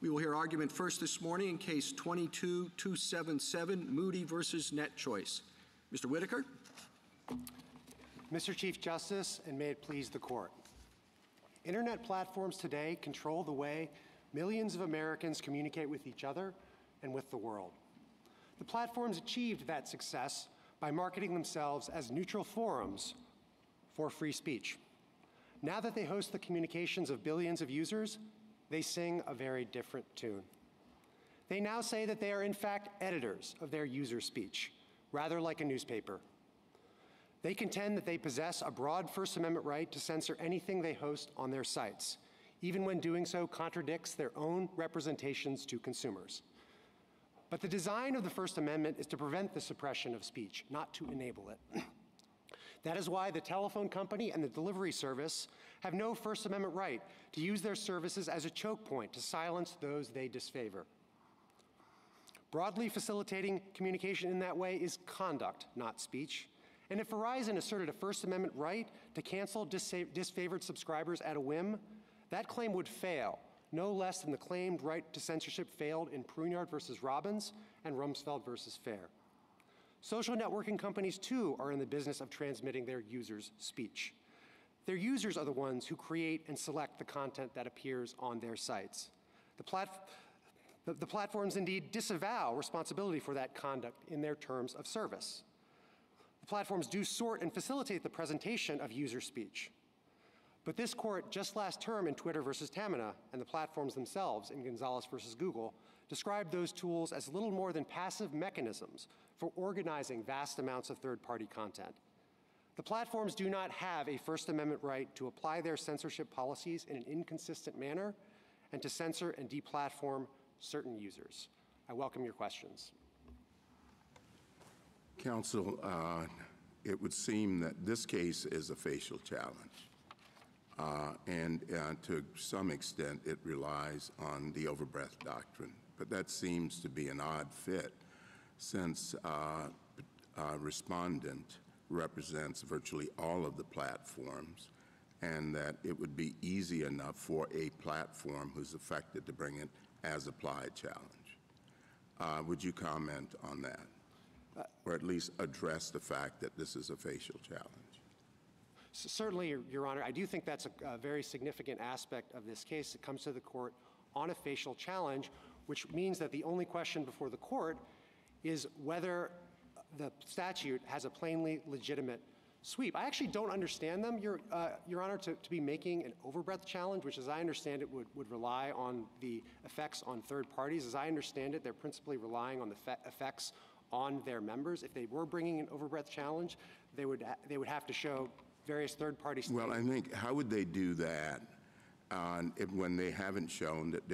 We will hear argument first this morning in Case 22-277, Moody versus NetChoice. Mr. Whitaker. Mr. Chief Justice, and may it please the Court. Internet platforms today control the way millions of Americans communicate with each other and with the world. The platforms achieved that success by marketing themselves as neutral forums for free speech. Now that they host the communications of billions of users, they sing a very different tune. They now say that they are in fact editors of their user speech, rather like a newspaper. They contend that they possess a broad First Amendment right to censor anything they host on their sites, even when doing so contradicts their own representations to consumers. But the design of the First Amendment is to prevent the suppression of speech, not to enable it. That is why the telephone company and the delivery service have no First Amendment right to use their services as a choke point to silence those they disfavor. Broadly facilitating communication in that way is conduct, not speech. And if Verizon asserted a First Amendment right to cancel disfavored subscribers at a whim, that claim would fail, no less than the claimed right to censorship failed in Pruneyard versus Robbins and Rumsfeld versus Fair. Social networking companies, too, are in the business of transmitting their users' speech. Their users are the ones who create and select the content that appears on their sites. The platforms indeed disavow responsibility for that conduct in their terms of service. The platforms do sort and facilitate the presentation of user speech. But this Court, just last term in Twitter versus Tamina, and the platforms themselves in Gonzalez versus Google, described those tools as little more than passive mechanisms for organizing vast amounts of third-party content. The platforms do not have a First Amendment right to apply their censorship policies in an inconsistent manner and to censor and deplatform certain users. I welcome your questions. Counsel, it would seem that this case is a facial challenge. And to some extent, it relies on the overbreadth doctrine. But that seems to be an odd fit since respondent represents virtually all of the platforms, and that it would be easy enough for a platform who's affected to bring it as applied challenge. Would you comment on that? Or at least address the fact that this is a facial challenge? Certainly, Your Honor. I do think that's a very significant aspect of this case. It comes to the Court on a facial challenge, which means that the only question before the Court is whether the statute has a plainly legitimate sweep. I actually don't understand them, Your Honor, to be making an overbreadth challenge, which, as I understand it, would rely on the effects on third parties. As I understand it, they're principally relying on the effects on their members. If they were bringing an overbreadth challenge, they would have to show various third parties. Well, I think, how would they do that when they haven't shown that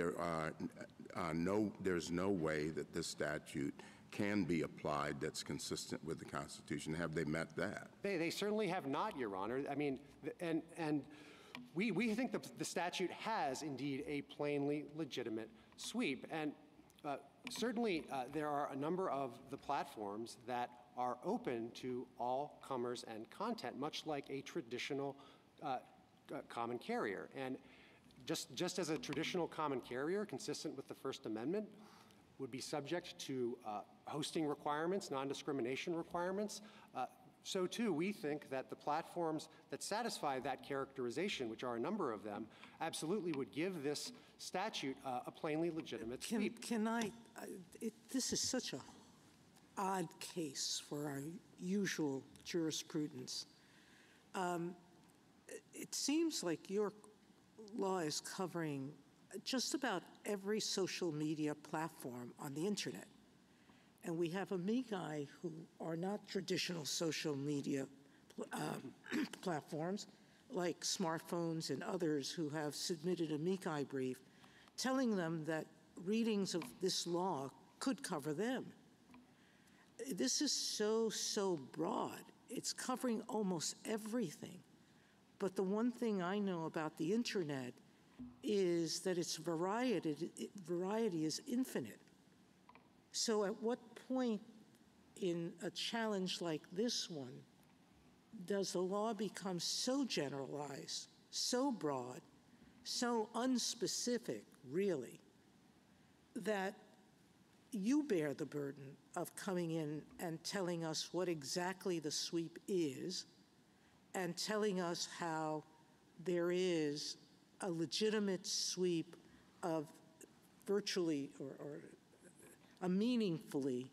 there's no way that this statute can be applied that's consistent with the Constitution? Have they met that? They certainly have not, Your Honor. I mean, and we think the statute has indeed a plainly legitimate sweep. And certainly there are a number of the platforms that are open to all comers and content, much like a traditional common carrier. And just as a traditional common carrier, consistent with the First Amendment, would be subject to hosting requirements, non-discrimination requirements, so too we think that the platforms that satisfy that characterization, which are a number of them, absolutely would give this statute a plainly legitimate sweep. This is such a odd case for our usual jurisprudence. It seems like your law is covering just about every social media platform on the internet. And we have amici who are not traditional social media platforms, like smartphones and others who have submitted amici brief, telling them that readings of this law could cover them. This is so broad. It's covering almost everything. But the one thing I know about the internet is that its variety is infinite. So at what point in a challenge like this one does the law become so generalized, so broad, so unspecific, really, that you bear the burden of coming in and telling us what exactly the sweep is and telling us how there is a legitimate sweep of virtually or a meaningfully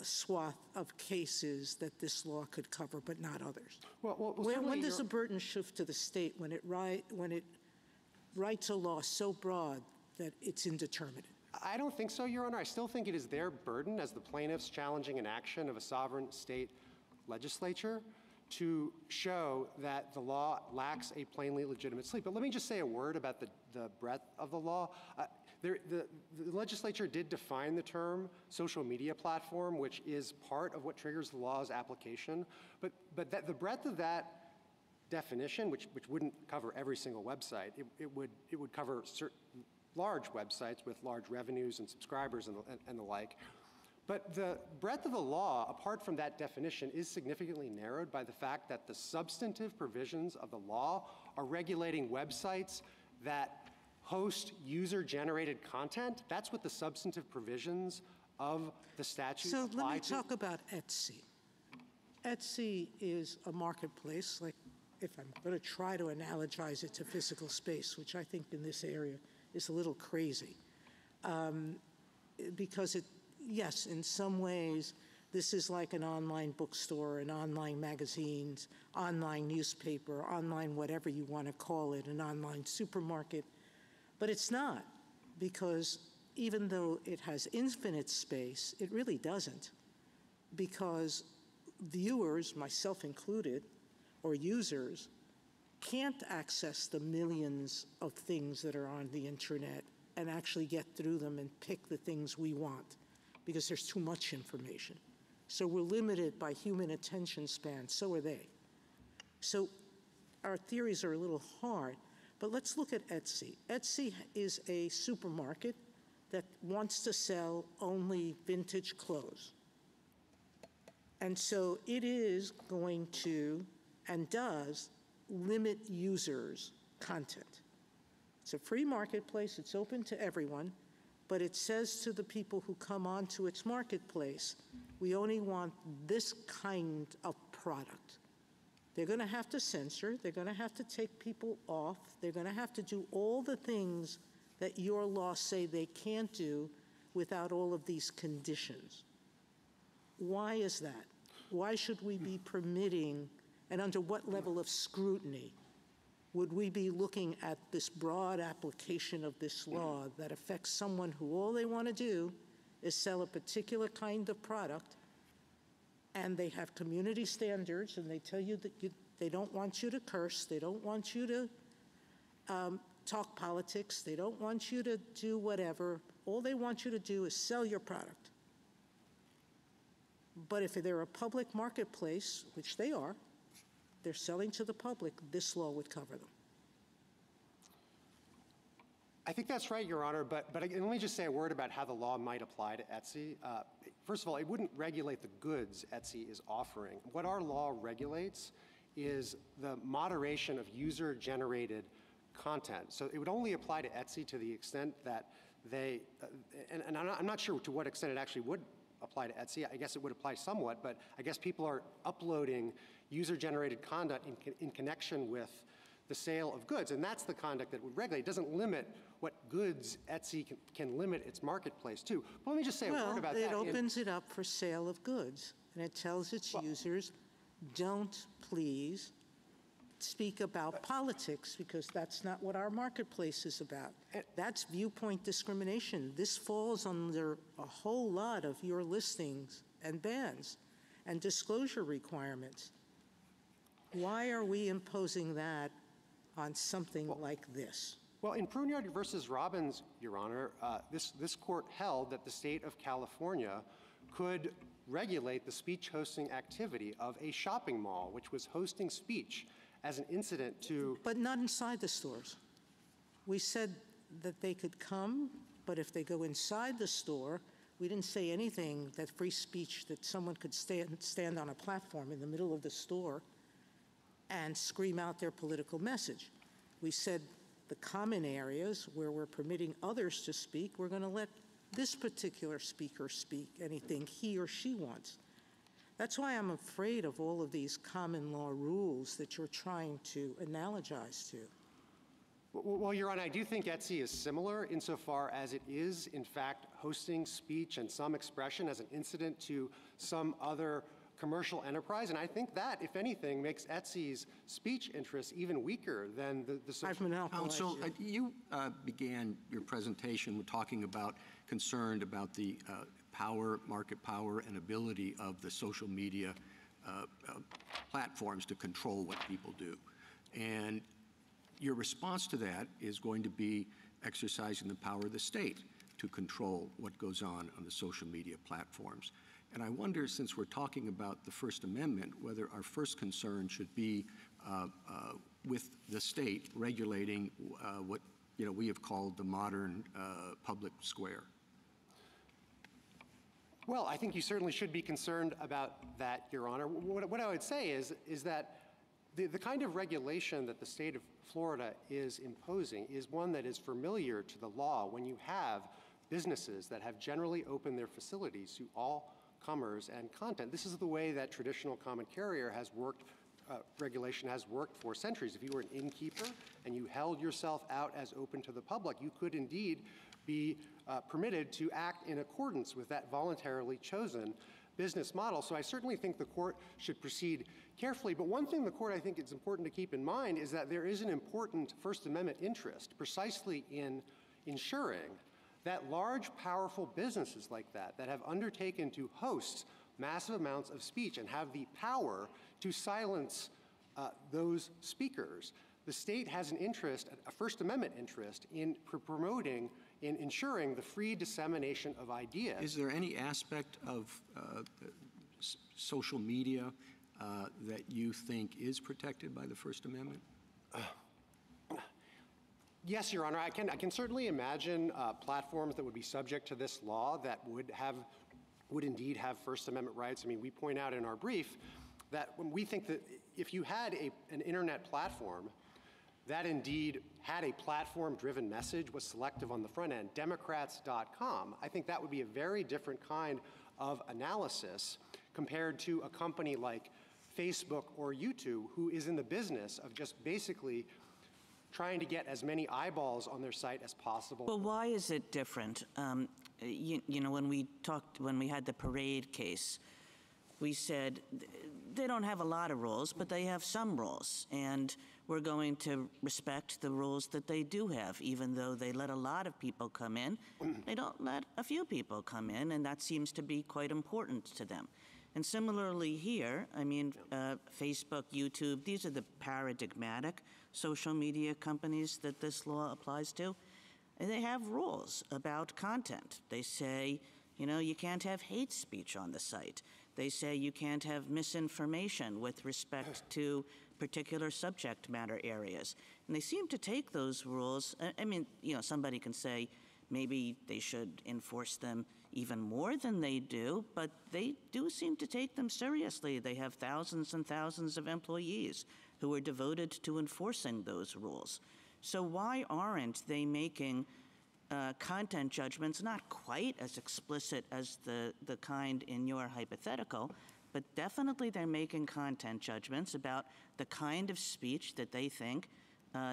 swath of cases that this law could cover, but not others. When does the burden shift to the state when it writes a law so broad that it's indeterminate? I don't think so, Your Honor. I still think it is their burden as the plaintiffs challenging an action of a sovereign state legislature to show that the law lacks a plainly legitimate sweep. But let me just say a word about the breadth of the law. The legislature did define the term social media platform, which is part of what triggers the law's application. But the breadth of that definition, which wouldn't cover every single website, it would cover certain large websites with large revenues and subscribers and the like. But the breadth of the law, apart from that definition, is significantly narrowed by the fact that the substantive provisions of the law are regulating websites that host user-generated content. That's what the substantive provisions of the statute apply to. So let me talk about Etsy. Etsy is a marketplace, like if I'm going to try to analogize it to physical space, which I think in this area is a little crazy, because yes, in some ways, this is like an online bookstore, an online magazines, online newspaper, online whatever you want to call it, an online supermarket. But it's not, because even though it has infinite space, it really doesn't, because viewers, myself included, or users, can't access the millions of things that are on the internet and actually get through them and pick the things we want, because there's too much information. So we're limited by human attention span, so are they. So our theories are a little hard, but let's look at Etsy. Etsy is a supermarket that wants to sell only vintage clothes. And so it is going to, and does, limit users' content. It's a free marketplace, it's open to everyone, but it says to the people who come onto its marketplace, we only want this kind of product. They're going to have to censor, they're going to have to take people off, they're going to have to do all the things that your laws say they can't do without all of these conditions. Why is that? Why should we be permitting, and under what level of scrutiny would we be looking at this broad application of this law that affects someone who all they want to do is sell a particular kind of product, and they have community standards, and they tell you that they don't want you to curse, they don't want you to talk politics, they don't want you to do whatever. All they want you to do is sell your product. But if they're a public marketplace, which they are, they're selling to the public, this law would cover them. I think that's right, Your Honor, but let me just say a word about how the law might apply to Etsy. First of all, it wouldn't regulate the goods Etsy is offering. What our law regulates is the moderation of user-generated content. So it would only apply to Etsy to the extent that they, and I'm not sure to what extent it actually would apply to Etsy. I guess it would apply somewhat, but I guess people are uploading user-generated content in connection with the sale of goods, and that's the conduct that would regulate. It doesn't limit what goods Etsy can limit its marketplace to. But let me just say a word about that. Well, it opens it up for sale of goods, and it tells its users, don't please speak about politics, because that's not what our marketplace is about. That's viewpoint discrimination. This falls under a whole lot of your listings and bans and disclosure requirements. Why are we imposing that on something like this? Well, in Pruneyard versus Robbins, Your Honor, this court held that the state of California could regulate the speech hosting activity of a shopping mall, which was hosting speech as an incident to... But not inside the stores. We said that they could come, but if they go inside the store, we didn't say anything that free speech, that someone could stand on a platform in the middle of the store and scream out their political message. We said the common areas where we're permitting others to speak, we're going to let this particular speaker speak anything he or she wants. That's why I'm afraid of all of these common law rules that you're trying to analogize to. Well, Your Honor, I do think Etsy is similar insofar as it is, in fact, hosting speech and some expression as an incident to some other commercial enterprise. And I think that, if anything, makes Etsy's speech interests even weaker than the social. Counsel, you began your presentation with talking about concerned about the market power and ability of the social media platforms to control what people do. And your response to that is going to be exercising the power of the state to control what goes on the social media platforms. And I wonder, since we're talking about the First Amendment, whether our first concern should be with the state regulating what we have called the modern public square. Well, I think you certainly should be concerned about that, Your Honor. What I would say is that the kind of regulation that the state of Florida is imposing is one that is familiar to the law when you have businesses that have generally opened their facilities to all comers and content. This is the way that traditional common carrier has worked, regulation has worked for centuries. If you were an innkeeper and you held yourself out as open to the public, you could indeed be permitted to act in accordance with that voluntarily chosen business model. So I certainly think the court should proceed carefully. But one thing the court, I think it's important to keep in mind is that there is an important First Amendment interest precisely in ensuring that large, powerful businesses like that have undertaken to host massive amounts of speech and have the power to silence those speakers. The state has an interest, a First Amendment interest, in promoting, in ensuring the free dissemination of ideas. Is there any aspect of social media that you think is protected by the First Amendment? Yes, Your Honor. I can certainly imagine platforms that would be subject to this law that would indeed have First Amendment rights. I mean, we point out in our brief that when we think that if you had an internet platform that indeed had a platform-driven message, was selective on the front end, Democrats.com, I think that would be a very different kind of analysis compared to a company like Facebook or YouTube, who is in the business of just basically trying to get as many eyeballs on their site as possible. Well, why is it different? You know, when we had the Parade case, we said they don't have a lot of rules, but they have some rules, and we're going to respect the rules that they do have, even though they let a lot of people come in. They don't let a few people come in, and that seems to be quite important to them. And similarly here, I mean, Facebook, YouTube, these are the paradigmatic social media companies that this law applies to. And they have rules about content. They say, you know, you can't have hate speech on the site. They say you can't have misinformation with respect to particular subject matter areas. And they seem to take those rules. I mean, you know, somebody can say maybe they should enforce them even more than they do, but they do seem to take them seriously. They have thousands and thousands of employees who are devoted to enforcing those rules. So why aren't they making content judgments not quite as explicit as the kind in your hypothetical, but definitely they're making content judgments about the kind of speech that they think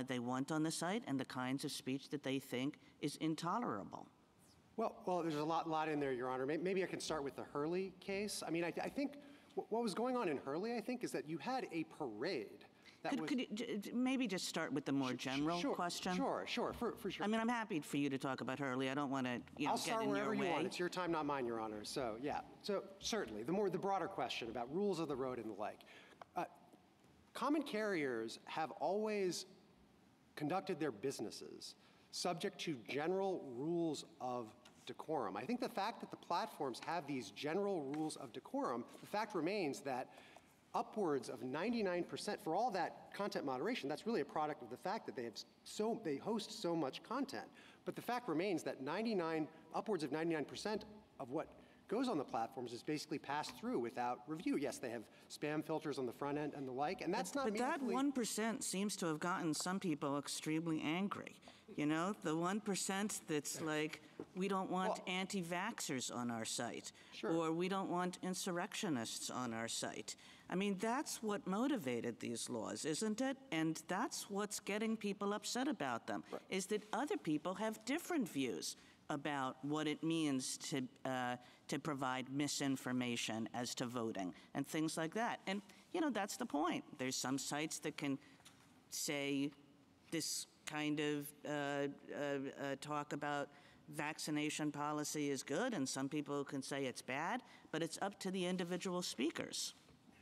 they want on the site and the kinds of speech that they think is intolerable? Well, there's a lot in there, Your Honor. Maybe I can start with the Hurley case. I mean, I think what was going on in Hurley, I think, is that you had a parade. Could you maybe just start with the more general question? Sure, for sure. I mean, I'm happy for you to talk about Hurley. I don't want to, get in your way. I'll start wherever you want. It's your time, not mine, Your Honor. So, yeah. So, certainly, the broader question about rules of the road and the like. Common carriers have always conducted their businesses subject to general rules of decorum. I think the fact that the platforms have these general rules of decorum, the fact remains that upwards of 99%, for all that content moderation, that's really a product of the fact that they host so much content. But the fact remains that upwards of 99% of what goes on the platforms is basically passed through without review. Yes, they have spam filters on the front end and the like, and that's not But that meaningfully— 1% seems to have gotten some people extremely angry. You know, the 1% that's like, we don't want Well— anti-vaxxers on our site, Sure. or we don't want insurrectionists on our site. I mean, that's what motivated these laws, isn't it? And that's what's getting people upset about them, is that other people have different views about what it means to provide misinformation as to voting and things like that. And, you know, that's the point. There's some sites that can say this kind of talk about vaccination policy is good, and some people can say it's bad, but it's up to the individual speakers.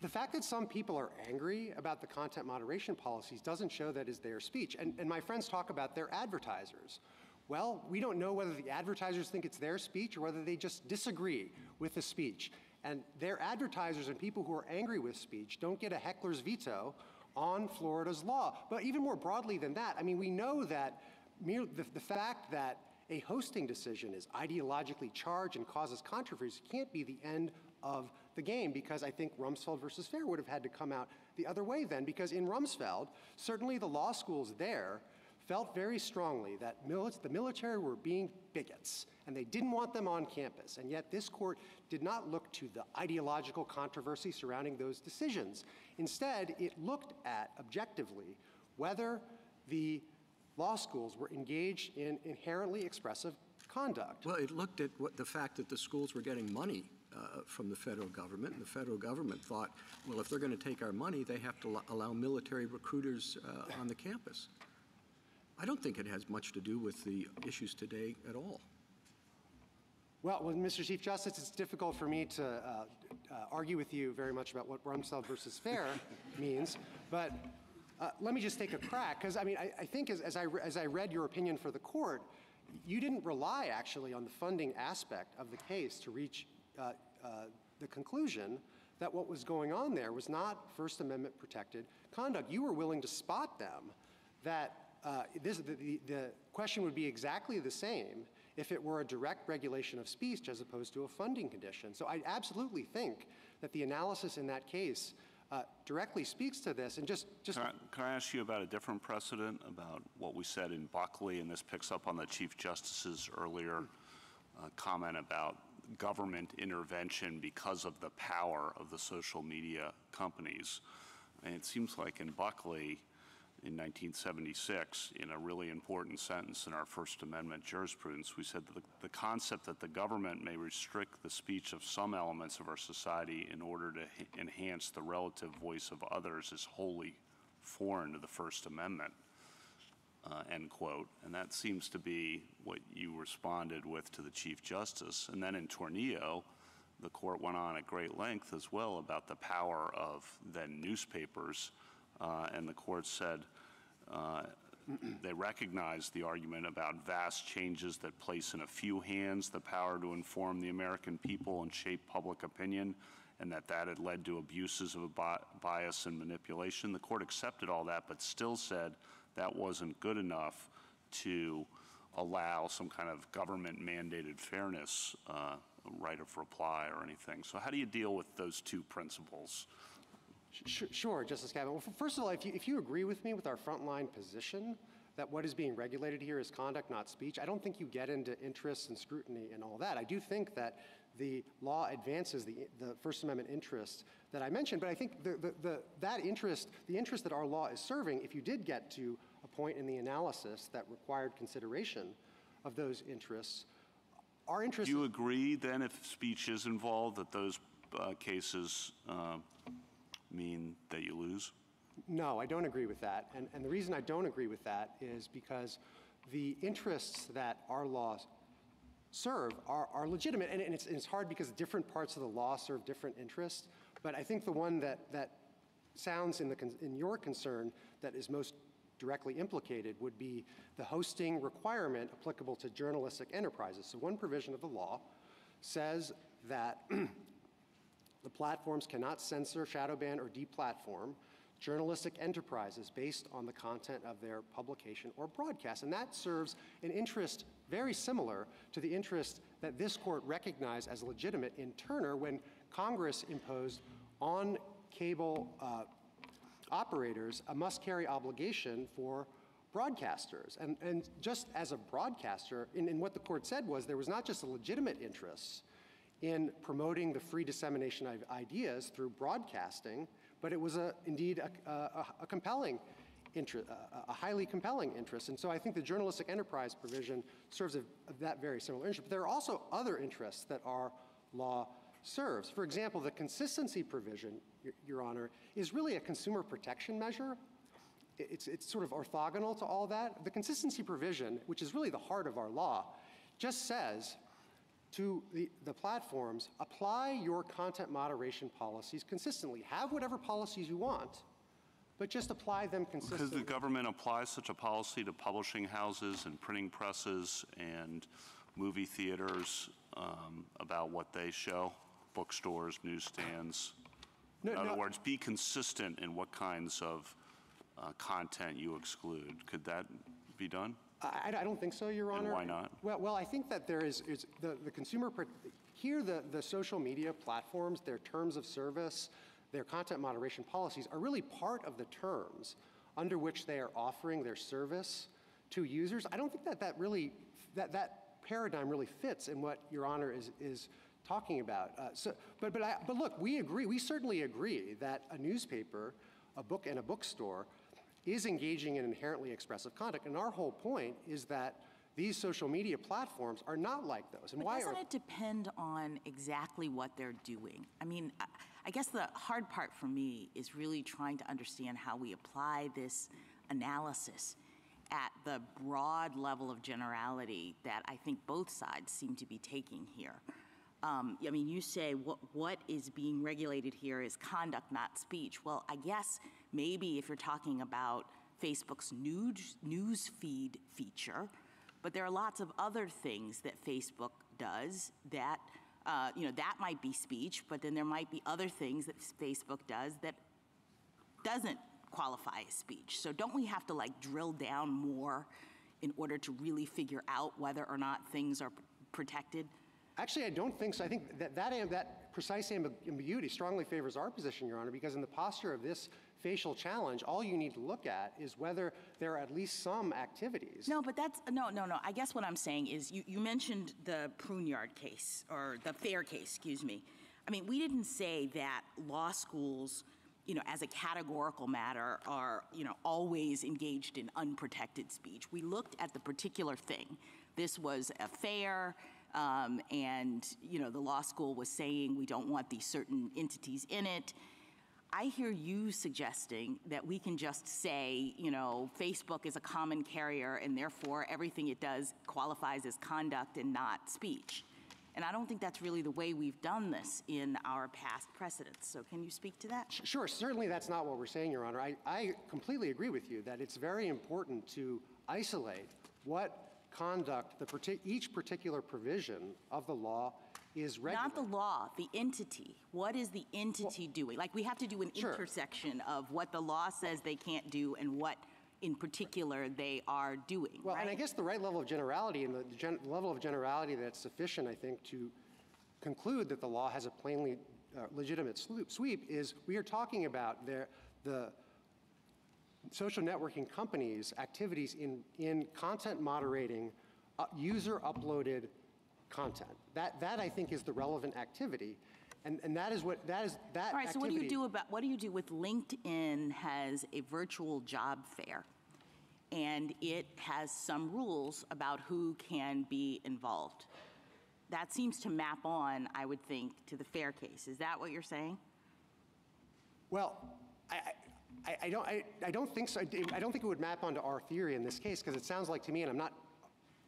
The fact that some people are angry about the content moderation policies doesn't show that is their speech. And my friends talk about their advertisers. Well, we don't know whether the advertisers think it's their speech or whether they just disagree with the speech. And their advertisers and people who are angry with speech don't get a heckler's veto on Florida's law. But even more broadly than that, I mean, we know that the fact that a hosting decision is ideologically charged and causes controversy can't be the end of the game, because I think Rumsfeld versus Fair would have had to come out the other way then, because in Rumsfeld, certainly the law schools there felt very strongly that the military were being bigots, and they didn't want them on campus. And yet this court did not look to the ideological controversy surrounding those decisions. Instead, it looked at, objectively, whether the law schools were engaged in inherently expressive conduct. Well, it looked at the fact that the schools were getting money from the federal government, and the federal government thought, well, if they're going to take our money, they have to allow military recruiters on the campus. I don't think it has much to do with the issues today at all. Well, Mr. Chief Justice, it's difficult for me to argue with you very much about what Rumsfeld versus Fair means, but let me just take a crack, because I mean, I think as I read your opinion for the court, you didn't rely actually on the funding aspect of the case to reach the conclusion that what was going on there was not First Amendment protected conduct. You were willing to spot them that the question would be exactly the same if it were a direct regulation of speech as opposed to a funding condition. So I absolutely think that the analysis in that case directly speaks to this. And just can I ask you about a different precedent, about what we said in Buckley, and this picks up on the Chief Justice's earlier comment about government intervention because of the power of the social media companies. And it seems like in Buckley in 1976, in a really important sentence in our First Amendment jurisprudence, we said that the concept that the government may restrict the speech of some elements of our society in order to enhance the relative voice of others is wholly foreign to the First Amendment, end quote. And that seems to be what you responded with to the Chief Justice. And then in Tornillo, the court went on at great length as well about the power of then newspapers, and the court said they recognized the argument about vast changes that place in a few hands the power to inform the American people and shape public opinion, and that had led to abuses of bias and manipulation. The court accepted all that, but still said that wasn't good enough to allow some kind of government-mandated fairness, right of reply or anything. So how do you deal with those two principles? Sure, Justice Kavanaugh. Well, first of all, if you agree with me with our frontline position that what is being regulated here is conduct, not speech, I don't think you get into interests and scrutiny and all that. I do think that the law advances the First Amendment interests that I mentioned, but I think the interest that our law is serving, if you did get to a point in the analysis that required consideration of those interests, our interest— Do you agree then, if speech is involved, that those cases mean that you lose? No, I don't agree with that. And the reason I don't agree with that is because the interests that our laws serve are legitimate. And it's hard because different parts of the law serve different interests. But I think the one that sounds in your concern that is most directly implicated would be the hosting requirement applicable to journalistic enterprises. So one provision of the law says that the platforms cannot censor, shadow ban, or deplatform journalistic enterprises based on the content of their publication or broadcast. And that serves an interest very similar to the interest that this court recognized as legitimate in Turner when Congress imposed on cable operators a must-carry obligation for broadcasters. And just as a broadcaster, in what the court said was there was not just a legitimate interest in promoting the free dissemination of ideas through broadcasting, but it was indeed a compelling interest, a highly compelling interest. And so I think the journalistic enterprise provision serves that very similar interest. But there are also other interests that our law serves. For example, the consistency provision, Your Honor, is really a consumer protection measure. It's sort of orthogonal to all that. The consistency provision, which is really the heart of our law, just says to the platforms, apply your content moderation policies consistently. Have whatever policies you want, but just apply them consistently. Because the government applies such a policy to publishing houses and printing presses and movie theaters about what they show, bookstores, newsstands. In other words, be consistent in what kinds of content you exclude. Could that be done? I don't think so, Your Honor. And why not? Well, I think that there is the consumer, here the social media platforms, their terms of service, their content moderation policies are really part of the terms under which they are offering their service to users. I don't think that really, that paradigm really fits in what Your Honor is talking about. But look, we certainly agree that a newspaper, a book, and a bookstore is engaging in inherently expressive conduct. And our whole point is that these social media platforms are not like those. And but doesn't it depend on exactly what they're doing? I mean, I guess the hard part for me is really trying to understand how we apply this analysis at the broad level of generality that I think both sides seem to be taking here. I mean, you say what is being regulated here is conduct, not speech. Well, I guess maybe if you're talking about Facebook's news feed feature, but there are lots of other things that Facebook does that, that might be speech, but then there might be other things that Facebook does that doesn't qualify as speech. So don't we have to drill down more in order to really figure out whether or not things are protected? Actually, I don't think so. I think that precise ambiguity strongly favors our position, Your Honor, because in the posture of this facial challenge, all you need to look at is whether there are at least some activities. No, but no. I guess what I'm saying is you mentioned the Pruneyard case, or the Fair case, excuse me. I mean, we didn't say that law schools, as a categorical matter, are, always engaged in unprotected speech. We looked at the particular thing. This was a fair, and, the law school was saying we don't want these certain entities in it. I hear you suggesting that we can just say, Facebook is a common carrier and therefore everything it does qualifies as conduct and not speech. And I don't think that's really the way we've done this in our past precedents. So can you speak to that? Sure. Certainly that's not what we're saying, Your Honor. I completely agree with you that it's very important to isolate what conduct each particular provision of the law is regulating. Not the law, the entity. What is the entity doing? We have to do an intersection of what the law says they can't do and what in particular they are doing. Well, right? and I guess the right level of generality and the level of generality that's sufficient, I think, to conclude that the law has a plainly legitimate sweep is we are talking about the social networking companies' activities in content moderating user-uploaded content. That I think is the relevant activity, and that is what that All right. activity. So what do you do with LinkedIn has a virtual job fair, and it has some rules about who can be involved. That seems to map on, I would think, to the Fair case. Is that what you're saying? Well, I don't think so. I don't think it would map onto our theory in this case because it sounds like to me, and I'm not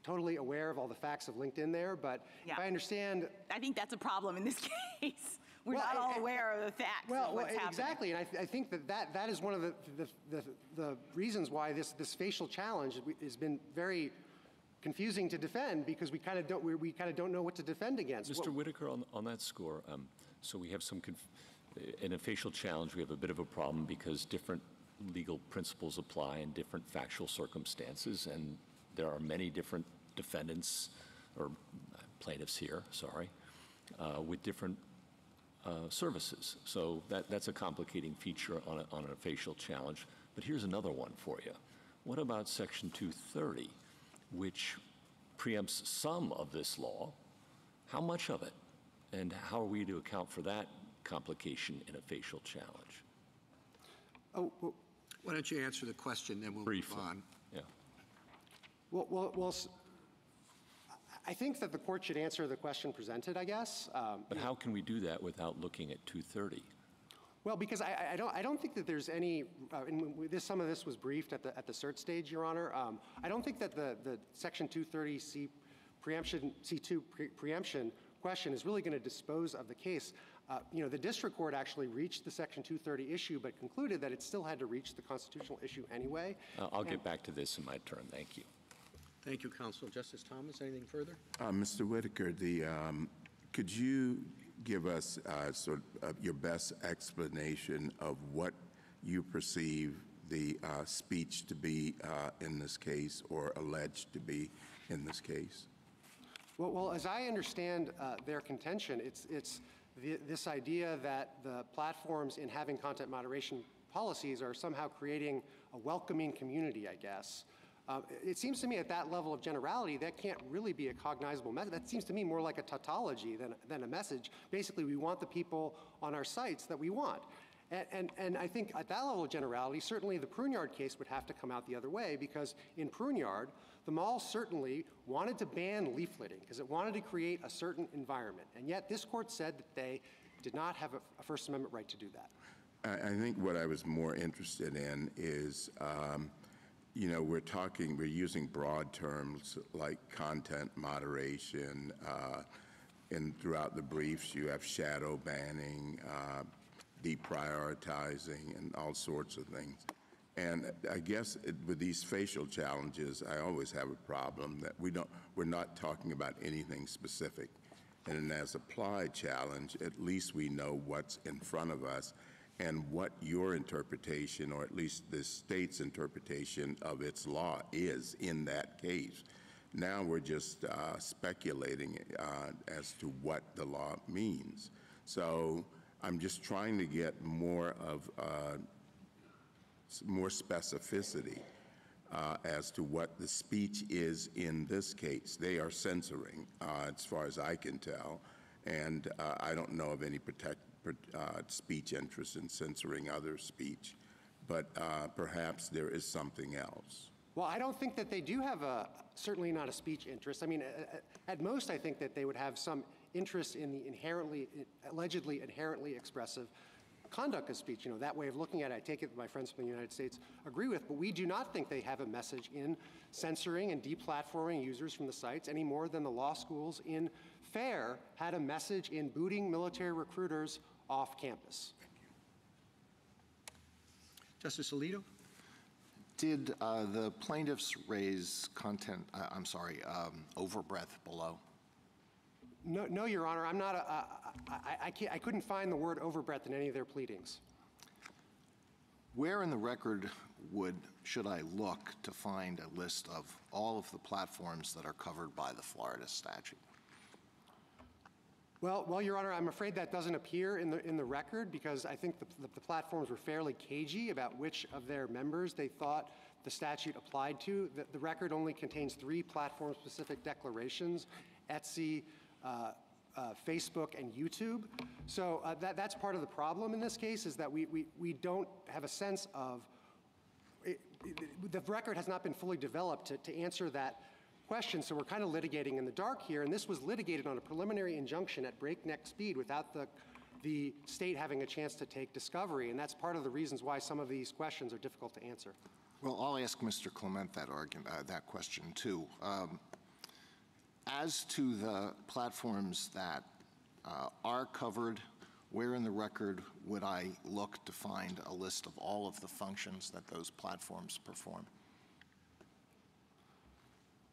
totally aware of all the facts of LinkedIn there, but if I understand. I think that's a problem in this case. We're not all aware of the facts of what's happening. Exactly, and I think that is one of the reasons why this facial challenge has been very confusing to defend because we kind of don't know what to defend against. Mr. Whitaker, on that score, so we have some in a facial challenge, we have a bit of a problem because different legal principles apply in different factual circumstances, and there are many different defendants or plaintiffs here, with different services. So that's a complicating feature on a facial challenge. But here's another one for you. What about Section 230, which preempts some of this law? How much of it? And how are we to account for that complication in a facial challenge? Oh, well, Why don't you answer the question, then we'll Briefly. move on. Yeah. I think that the court should answer the question presented, I guess. But how can we do that without looking at 230? Well, because I don't think that there's any, some of this was briefed at the cert stage, Your Honor. I don't think that the Section 230 C2 preemption question is really going to dispose of the case. The district court actually reached the Section 230 issue, but concluded that it still had to reach the constitutional issue anyway. I'll get back to this in my turn. Thank you. Thank you, Counsel. Justice Thomas, anything further? Mr. Whitaker, could you give us your best explanation of what you perceive the speech to be in this case, or alleged to be in this case? Well, as I understand their contention, it's this idea that the platforms in having content moderation policies are somehow creating a welcoming community, I guess. It seems to me at that level of generality, that can't really be a cognizable message. That seems to me more like a tautology than a message. Basically, we want the people on our sites that we want. And I think at that level of generality, certainly the Pruneyard case would have to come out the other way, because in Pruneyard, the mall certainly wanted to ban leafleting because it wanted to create a certain environment. And yet this court said that they did not have a First Amendment right to do that. I think what I was more interested in is, we're using broad terms like content moderation, and throughout the briefs you have shadow banning, deprioritizing, and all sorts of things. And I guess with these facial challenges, I always have a problem that we're not talking about anything specific. And as applied challenge, at least we know what's in front of us and what your interpretation, or at least the state's interpretation of its law is in that case. Now we're just speculating as to what the law means. So I'm just trying to get more specificity as to what the speech is in this case. They are censoring, as far as I can tell, and I don't know of any speech interest in censoring other speech, but perhaps there is something else. Well, I don't think that they do have certainly not a speech interest. I mean, at most, I think that they would have some interest in the allegedly inherently expressive conduct of speech. That way of looking at it, I take it that my friends from the United States agree with, but we do not think they have a message in censoring and deplatforming users from the sites any more than the law schools in FAIR had a message in booting military recruiters off campus. Justice Alito? Did the plaintiffs raise overbreadth below? No, Your Honor. I'm not. I couldn't find the word overbreadth in any of their pleadings. Where in the record should I look to find a list of all of the platforms that are covered by the Florida statute? Well, Your Honor, I'm afraid that doesn't appear in the record, because I think the platforms were fairly cagey about which of their members they thought the statute applied to. The record only contains 3 platform-specific declarations: Etsy, Facebook, and YouTube. So that's part of the problem in this case, is that we don't have a sense of the record has not been fully developed to answer that question. So we're kind of litigating in the dark here, and this was litigated on a preliminary injunction at breakneck speed without the state having a chance to take discovery, and that's part of the reasons why some of these questions are difficult to answer. Well, I'll ask Mr. Clement that question too. As to the platforms that are covered, where in the record would I look to find a list of all of the functions that those platforms perform?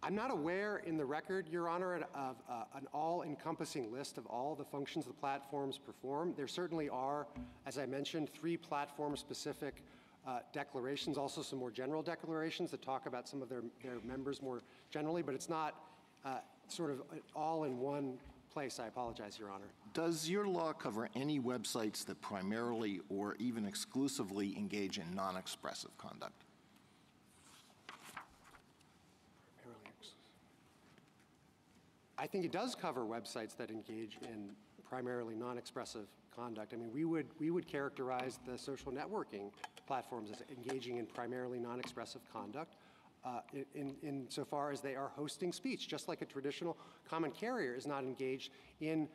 I'm not aware in the record, Your Honor, of an all-encompassing list of all the functions the platforms perform. There certainly are, as I mentioned, 3 platform-specific declarations, also some more general declarations that talk about some of their members more generally, but it's not sort of all in one place. I apologize, Your Honor. Does your law cover any websites that primarily or even exclusively engage in non-expressive conduct? I think it does cover websites that engage in primarily non-expressive conduct. I mean, we would characterize the social networking platforms as engaging in primarily non-expressive conduct insofar as they are hosting speech, just like a traditional common carrier is not engaged in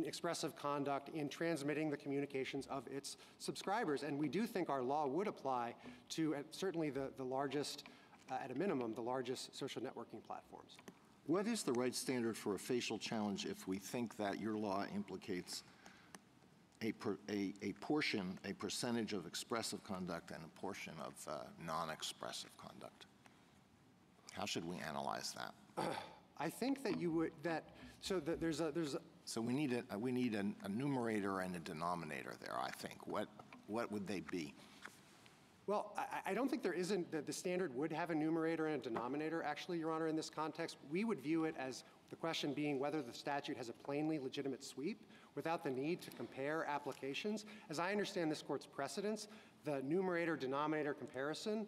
expressive conduct in transmitting the communications of its subscribers. And we do think our law would apply to certainly the largest, at a minimum, the largest social networking platforms. What is the right standard for a facial challenge if we think that your law implicates a percentage of expressive conduct and a portion of non-expressive conduct? How should we analyze that? I think that you would, So we need a numerator and a denominator there, I think. What would they be? Well, I don't think there isn't, the standard would have a numerator and a denominator, actually, Your Honor, in this context. We would view it as the question being whether the statute has a plainly legitimate sweep without the need to compare applications. As I understand this court's precedents, the numerator-denominator comparison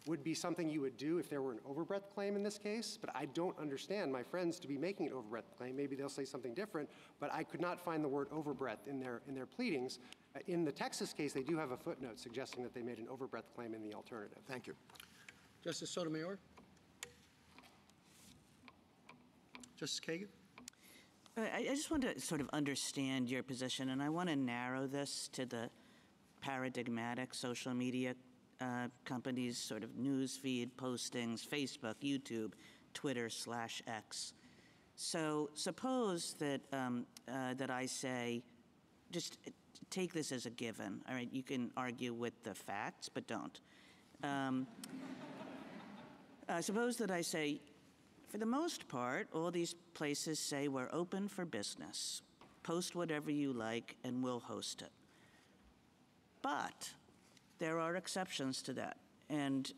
would be something you would do if there were an overbreadth claim in this case, but I don't understand my friends to be making an overbreadth claim. Maybe they'll say something different, but I could not find the word overbreadth in their pleadings. In the Texas case, they do have a footnote suggesting that they made an overbreadth claim in the alternative. Thank you. Justice Sotomayor? Justice Kagan? I just want to sort of understand your position, and I want to narrow this to the paradigmatic social media companies, sort of news feed postings, Facebook, YouTube, Twitter/X. So suppose that that I say, just take this as a given. All right, you can argue with the facts, but don't. Suppose that I say, for the most part, all these places say we're open for business. Post whatever you like, and we'll host it. But there are exceptions to that, and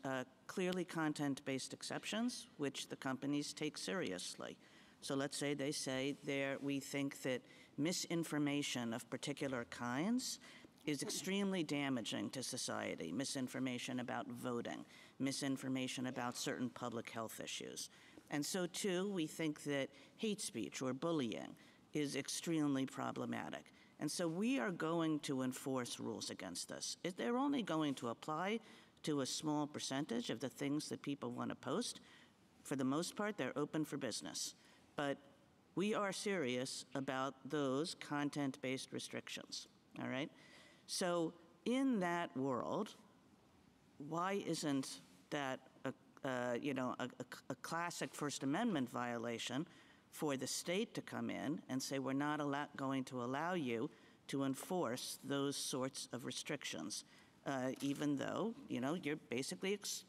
clearly content-based exceptions, which the companies take seriously. So let's say they say we think that misinformation of particular kinds is extremely damaging to society. Misinformation about voting, misinformation about certain public health issues. And so, too, we think that hate speech or bullying is extremely problematic. And so we are going to enforce rules against this. They're only going to apply to a small percentage of the things that people want to post. For the most part, they're open for business. But we are serious about those content-based restrictions, all right? So in that world, why isn't that a classic First Amendment violation for the state to come in and say we're not going to allow you to enforce those sorts of restrictions, even though, you're basically, it's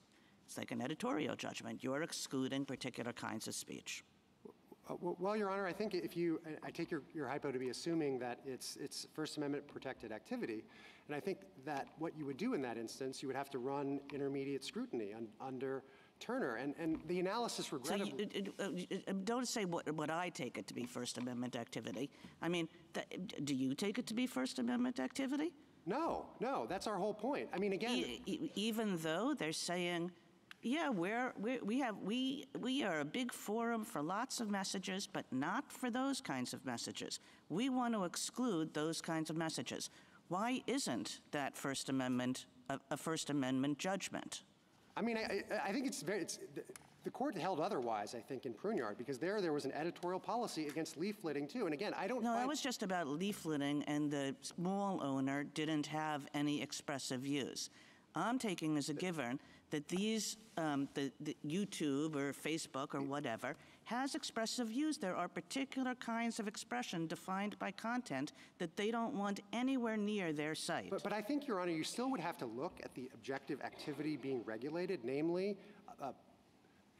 like an editorial judgment. You're excluding particular kinds of speech. Well, Your Honor, I think I take your hypo to be assuming that it's First Amendment protected activity, and I think that what you would do in that instance, you would have to run intermediate scrutiny under Turner, and the analysis regrettably— So don't say what I take it to be First Amendment activity. I mean, do you take it to be First Amendment activity? No, that's our whole point. I mean, again— Even though they're saying, yeah, we are a big forum for lots of messages, but not for those kinds of messages. We want to exclude those kinds of messages. Why isn't that First Amendment a First Amendment judgment? I mean, I think the court held otherwise, I think, in Pruneyard, because there was an editorial policy against leafleting, too. And again, I don't— No, that was just about leafleting, and the mall owner didn't have any expressive views. I'm taking as a given that these, the YouTube or Facebook or whatever, has expressive views. There are particular kinds of expression defined by content that they don't want anywhere near their site. But I think, Your Honor, you still would have to look at the objective activity being regulated, namely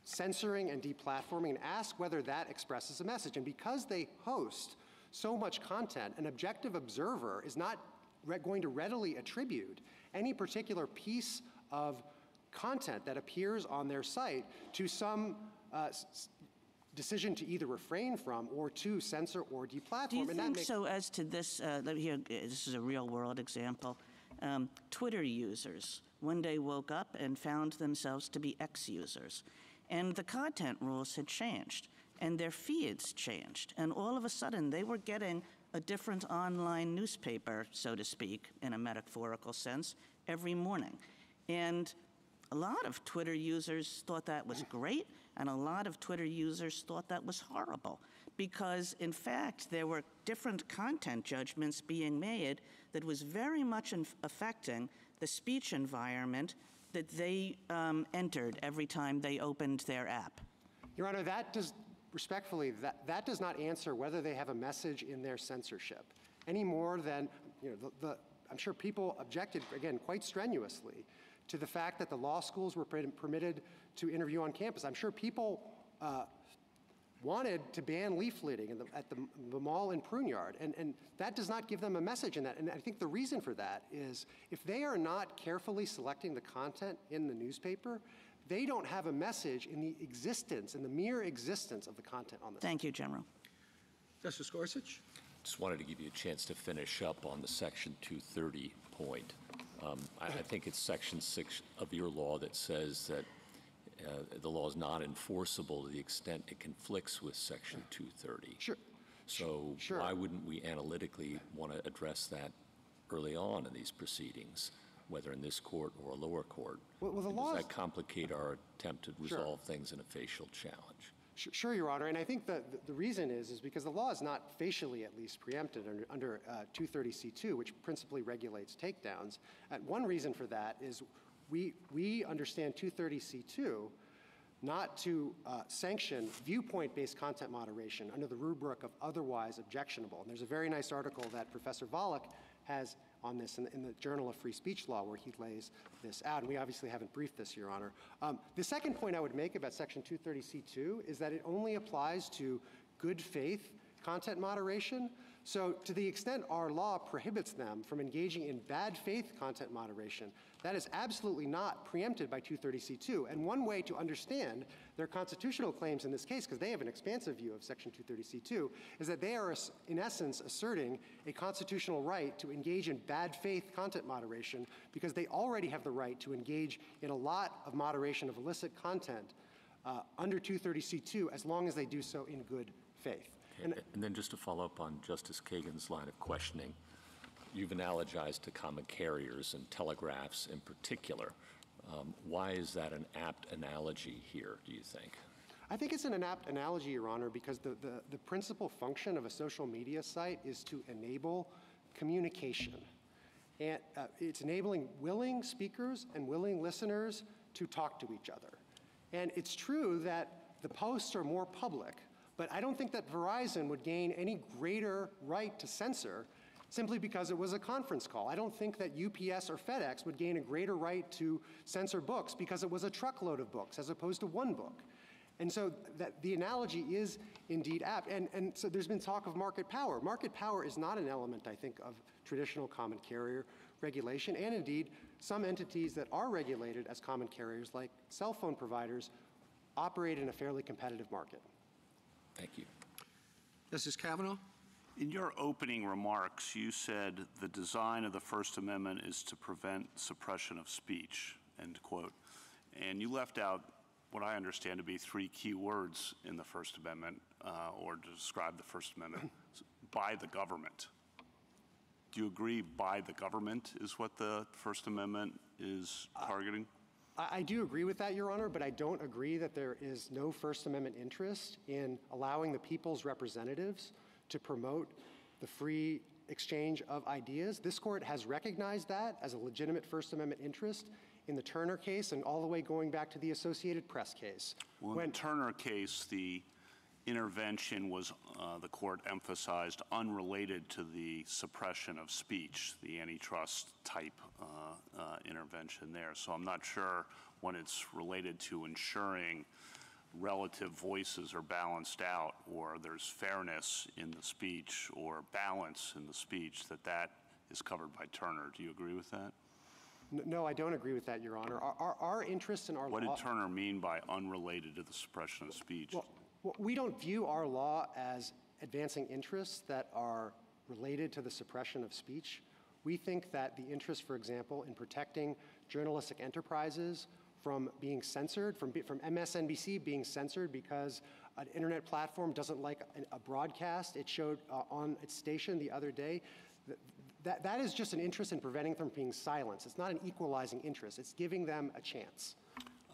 censoring and deplatforming and ask whether that expresses a message. And because they host so much content, an objective observer is not going to readily attribute any particular piece of content that appears on their site to some decision to either refrain from or to censor or deplatform. Do you think so as to this, this is a real world example, Twitter users one day woke up and found themselves to be ex-users, and the content rules had changed, and their feeds changed, and all of a sudden they were getting a different online newspaper, so to speak, in a metaphorical sense, every morning. And a lot of Twitter users thought that was great, and a lot of Twitter users thought that was horrible, because in fact there were different content judgments being made that was very much affecting the speech environment that they entered every time they opened their app. Your Honor, that does, respectfully, that does not answer whether they have a message in their censorship, any more than, I'm sure people objected, again, quite strenuously to the fact that the law schools were permitted to interview on campus. I'm sure people wanted to ban leafleting at the mall in Pruneyard, and that does not give them a message in that. And I think the reason for that is if they are not carefully selecting the content in the newspaper, they don't have a message in the existence, in the mere existence of the content on the site. Thank you, General. Justice Gorsuch? Just wanted to give you a chance to finish up on the Section 230 point. I think it's Section 6 of your law that says that the law is not enforceable to the extent it conflicts with Section 230. Sure. So Sure. why wouldn't we analytically want to address that early on in these proceedings, whether in this court or a lower court? Well, the And law does is- that complicate our attempt to Sure. resolve things in a facial challenge? Sure, Your Honor, and I think the reason is because the law is not facially, at least, preempted under 230C2, which principally regulates takedowns. One reason for that is we understand 230C2 not to sanction viewpoint-based content moderation under the rubric of otherwise objectionable. And there's a very nice article that Professor Volokh has on this in the Journal of Free Speech Law where he lays this out. And we obviously haven't briefed this, Your Honor. The second point I would make about Section 230C2 is that it only applies to good faith content moderation. So to the extent our law prohibits them from engaging in bad faith content moderation, that is absolutely not preempted by 230C2. And one way to understand their constitutional claims in this case, because they have an expansive view of Section 230C2, is that they are, in essence, asserting a constitutional right to engage in bad faith content moderation because they already have the right to engage in a lot of moderation of illicit content under 230C2 as long as they do so in good faith. And then just to follow up on Justice Kagan's line of questioning, you've analogized to common carriers and telegraphs in particular. Why is that an apt analogy here, do you think? I think it's an apt analogy, Your Honor, because the principal function of a social media site is to enable communication. And it's enabling willing speakers and willing listeners to talk to each other. And it's true that the posts are more public, but I don't think that Verizon would gain any greater right to censor simply because it was a conference call. I don't think that UPS or FedEx would gain a greater right to censor books because it was a truckload of books as opposed to one book. And so that the analogy is indeed apt. And so there's been talk of market power. Market power is not an element, I think, of traditional common carrier regulation. And indeed, some entities that are regulated as common carriers, like cell phone providers, operate in a fairly competitive market. Thank you. Justice Kavanaugh? In your opening remarks, you said the design of the First Amendment is to prevent suppression of speech, end quote. And you left out what I understand to be three key words in the First Amendment, or to describe the First Amendment, by the government. Do you agree by the government is what the First Amendment is targeting? I do agree with that, Your Honor, but I don't agree that there is no First Amendment interest in allowing the people's representatives to promote the free exchange of ideas. This court has recognized that as a legitimate First Amendment interest in the Turner case and all the way going back to the Associated Press case. Well, in the Turner case, the intervention was, the court emphasized, unrelated to the suppression of speech, the antitrust type intervention there. So I'm not sure when it's related to ensuring relative voices are balanced out, or there's fairness in the speech or balance in the speech, that is covered by Turner. Do you agree with that? No, I don't agree with that, Your Honor. Our interests in our What law... did Turner mean by unrelated to the suppression of speech? Well, we don't view our law as advancing interests that are related to the suppression of speech. We think that the interest, for example, in protecting journalistic enterprises from being censored, from MSNBC being censored because an internet platform doesn't like a broadcast it showed on its station the other day, that is just an interest in preventing them from being silenced. It's not an equalizing interest. It's giving them a chance.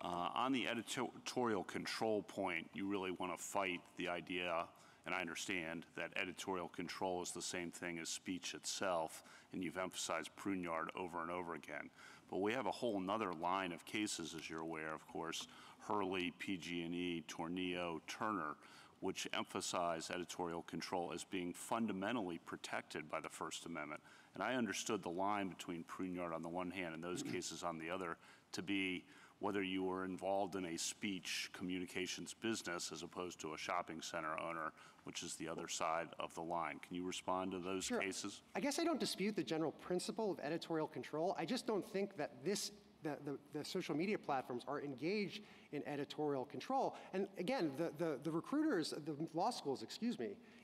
On the editorial control point, you really want to fight the idea, and I understand, that editorial control is the same thing as speech itself, and you've emphasized Pruneyard over and over again. But we have a whole nother line of cases, as you're aware, of course, Hurley, PG&E, Tornillo, Turner, which emphasize editorial control as being fundamentally protected by the First Amendment. And I understood the line between Pruneyard on the one hand and those cases on the other to be whether you were involved in a speech communications business as opposed to a shopping center owner, which is the other side of the line. Can you respond to those cases? I guess I don't dispute the general principle of editorial control. I just don't think that the social media platforms are engaged in editorial control. And again, the recruiters, the law schools,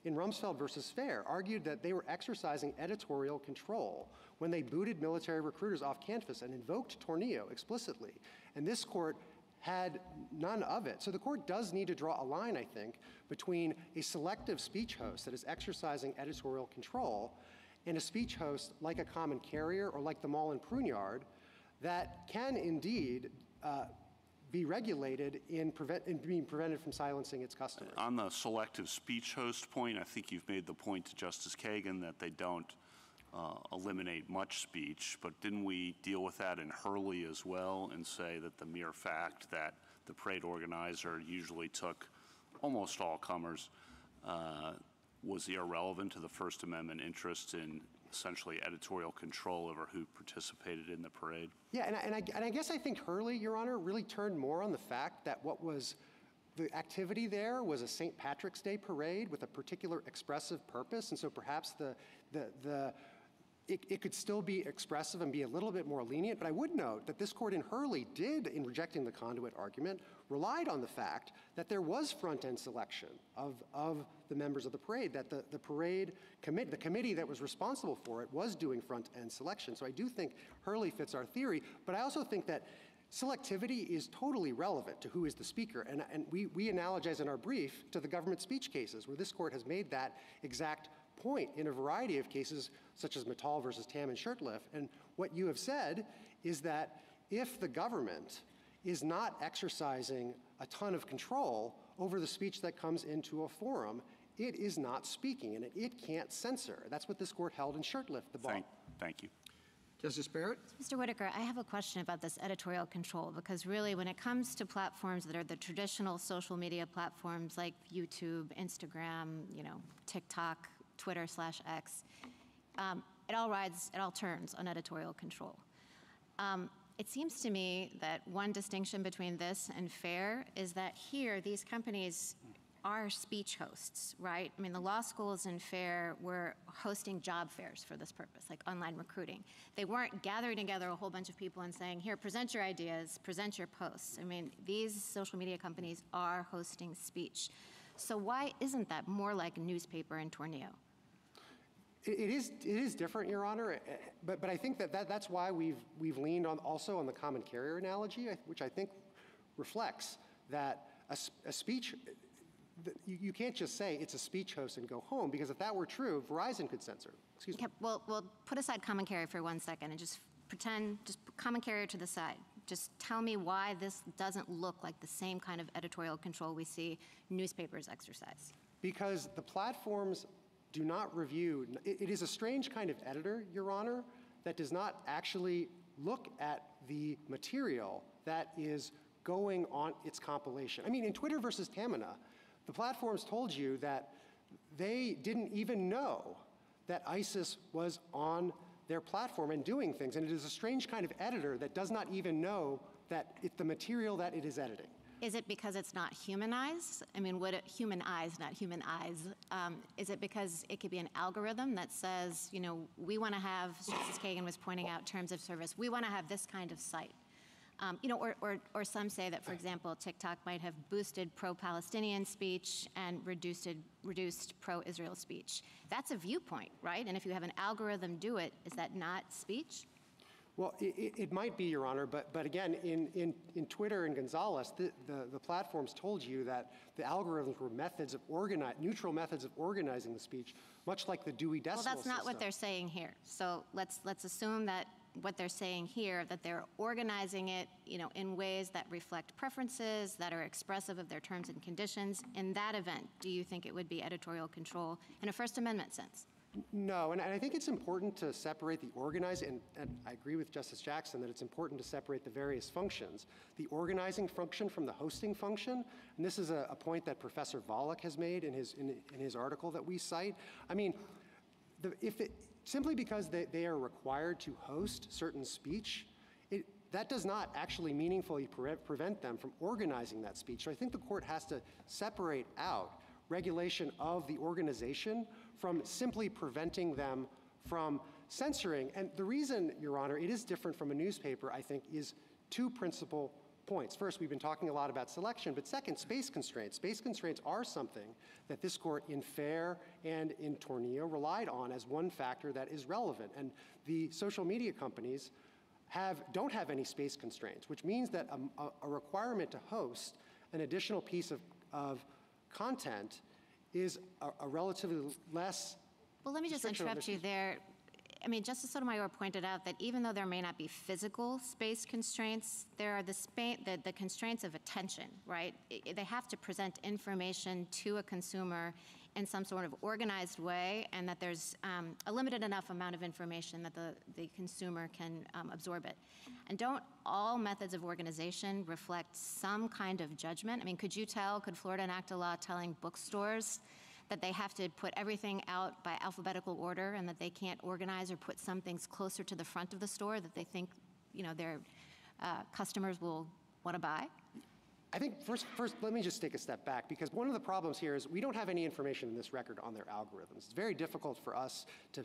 in Rumsfeld versus Fair argued that they were exercising editorial control when they booted military recruiters off campus and invoked Tornillo explicitly. And this court had none of it. So the court does need to draw a line, I think, between a selective speech host that is exercising editorial control and a speech host like a Common Carrier or like the mall in Pruneyard that can indeed be regulated in being prevented from silencing its customers. On the selective speech host point, I think you've made the point to Justice Kagan that they don't eliminate much speech, but didn't we deal with that in Hurley as well and say that the mere fact that the parade organizer usually took almost all comers was irrelevant to the First Amendment interest in essentially editorial control over who participated in the parade? Yeah, and I guess I think Hurley, Your Honor, really turned more on the fact that what was the activity there was a St. Patrick's Day parade with a particular expressive purpose, and so perhaps it could still be expressive and be a little bit more lenient. But I would note that this court in Hurley did, in rejecting the conduit argument, relied on the fact that there was front-end selection of the members of the parade, that the parade the committee that was responsible for it was doing front-end selection. So I do think Hurley fits our theory, but I also think that selectivity is totally relevant to who is the speaker. And we analogize in our brief to the government speech cases, where this court has made that exact point in a variety of cases, such as Mittal versus Tam and Shurtleff. And what you have said is that if the government is not exercising a ton of control over the speech that comes into a forum, it is not speaking, and it can't censor. That's what this court held in Shurtleff. Thank you. Justice Barrett? Mr. Whitaker, I have a question about this editorial control, because really when it comes to platforms that are the traditional social media platforms like YouTube, Instagram, TikTok, Twitter/X, it all turns on editorial control. It seems to me that one distinction between this and FAIR is that here these companies are speech hosts, right? I mean, the law schools in FAIR were hosting job fairs for this purpose, like online recruiting. They weren't gathering together a whole bunch of people and saying, here, present your ideas, present your posts. I mean, these social media companies are hosting speech. So why isn't that more like a newspaper in Tornillo? It is different, Your Honor, but I think that's why we've leaned on also on the common carrier analogy, which I think reflects that a speech, you can't just say it's a speech host and go home, because if that were true, Verizon could censor. Excuse me. Well, put aside common carrier for 1 second and just put common carrier to the side. Just tell me why this doesn't look like the same kind of editorial control we see newspapers exercise. Because the platforms do not review. It is a strange kind of editor, Your Honor, that does not actually look at the material that is going on its compilation. I mean, in Twitter versus Tamina, the platforms told you that they didn't even know that ISIS was on their platform and doing things. And it is a strange kind of editor that does not even know the material that it is editing. Is it because it's not humanized? I mean, human eyes, not human eyes. Is it because it could be an algorithm that says, you know, we want to have, Justice Kagan was pointing out terms of service, we want to have this kind of site. You know, or some say that, for example, TikTok might have boosted pro-Palestinian speech and reduced pro-Israel speech. That's a viewpoint, right? And if you have an algorithm do it, is that not speech? Well, it might be, Your Honor, but again, in Twitter and Gonzalez, the platforms told you that the algorithms were neutral methods of organizing the speech, much like the Dewey Decimal System. Well, that's not what they're saying here. So let's assume that what they're saying here, that they're organizing it, you know, in ways that reflect preferences, that are expressive of their terms and conditions. In that event, do you think it would be editorial control in a First Amendment sense? No, and I think it's important to separate the organizing, and I agree with Justice Jackson that it's important to separate the various functions. The organizing function from the hosting function, and this is a point that Professor Volokh has made in his article that we cite. I mean, simply because they are required to host certain speech, that does not actually meaningfully prevent them from organizing that speech. So I think the court has to separate out regulation of the organization from simply preventing them from censoring. And the reason, Your Honor, it is different from a newspaper, I think, is two principal points. First, we've been talking a lot about selection, but second, space constraints. Space constraints are something that this court in Fair and in Tornillo relied on as one factor that is relevant. And the social media companies don't have any space constraints, which means that a requirement to host an additional piece of content is a relatively less. Well, let me just interrupt you there. I mean, Justice Sotomayor pointed out that even though there may not be physical space constraints, there are the constraints of attention, right? They have to present information to a consumer in some sort of organized way, and that there's a limited enough amount of information that the consumer can absorb it. And don't all methods of organization reflect some kind of judgment? I mean, could Florida enact a law telling bookstores that they have to put everything out by alphabetical order and that they can't organize or put some things closer to the front of the store that they think, you know, their customers will want to buy? I think first, let me just take a step back, because one of the problems here is we don't have any information in this record on their algorithms. It's very difficult for us to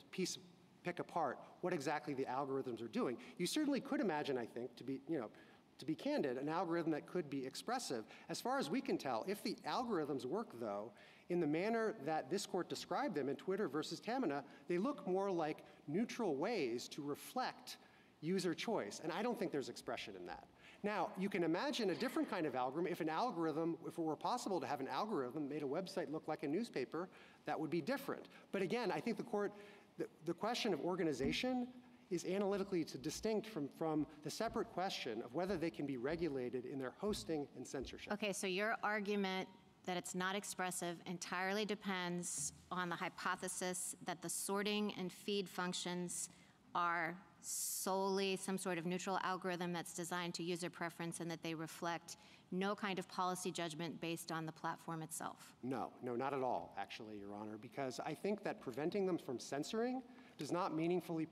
pick apart what exactly the algorithms are doing. You certainly could imagine, I think, to be candid, an algorithm that could be expressive. As far as we can tell, if the algorithms work, though, in the manner that this court described them in Twitter versus Tamina, they look more like neutral ways to reflect user choice. And I don't think there's expression in that. Now, you can imagine a different kind of algorithm. If it were possible to have an algorithm made a website look like a newspaper, that would be different. But again, I think the question of organization is analytically distinct from the separate question of whether they can be regulated in their hosting and censorship. Okay, so your argument that it's not expressive entirely depends on the hypothesis that the sorting and feed functions are solely some sort of neutral algorithm that's designed to user preference and that they reflect no kind of policy judgment based on the platform itself. No, not at all, actually, Your Honor, because I think that preventing them from censoring does not meaningfully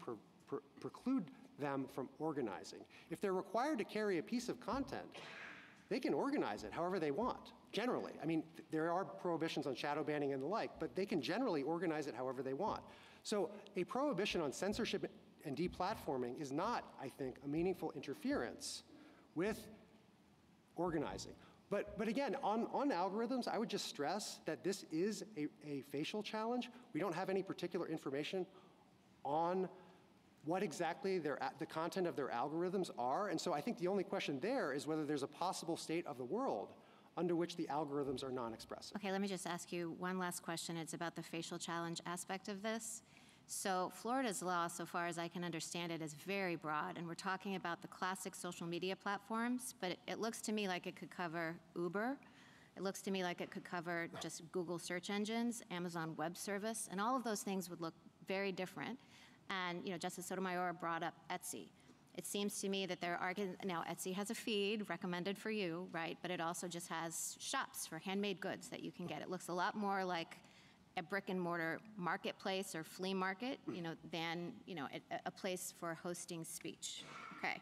preclude them from organizing. If they're required to carry a piece of content, they can organize it however they want, generally. I mean, there are prohibitions on shadow banning and the like, but they can generally organize it however they want. So a prohibition on censorship and deplatforming is not, I think, a meaningful interference with organizing. But again, on algorithms, I would just stress that this is a facial challenge. We don't have any particular information on what exactly the content of their algorithms are. And so I think the only question there is whether there's a possible state of the world under which the algorithms are non-expressive. Okay, let me just ask you one last question. It's about the facial challenge aspect of this. So Florida's law, so far as I can understand it, is very broad, and we're talking about the classic social media platforms, but it looks to me like it could cover Uber. It looks to me like it could cover just Google search engines, Amazon Web Service, and all of those things would look very different. And, you know, Justice Sotomayor brought up Etsy. It seems to me that now Etsy has a feed recommended for you, right? But it also just has shops for handmade goods that you can get. It looks a lot more like a brick and mortar marketplace or flea market, you know, than, you know, a place for hosting speech. Okay.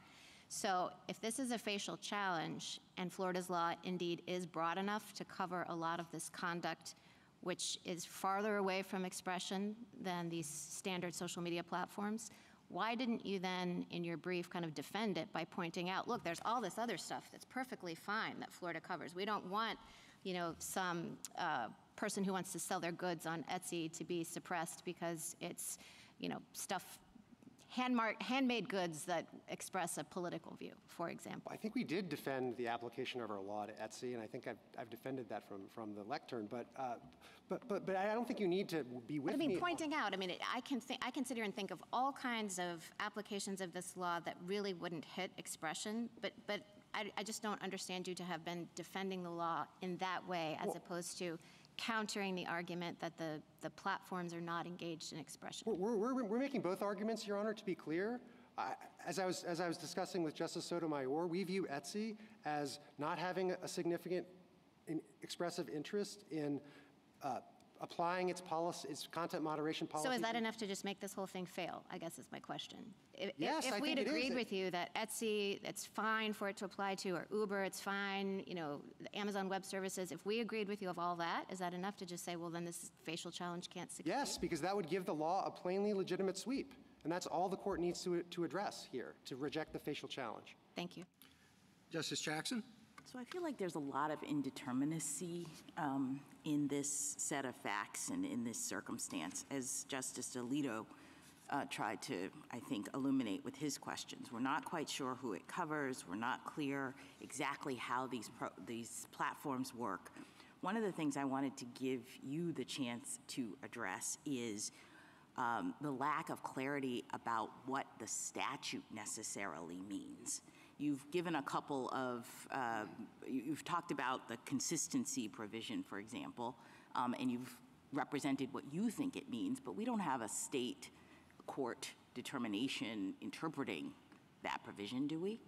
So if this is a facial challenge, and Florida's law indeed is broad enough to cover a lot of this conduct, which is farther away from expression than these standard social media platforms, why didn't you then, in your brief, kind of defend it by pointing out, look, there's all this other stuff that's perfectly fine that Florida covers. We don't want, some person who wants to sell their goods on Etsy to be suppressed because it's, stuff, handmade goods that express a political view, for example. I think we did defend the application of our law to Etsy, and I think I've defended that from the lectern. But I don't think you need to be with me. Pointing out. I can sit here and think of all kinds of applications of this law that really wouldn't hit expression. But I just don't understand you to have been defending the law in that way, as opposed to countering the argument that the platforms are not engaged in expression. We're making both arguments, Your Honor, to be clear. As I was discussing with Justice Sotomayor, we view Etsy as not having a significant expressive interest in applying its content moderation policy. So is that enough to just make this whole thing fail, I guess is my question. Yes, if I we'd think it agreed is. with you that Etsy, it's fine for it to apply to, or Uber, it's fine, the Amazon Web Services, if we agreed with you of all that, is that enough to just say, well, then this facial challenge can't succeed? Yes, because that would give the law a plainly legitimate sweep. And that's all the court needs to address here, to reject the facial challenge. Thank you. Justice Jackson? So I feel like there's a lot of indeterminacy in this set of facts and in this circumstance, as Justice Alito tried to, I think, illuminate with his questions. We're not quite sure who it covers. We're not clear exactly how these platforms work. One of the things I wanted to give you the chance to address is the lack of clarity about what the statute necessarily means. You've given a couple of, you've talked about the consistency provision, for example, and you've represented what you think it means, but we don't have a state court determination interpreting that provision, do we?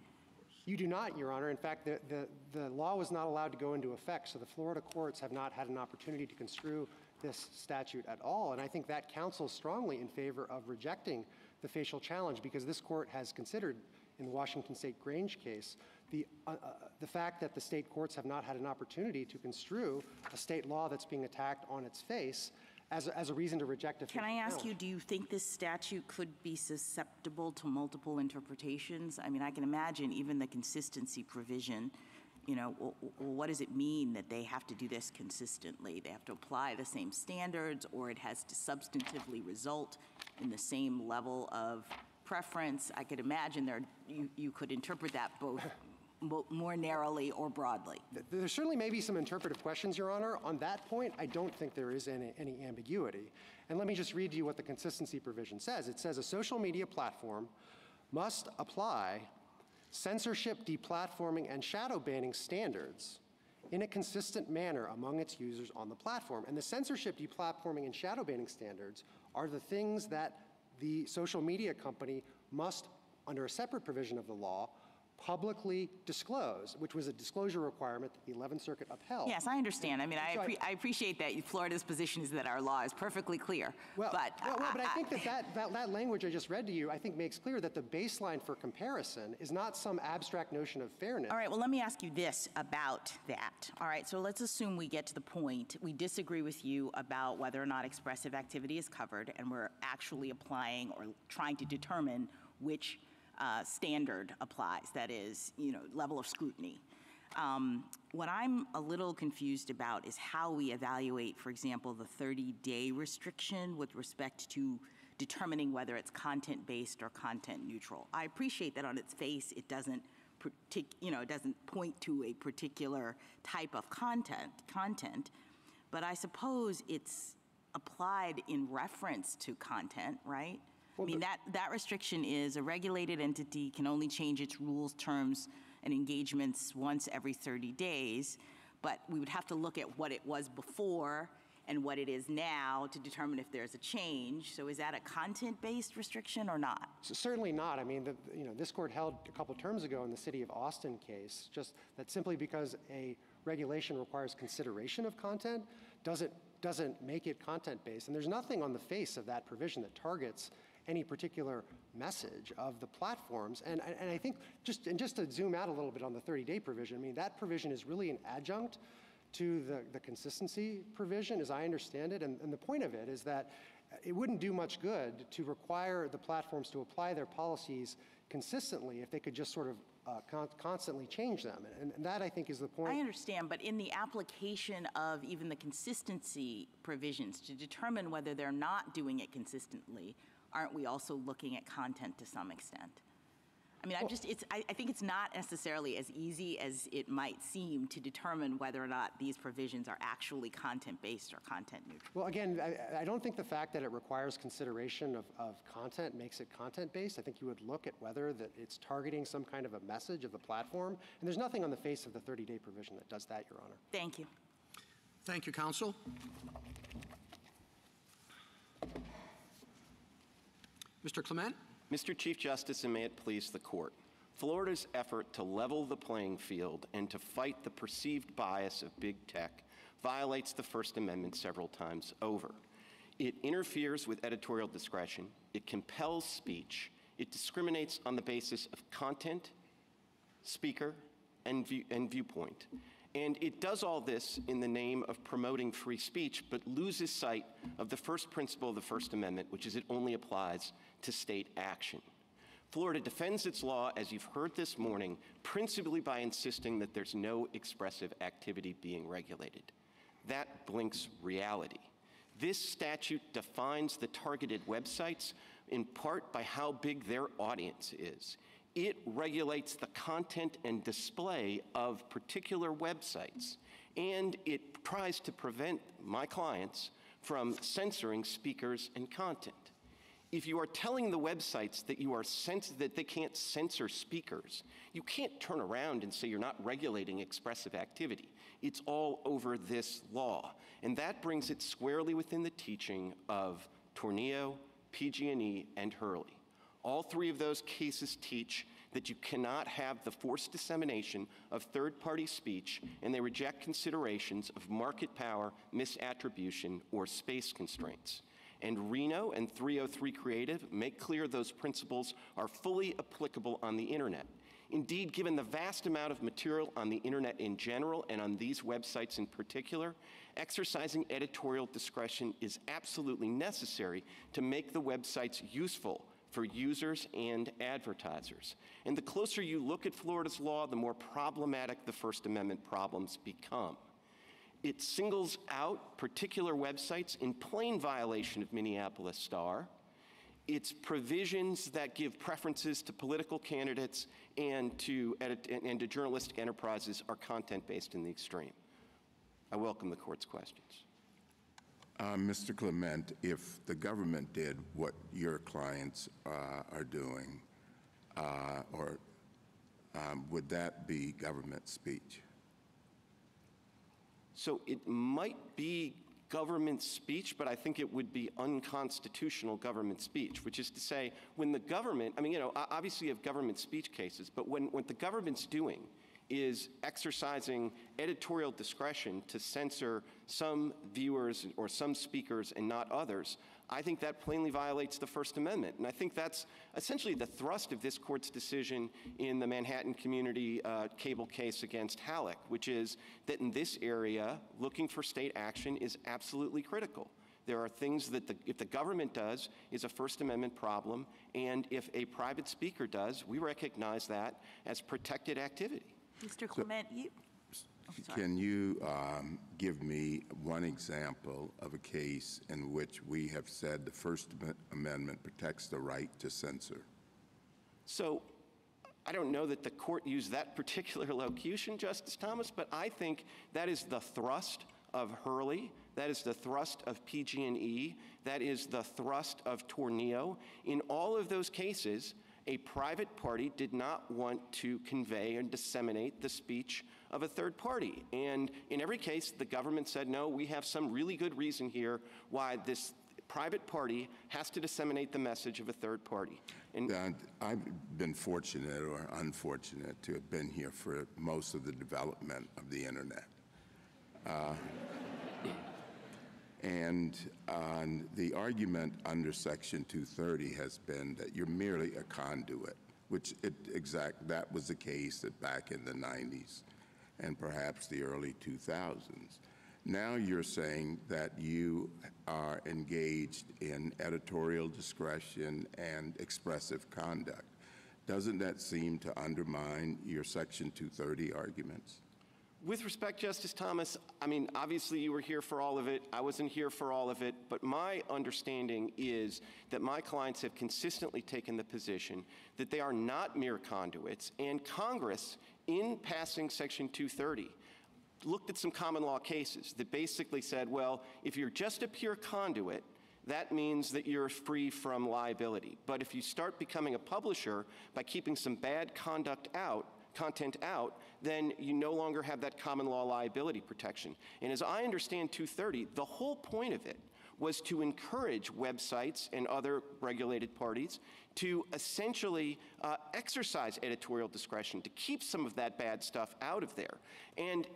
You do not, Your Honor. In fact, the law was not allowed to go into effect, so the Florida courts have not had an opportunity to construe this statute at all. And I think that counsels strongly in favor of rejecting the facial challenge, because this court has considered, in the Washington State Grange case, the fact that the state courts have not had an opportunity to construe a state law that's being attacked on its face as a reason to reject a facial challenge. Can I ask you, do you think this statute could be susceptible to multiple interpretations? I mean, I can imagine even the consistency provision, what does it mean that they have to do this consistently? They have to apply the same standards, or it has to substantively result in the same level of preference? I could imagine you could interpret that both more narrowly or broadly. There certainly may be some interpretive questions, Your Honor. On that point, I don't think there is any ambiguity. And let me just read to you what the consistency provision says. It says a social media platform must apply censorship, deplatforming, and shadow banning standards in a consistent manner among its users on the platform. And the censorship, deplatforming, and shadow banning standards are the things that the social media company must, under a separate provision of the law, publicly disclose, which was a disclosure requirement that the 11th Circuit upheld. Yes, I understand. I mean, I appreciate that Florida's position is that our law is perfectly clear. But I think that language I just read to you, I think, makes clear that the baseline for comparison is not some abstract notion of fairness. All right, well, let me ask you this about that. All right, so let's assume we get to the point, we disagree with you about whether or not expressive activity is covered, and we're actually applying or trying to determine which standard applies, that is, level of scrutiny. What I'm a little confused about is how we evaluate, for example, the 30-day restriction with respect to determining whether it's content-based or content-neutral. I appreciate that on its face it doesn't point to a particular type of content, but I suppose it's applied in reference to content, right? I mean, that restriction is a regulated entity can only change its rules, terms, and engagements once every 30 days, but we would have to look at what it was before and what it is now to determine if there's a change. So is that a content-based restriction or not? So certainly not. I mean, this court held a couple terms ago in the City of Austin case, just that simply because a regulation requires consideration of content doesn't make it content-based. And there's nothing on the face of that provision that targets any particular message of the platforms. And I think just to zoom out a little bit on the 30-day provision, I mean, that provision is really an adjunct to the consistency provision, as I understand it. And the point of it is that it wouldn't do much good to require the platforms to apply their policies consistently if they could just sort of constantly change them. And that, I think, is the point. I understand, but in the application of even the consistency provisions to determine whether they're not doing it consistently, aren't we also looking at content to some extent? I mean, I think it's not necessarily as easy as it might seem to determine whether or not these provisions are actually content-based or content-neutral. Well, again, I don't think the fact that it requires consideration of content makes it content-based. I think you would look at whether that it's targeting some kind of a message of the platform. And there's nothing on the face of the 30-day provision that does that, Your Honor. Thank you. Thank you, counsel. Mr. Clement? Mr. Chief Justice, and may it please the Court, Florida's effort to level the playing field and to fight the perceived bias of big tech violates the First Amendment several times over. It interferes with editorial discretion, it compels speech, it discriminates on the basis of content, speaker, and viewpoint. And it does all this in the name of promoting free speech, but loses sight of the first principle of the First Amendment, which is it only applies to state action. Florida defends its law, as you've heard this morning, principally by insisting that there's no expressive activity being regulated. That blinks reality. This statute defines the targeted websites in part by how big their audience is. It regulates the content and display of particular websites, and it tries to prevent my clients from censoring speakers and content. If you are telling the websites that that they can't censor speakers, you can't turn around and say you're not regulating expressive activity. It's all over this law, and that brings it squarely within the teaching of Tornillo, PG&E, and Hurley. All three of those cases teach that you cannot have the forced dissemination of third-party speech, and they reject considerations of market power, misattribution, or space constraints. And Reno and 303 Creative make clear those principles are fully applicable on the internet. Indeed, given the vast amount of material on the internet in general and on these websites in particular, exercising editorial discretion is absolutely necessary to make the websites useful for users and advertisers. And the closer you look at Florida's law, the more problematic the First Amendment problems become. It singles out particular websites in plain violation of Minneapolis Star. Its provisions that give preferences to political candidates and to journalistic enterprises are content-based in the extreme. I welcome the Court's questions. Mr. Clement, if the government did what your clients are doing, would that be government speech? So it might be government speech, but I think it would be unconstitutional government speech, which is to say, when the government, I mean, obviously you have government speech cases, but what the government's doing is exercising editorial discretion to censor some viewers or some speakers and not others, I think that plainly violates the First Amendment. And I think that's essentially the thrust of this Court's decision in the Manhattan Community cable case against Halleck, which is that in this area, looking for state action is absolutely critical. There are things that if the government does is a First Amendment problem, and if a private speaker does, we recognize that as protected activity. Mr. Clement, Can you give me one example of a case in which we have said the First Amendment protects the right to censor? So I don't know that the Court used that particular locution, Justice Thomas, but I think that is the thrust of Hurley, that is the thrust of PG&E, that is the thrust of Tornillo. In all of those cases, a private party did not want to convey and disseminate the speech of a third party. And in every case, the government said, no, we have some really good reason here why this private party has to disseminate the message of a third party. And I've been fortunate or unfortunate to have been here for most of the development of the internet. And the argument under Section 230 has been that you're merely a conduit, which that was the case back in the 90s and perhaps the early 2000s. Now you're saying that you are engaged in editorial discretion and expressive conduct. Doesn't that seem to undermine your Section 230 arguments? With respect, Justice Thomas, I mean, obviously you were here for all of it. I wasn't here for all of it. But my understanding is that my clients have consistently taken the position that they are not mere conduits. And Congress, in passing Section 230, looked at some common law cases that basically said, well, if you're just a pure conduit, that means that you're free from liability. But if you start becoming a publisher by keeping some bad content out, then you no longer have that common law liability protection. And as I understand 230, the whole point of it was to encourage websites and other regulated parties to essentially exercise editorial discretion, to keep some of that bad stuff out of there. And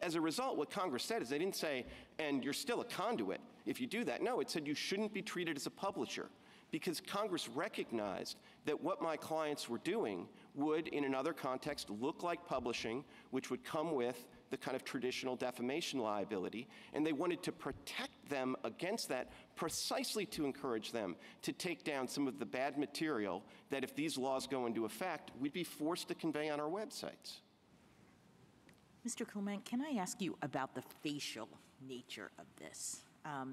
as a result, what Congress said is they didn't say, and you're still a conduit if you do that. No, it said you shouldn't be treated as a publisher, because Congress recognized that what my clients were doing would, in another context, look like publishing, which would come with the kind of traditional defamation liability, and they wanted to protect them against that precisely to encourage them to take down some of the bad material that, if these laws go into effect, we'd be forced to convey on our websites. Mr. Clement, can I ask you about the facial nature of this?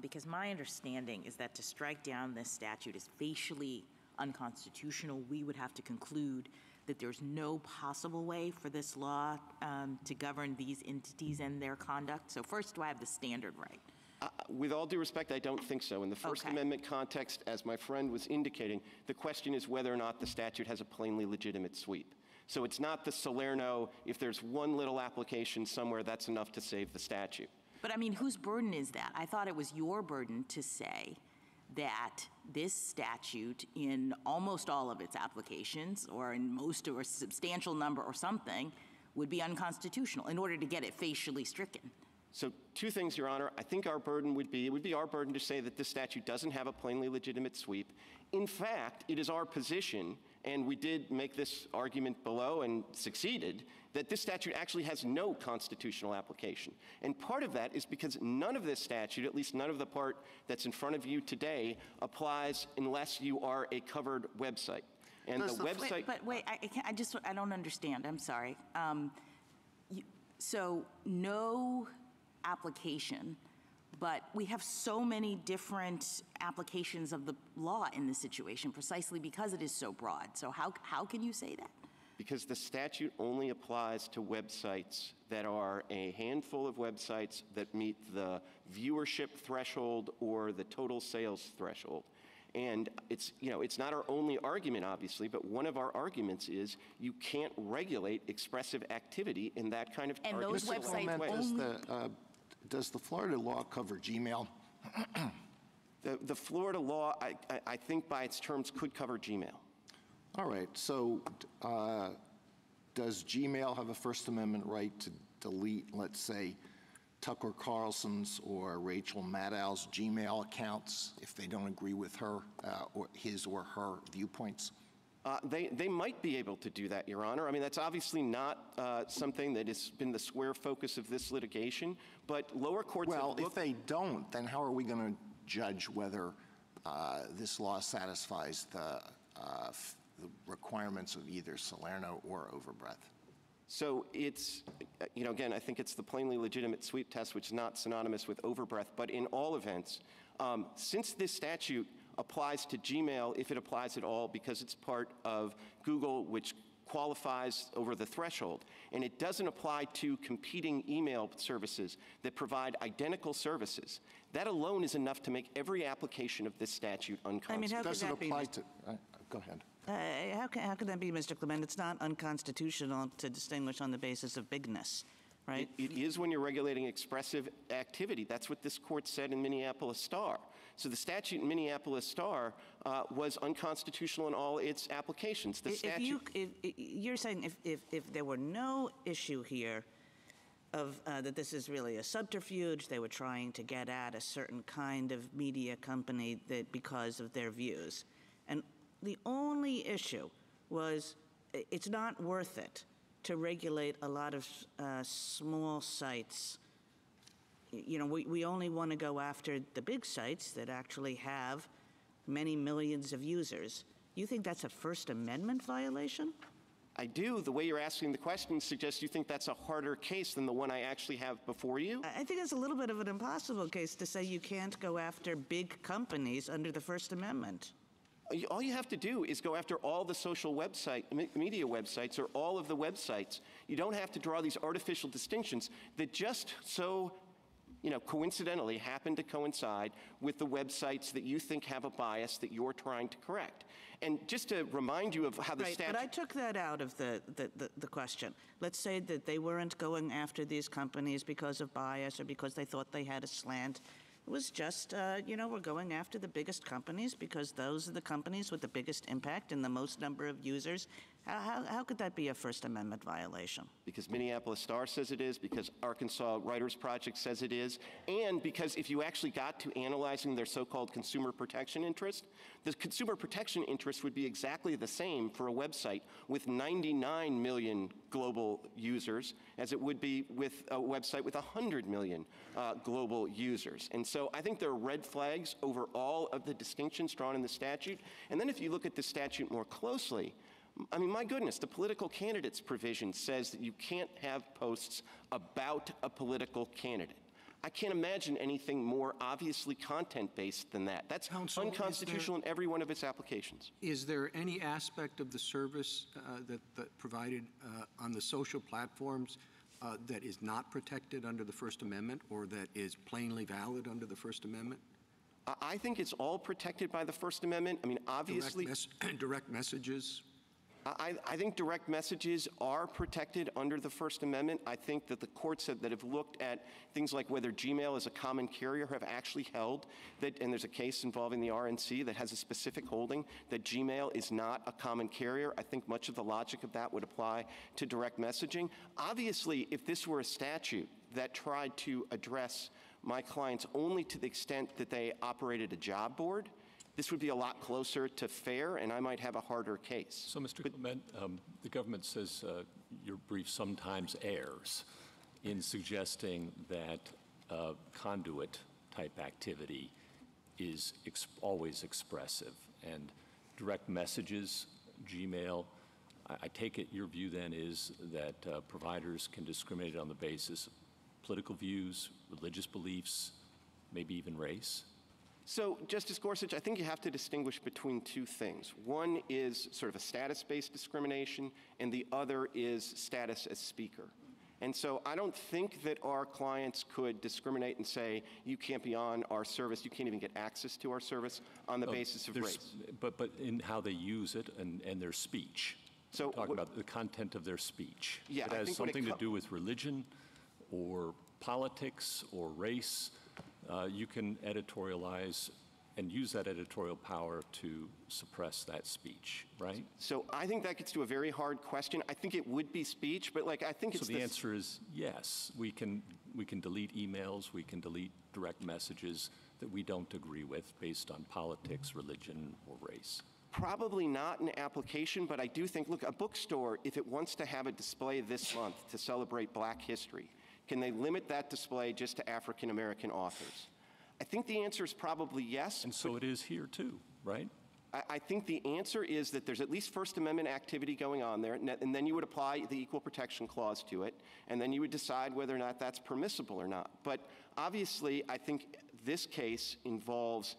Because my understanding is that to strike down this statute is facially unconstitutional. We would have to conclude that there's no possible way for this law to govern these entities and their conduct. So first, do I have the standard right? With all due respect, I don't think so. In the First Amendment context, as my friend was indicating, the question is whether or not the statute has a plainly legitimate sweep. So it's not the Salerno, if there's one little application somewhere, that's enough to save the statute. But I mean, whose burden is that? I thought it was your burden to say that this statute, in almost all of its applications, or in most or a substantial number or something, would be unconstitutional in order to get it facially stricken. So two things, Your Honor. I think our burden would be our burden to say that this statute doesn't have a plainly legitimate sweep. In fact, it is our position, and we did make this argument below and succeeded, that this statute actually has no constitutional application. And part of that is because none of this statute, at least none of the part that's in front of you today, applies unless you are a covered website. And the website... Wait, I don't understand. I'm sorry. So no application, but we have so many different applications of the law in this situation precisely because it is so broad. So how can you say that? Because the statute only applies to websites that are a handful of websites that meet the viewership threshold or the total sales threshold. And it's not our only argument, obviously, but one of our arguments is you can't regulate expressive activity in that kind of and those websites way. Does the Florida law cover Gmail? The Florida law, I think by its terms, could cover Gmail. All right. So does Gmail have a First Amendment right to delete, let's say, Tucker Carlson's or Rachel Maddow's Gmail accounts if they don't agree with her or his or her viewpoints? They might be able to do that, Your Honor. I mean, that's obviously not something that has been the square focus of this litigation, but lower courts Well, if they don't, then how are we going to judge whether this law satisfies the requirements of either Salerno or overbreadth? So it's, again, I think it's the plainly legitimate sweep test, which is not synonymous with overbreadth. But in all events, since this statute applies to Gmail, if it applies at all, because it's part of Google, which qualifies over the threshold, and it doesn't apply to competing email services that provide identical services, that alone is enough to make every application of this statute unconstitutional. I mean, how could Does it that be? apply to? Go ahead. How can that be, Mr. Clement? It's not unconstitutional to distinguish on the basis of bigness, right? It is when you're regulating expressive activity. That's what this court said in Minneapolis Star. So the statute in Minneapolis Star was unconstitutional in all its applications. The statute. You're saying if there were no issue here, that this is really a subterfuge. They were trying to get at a certain kind of media company that because of their views. And the only issue was it's not worth it to regulate a lot of small sites. You know, we only want to go after the big sites that actually have many millions of users. You think that's a First Amendment violation? I do. The way you're asking the question suggests you think that's a harder case than the one I actually have before you. I think it's a little bit of an impossible case to say you can't go after big companies under the First Amendment. All you have to do is go after all the social media websites or all of the websites. You don't have to draw these artificial distinctions that just so, coincidentally happen to coincide with the websites that you think have a bias that you're trying to correct. And just to remind you of how the statute... But I took that out of the question. Let's say that they weren't going after these companies because of bias or because they thought they had a slant. It was just, we're going after the biggest companies because those are the companies with the biggest impact and the most number of users. How could that be a First Amendment violation? Because Minneapolis Star says it is, because Arkansas Writers Project says it is, and because if you actually got to analyzing their so-called consumer protection interest, the consumer protection interest would be exactly the same for a website with 99 million global users as it would be with a website with 100 million global users. And so I think there are red flags over all of the distinctions drawn in the statute. And then if you look at the statute more closely, I mean, my goodness, the political candidates provision says that you can't have posts about a political candidate. I can't imagine anything more obviously content-based than that. That's unconstitutional in every one of its applications. Is there any aspect of the service that provided on the social platforms that is not protected under the First Amendment or that is plainly valid under the First Amendment? I think it's all protected by the First Amendment. I mean, obviously... Direct messages? I think direct messages are protected under the First Amendment. I think that the courts that have looked at things like whether Gmail is a common carrier have actually held that, and there's a case involving the RNC that has a specific holding that Gmail is not a common carrier. I think much of the logic of that would apply to direct messaging. Obviously, if this were a statute that tried to address my clients only to the extent that they operated a job board, this would be a lot closer to fair, and I might have a harder case. So, Mr. Clement, the government says your brief sometimes errs in suggesting that conduit-type activity is always expressive. And direct messages, Gmail, I take it your view then is that providers can discriminate on the basis of political views, religious beliefs, maybe even race? So, Justice Gorsuch, I think you have to distinguish between two things. One is sort of a status-based discrimination, and the other is status as speaker. And so I don't think that our clients could discriminate and say, you can't be on our service, you can't even get access to our service on the basis of race. But in how they use it and their speech. So talking about the content of their speech. Yeah, it has something to do with religion or politics or race. You can editorialize and use that editorial power to suppress that speech, right? So I think that gets to a very hard question. I think it would be speech, but I think it's... So the answer is yes. We can delete emails, we can delete direct messages that we don't agree with based on politics, religion, or race. Probably not an application, but I do think, look, a bookstore, if it wants to have a display this month to celebrate Black history, can they limit that display just to African-American authors? I think the answer is probably yes. And so it is here too, right? I think the answer is that there's at least First Amendment activity going on there, and then you would apply the Equal Protection Clause to it, and then you would decide whether or not that's permissible or not. But obviously, I think this case involves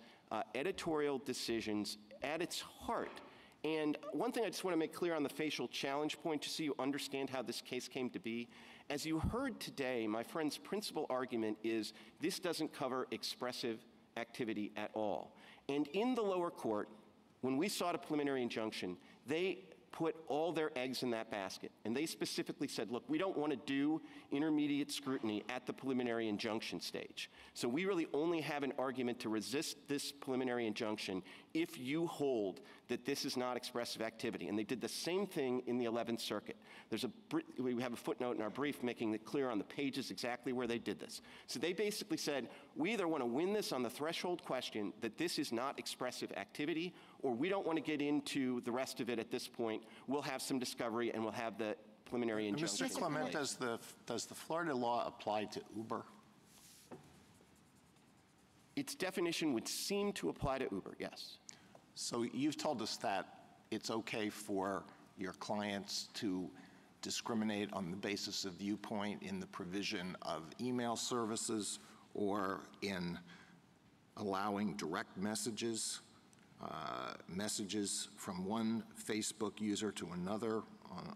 editorial decisions at its heart. And one thing I just want to make clear on the facial challenge point, just so you understand how this case came to be, as you heard today, my friend's principal argument is this doesn't cover expressive activity at all. And in the lower court, when we sought a preliminary injunction, they put all their eggs in that basket. And they specifically said, look, we don't want to do intermediate scrutiny at the preliminary injunction stage. So we really only have an argument to resist this preliminary injunction if you hold that this is not expressive activity. And they did the same thing in the 11th Circuit. We have a footnote in our brief making it clear on the pages exactly where they did this. So they basically said, we either want to win this on the threshold question that this is not expressive activity, or we don't want to get into the rest of it at this point. We'll have some discovery and we'll have the preliminary injunction. Mr. Clement, does the Florida law apply to Uber? Its definition would seem to apply to Uber, yes. So you've told us that it's okay for your clients to discriminate on the basis of viewpoint in the provision of email services or in allowing direct messages, messages from one Facebook user to another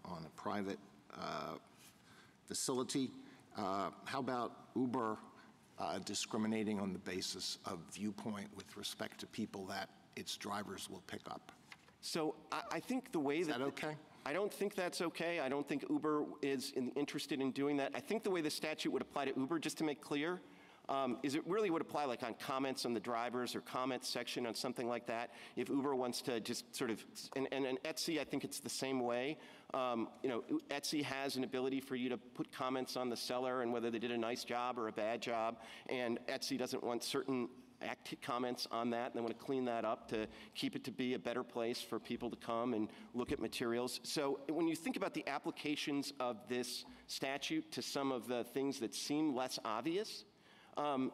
on a private facility. How about Uber discriminating on the basis of viewpoint with respect to people that its drivers will pick up? So I think the way Is that okay? I don't think that's okay. I don't think Uber is interested in doing that. I think the way the statute would apply to Uber, just to make clear, is it really would apply like on comments on the drivers or comments section on something like that. If Uber wants to just sort of, and Etsy, I think it's the same way. Etsy has an ability for you to put comments on the seller and whether they did a nice job or a bad job, and Etsy doesn't want certain comments on that, and they want to clean that up to keep it to be a better place for people to come and look at materials. So when you think about the applications of this statute to some of the things that seem less obvious,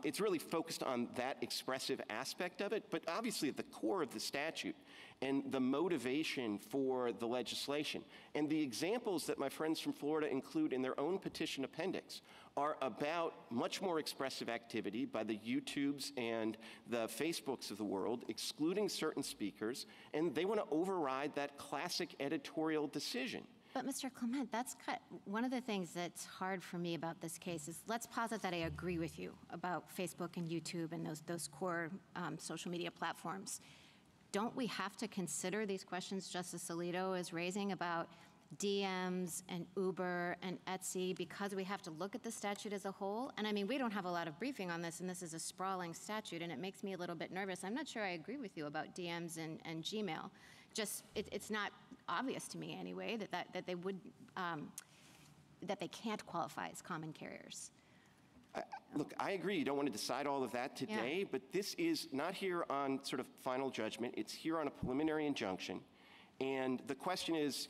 it's really focused on that expressive aspect of it, but obviously at the core of the statute and the motivation for the legislation. And the examples that my friends from Florida include in their own petition appendix are about much more expressive activity by the YouTubes and the Facebooks of the world, excluding certain speakers, and they want to override that classic editorial decision. But Mr. Clement, that's one of the things that's hard for me about this case is, let's posit that I agree with you about Facebook and YouTube and those core social media platforms. Don't we have to consider these questions Justice Alito is raising about DMs and Uber and Etsy, because we have to look at the statute as a whole? And I mean, we don't have a lot of briefing on this, and this is a sprawling statute, and it makes me a little bit nervous. I'm not sure I agree with you about DMs and Gmail. Just, it's not obvious to me anyway that they would, that they can't qualify as common carriers. Look, I agree you don't want to decide all of that today, but this is not here on sort of final judgment. It's here on a preliminary injunction. And the question is,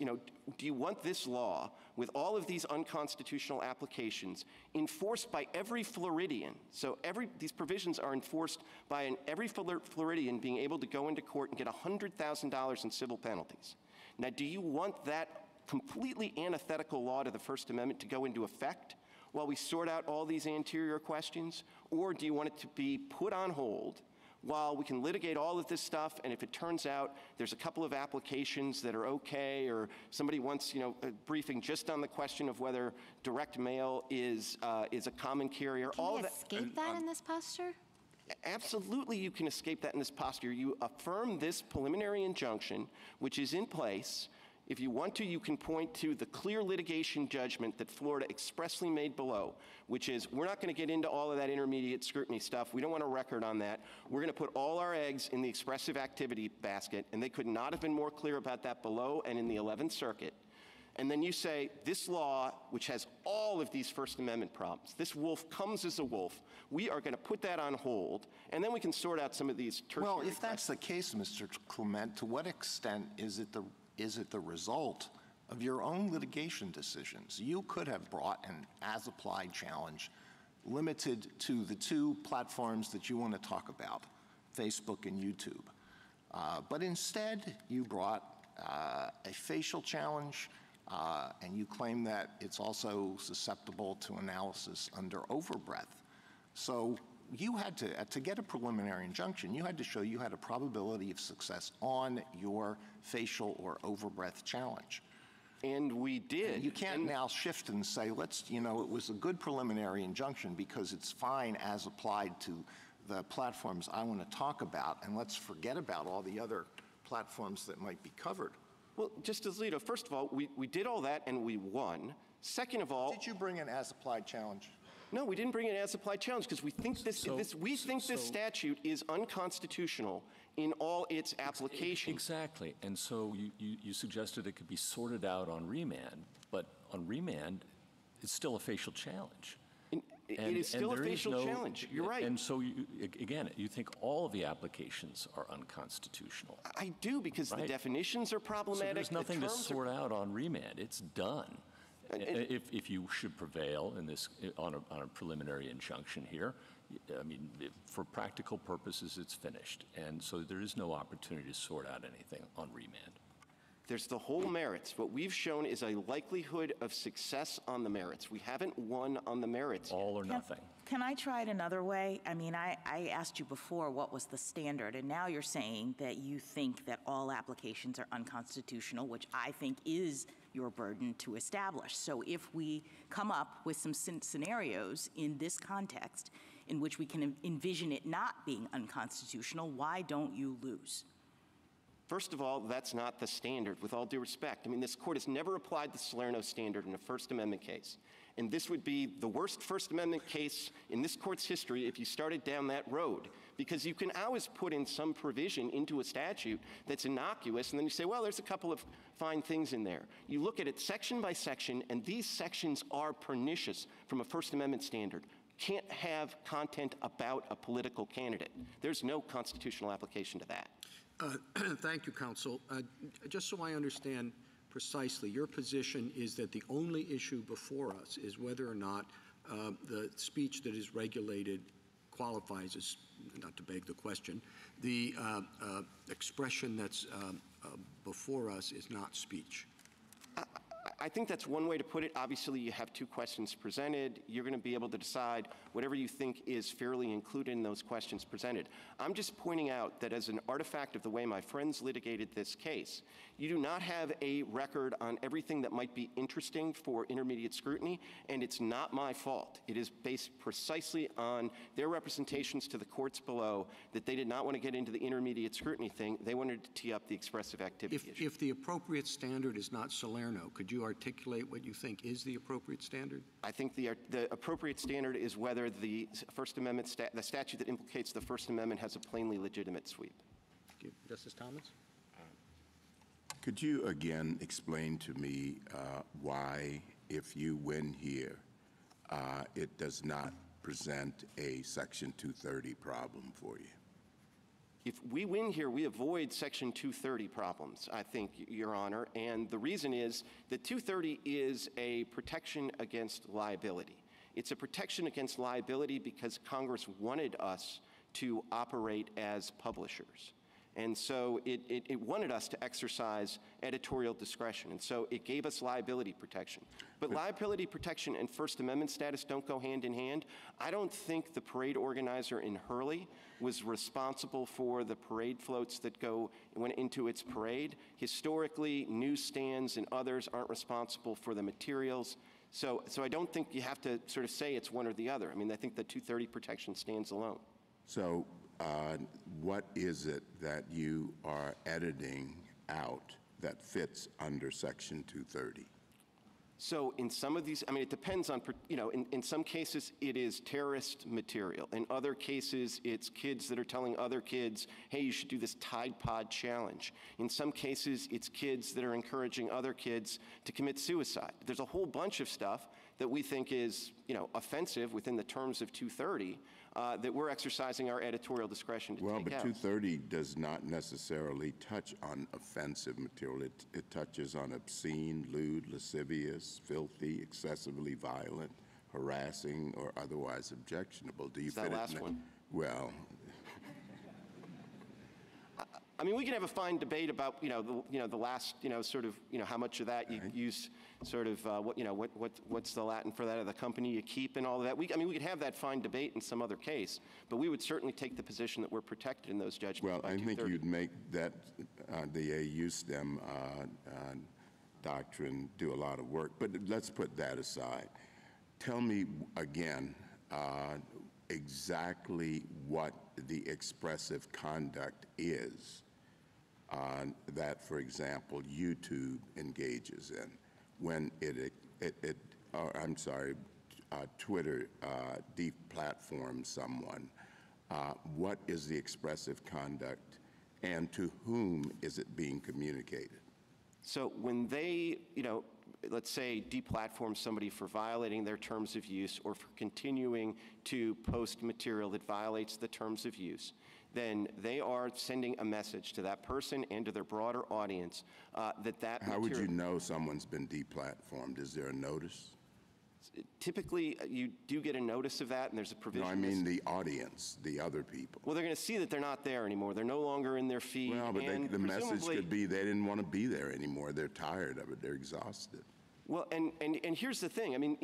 do you want this law with all of these unconstitutional applications enforced by every Floridian? So these provisions are enforced by every Floridian being able to go into court and get $100,000 in civil penalties. Now, do you want that completely antithetical law to the First Amendment to go into effect while we sort out all these anterior questions? Or do you want it to be put on hold while we can litigate all of this stuff, and if it turns out there's a couple of applications that are okay, or somebody wants, a briefing just on the question of whether direct mail is a common carrier. Can we escape that in this posture? Absolutely, you can escape that in this posture. You affirm this preliminary injunction, which is in place. If you want to, you can point to the clear litigation judgment that Florida expressly made below, which is, we're not going to get into all of that intermediate scrutiny stuff. We don't want a record on that. We're going to put all our eggs in the expressive activity basket, and they could not have been more clear about that below and in the 11th Circuit. And then you say, this law, which has all of these First Amendment problems, this wolf comes as a wolf, we are going to put that on hold, and then we can sort out some of these tertiary Well, if that's the case, Mr. Clement, to what extent is it the result of your own litigation decisions? You could have brought an as-applied challenge limited to the two platforms that you want to talk about, Facebook and YouTube. But instead, you brought a facial challenge, and you claim that it's also susceptible to analysis under overbreadth. So you had to get a preliminary injunction, you had to show you had a probability of success on your facial or overbreadth challenge. And we did. And you can't now shift and say, it was a good preliminary injunction because it's fine as applied to the platforms I want to talk about, and let's forget about all the other platforms that might be covered. Well, Justice Alito, first of all, we did all that and we won. Second of all— Did you bring an as-applied challenge? No, we didn't bring an as-applied challenge because we think this statute is unconstitutional in all its applications. Exactly. And so you suggested it could be sorted out on remand, but on remand, it's still a facial challenge. It is still a facial challenge. You're right. And so, again, you think all of the applications are unconstitutional. I do, because the definitions are problematic. So there's nothing to sort out on remand. It's done. If you should prevail in this on a preliminary injunction here, I mean, for practical purposes, it's finished. And so there is no opportunity to sort out anything on remand. There's the whole merits. What we've shown is a likelihood of success on the merits. We haven't won on the merits. All or nothing. Can I try it another way? I mean, I asked you before what was the standard, and now you're saying that you think that all applications are unconstitutional, which I think is your burden to establish. So if we come up with some scenarios in this context in which we can envision it not being unconstitutional, why don't you lose? First of all, that's not the standard, with all due respect. I mean, this court has never applied the Salerno standard in a First Amendment case. And this would be the worst First Amendment case in this court's history if you started down that road. Because you can always put in some provision into a statute that's innocuous, and then you say, well, there's a couple of fine things in there. You look at it section by section, and these sections are pernicious from a First Amendment standard. Can't have content about a political candidate. There's no constitutional application to that. Thank you, counsel. Just so I understand precisely, your position is that the only issue before us is whether or not the speech that is regulated qualifies as, not to beg the question, the expression that's before us is not speech. I think that's one way to put it. Obviously, you have two questions presented. You're going to be able to decide whatever you think is fairly included in those questions presented. I'm just pointing out that as an artifact of the way my friends litigated this case, you do not have a record on everything that might be interesting for intermediate scrutiny, and it's not my fault. It is based precisely on their representations to the courts below that they did not want to get into the intermediate scrutiny thing. They wanted to tee up the expressive activity issue. If the appropriate standard is not Salerno, could you articulate what you think is the appropriate standard? I think the appropriate standard is whether the First Amendment, the statute that implicates the First Amendment has a plainly legitimate sweep. Thank you. Justice Thomas? Could you again explain to me why, if you win here, it does not present a Section 230 problem for you? If we win here, we avoid Section 230 problems, I think, Your Honor. And the reason is that 230 is a protection against liability. It's a protection against liability because Congress wanted us to operate as publishers. And so it wanted us to exercise editorial discretion. And so it gave us liability protection. But liability protection and First Amendment status don't go hand in hand. I don't think the parade organizer in Hurley was responsible for the parade floats that went into its parade. Historically, newsstands and others aren't responsible for the materials. So I don't think you have to sort of say it's one or the other. I mean, I think the 230 protection stands alone. So what is it that you are editing out that fits under Section 230? So in some of these, I mean, it depends on, in some cases it is terrorist material. In other cases, it's kids that are telling other kids, hey, you should do this Tide Pod challenge. In some cases, it's kids that are encouraging other kids to commit suicide. There's a whole bunch of stuff that we think is, offensive within the terms of 230 that we're exercising our editorial discretion to take out. Well, but 230 does not necessarily touch on offensive material. It touches on obscene, lewd, lascivious, filthy, excessively violent, harassing, or otherwise objectionable. Do you fit that last one? Well, I mean, we can have a fine debate about, the last, sort of, how much of that you use, sort of, what's the Latin for that, of the company you keep and all of that. I mean, we could have that fine debate in some other case, but we would certainly take the position that we're protected in those judgments. Well, I think you'd make that, the AU-STEM doctrine do a lot of work, but let's put that aside. Tell me again exactly what the expressive conduct is that, for example, YouTube engages in when Twitter deplatforms someone. What is the expressive conduct and to whom is it being communicated? So when they, let's say deplatform somebody for violating their terms of use or for continuing to post material that violates the terms of use, then they are sending a message to that person and to their broader audience that How would you know someone's been deplatformed? Is there a notice? Typically, you do get a notice of that, and there's a provision. No, I mean the audience, the other people. Well, they're going to see that they're not there anymore. They're no longer in their feed. Well, but and the message presumably- could be they didn't want to be there anymore. They're tired of it. They're exhausted. Well, and here's the thing. I mean,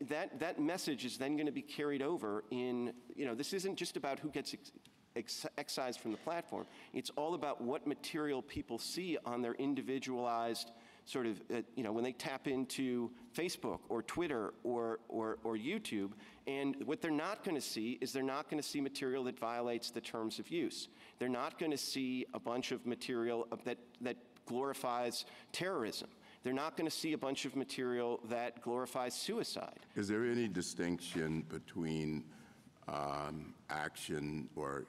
that message is then going to be carried over in, this isn't just about who gets excised from the platform. It's all about what material people see on their individualized sort of, when they tap into Facebook or Twitter or YouTube. And what they're not going to see is they're not going to see material that violates the terms of use. They're not going to see a bunch of material that glorifies terrorism. They're not going to see a bunch of material that glorifies suicide. Is there any distinction between action or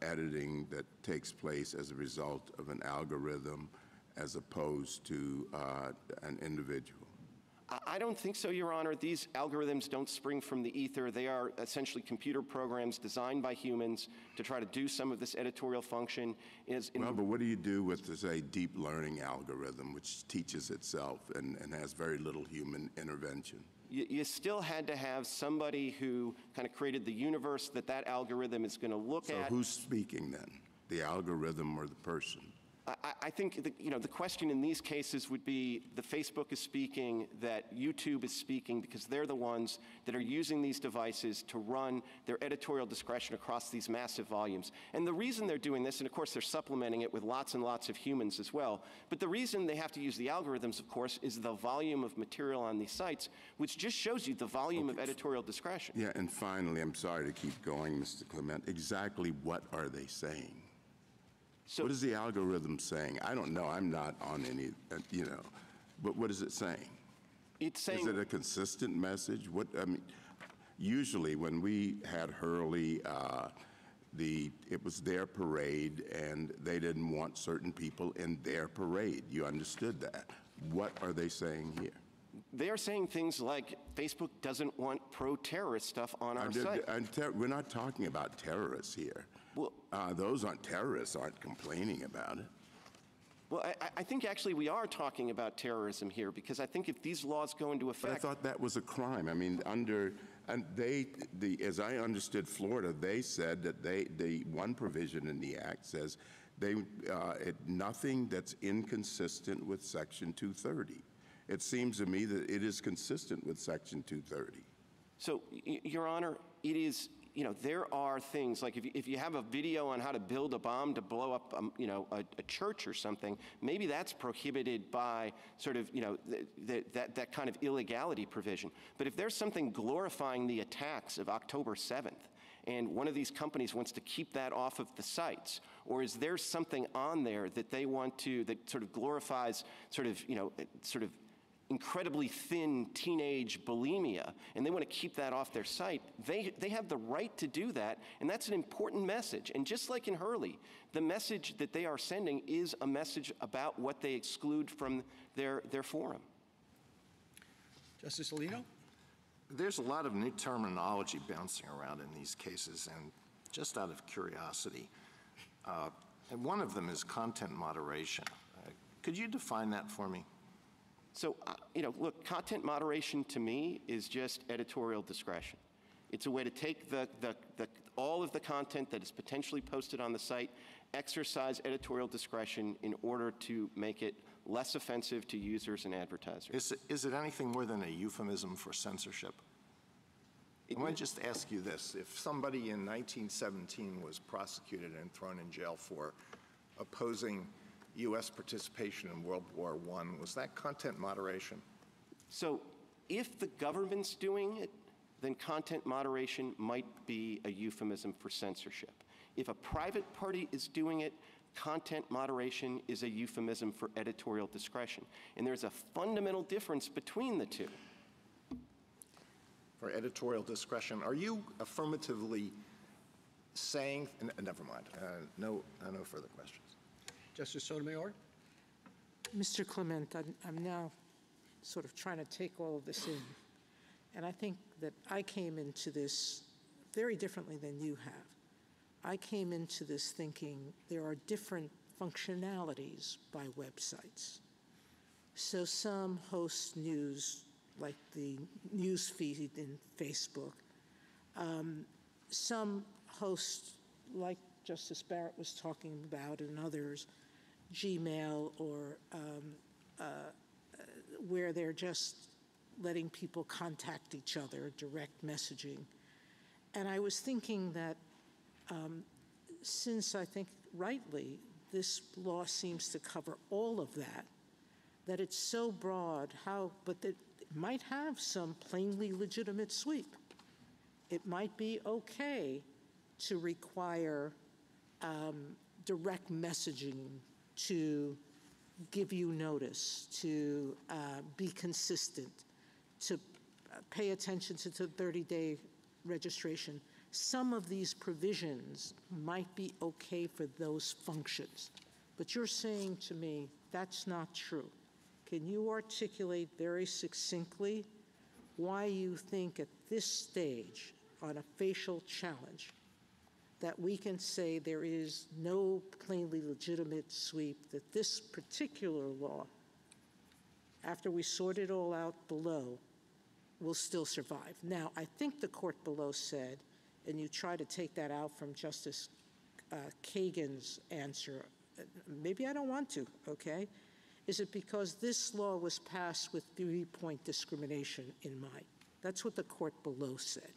editing that takes place as a result of an algorithm as opposed to an individual? I don't think so, Your Honor. These algorithms don't spring from the ether. They are essentially computer programs designed by humans to try to do some of this editorial function. Well, but what do you do with, say, deep learning algorithm, which teaches itself and has very little human intervention? You still had to have somebody who kind of created the universe that algorithm is going to look at. So who's speaking then? The algorithm or the person? I think the question in these cases would be the Facebook is speaking, that YouTube is speaking, because they're the ones that are using these devices to run their editorial discretion across these massive volumes. And the reason they're doing this, and of course they're supplementing it with lots and lots of humans as well, but the reason they have to use the algorithms, of course, is the volume of material on these sites, which just shows you the volume of editorial discretion. Yeah, and finally, I'm sorry to keep going, Mr. Clement, exactly what are they saying? So, what is the algorithm saying? I don't know. I'm not on any, but what is it saying? It's saying. Is it a consistent message? Usually when we had Hurley, it was their parade, and they didn't want certain people in their parade. You understood that. What are they saying here? They are saying things like Facebook doesn't want pro-terrorist stuff on our site. We're not talking about terrorists here. Well, those terrorists aren't complaining about it. Well, I think actually we are talking about terrorism here, because I think if these laws go into effect. But I thought that was a crime. I mean, as I understood Florida, they said that the one provision in the act says nothing that's inconsistent with Section 230. It seems to me that it is consistent with Section 230. So, Your Honor, it is. There are things like if you have a video on how to build a bomb to blow up, a church or something, maybe that's prohibited by sort of, that kind of illegality provision. But if there's something glorifying the attacks of October 7th, and one of these companies wants to keep that off of the sites, or is there something on there that they want to, that sort of glorifies sort of incredibly thin teenage bulimia, and they want to keep that off their site, they have the right to do that, and that's an important message. And just like in Hurley, the message that they are sending is a message about what they exclude from their forum. Justice Alito? There's a lot of new terminology bouncing around in these cases, and just out of curiosity, and one of them is content moderation. Could you define that for me? So, look, content moderation to me is just editorial discretion. It's a way to take all of the content that is potentially posted on the site, exercise editorial discretion in order to make it less offensive to users and advertisers. Is it anything more than a euphemism for censorship? I want to just ask you this. If somebody in 1917 was prosecuted and thrown in jail for opposing U.S. participation in World War I, was that content moderation? So if the government's doing it, then content moderation might be a euphemism for censorship. If a private party is doing it, content moderation is a euphemism for editorial discretion. And there's a fundamental difference between the two. For editorial discretion, are you affirmatively saying, never mind, no further questions. Justice Sotomayor? Mr. Clement, I'm now sort of trying to take all of this in. And I think that I came into this very differently than you have. I came into this thinking there are different functionalities by websites. So some host news, like the news feed in Facebook. Some host, like Justice Barrett was talking about, and others, Gmail, or where they're just letting people contact each other, direct messaging. And I was thinking that since I think rightly this law seems to cover all of that, that it's so broad, but that it might have some plainly legitimate sweep. It might be okay to require direct messaging to give you notice, to be consistent, to pay attention to the 30-day registration. Some of these provisions might be okay for those functions. But you're saying to me that's not true. Can you articulate very succinctly why you think at this stage on a facial challenge that we can say there is no plainly legitimate sweep, that this particular law, after we sort it all out below, will still survive? Now, I think the court below said, and you try to take that out from Justice Kagan's answer, maybe I don't want to, okay? Is it because this law was passed with viewpoint discrimination in mind? That's what the court below said.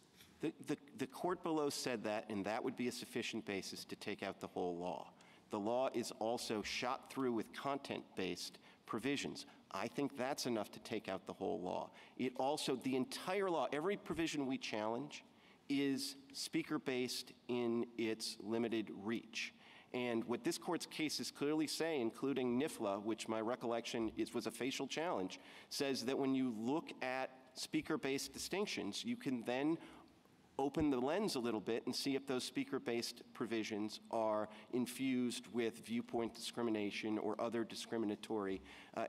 The court below said that, and that would be a sufficient basis to take out the whole law. The law is also shot through with content-based provisions. I think that's enough to take out the whole law. It also, the entire law, every provision we challenge is speaker-based in its limited reach. And what this court's cases clearly say, including NIFLA, which my recollection was a facial challenge, says that when you look at speaker-based distinctions, you can then open the lens a little bit and see if those speaker-based provisions are infused with viewpoint discrimination or other discriminatory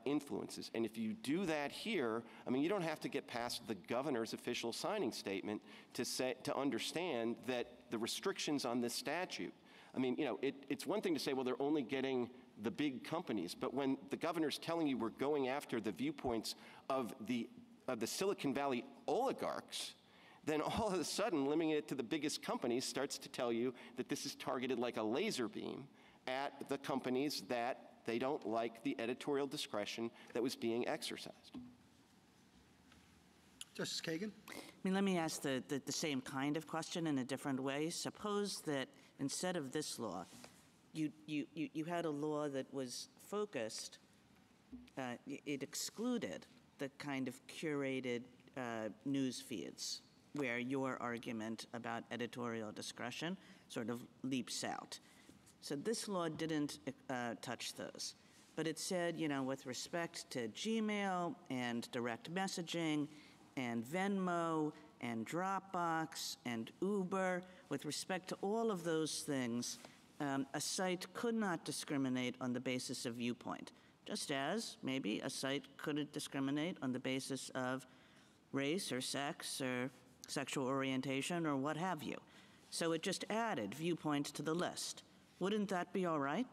influences. And if you do that here, I mean, you don't have to get past the governor's official signing statement to understand that the restrictions on this statute, I mean, you know, it's one thing to say, well, they're only getting the big companies, but when the governor's telling you we're going after the viewpoints of the Silicon Valley oligarchs, then all of a sudden limiting it to the biggest companies starts to tell you that this is targeted like a laser beam at the companies that they don't like the editorial discretion that was being exercised. Justice Kagan? I mean, let me ask the same kind of question in a different way. Suppose that instead of this law, you had a law that was focused, it excluded the kind of curated news feeds where your argument about editorial discretion sort of leaps out. So this law didn't touch those. But it said, you know, with respect to Gmail and direct messaging and Venmo and Dropbox and Uber, with respect to all of those things, a site could not discriminate on the basis of viewpoint, just as maybe a site couldn't discriminate on the basis of race or sex or sexual orientation or what have you. So it just added viewpoint to the list. Wouldn't that be all right?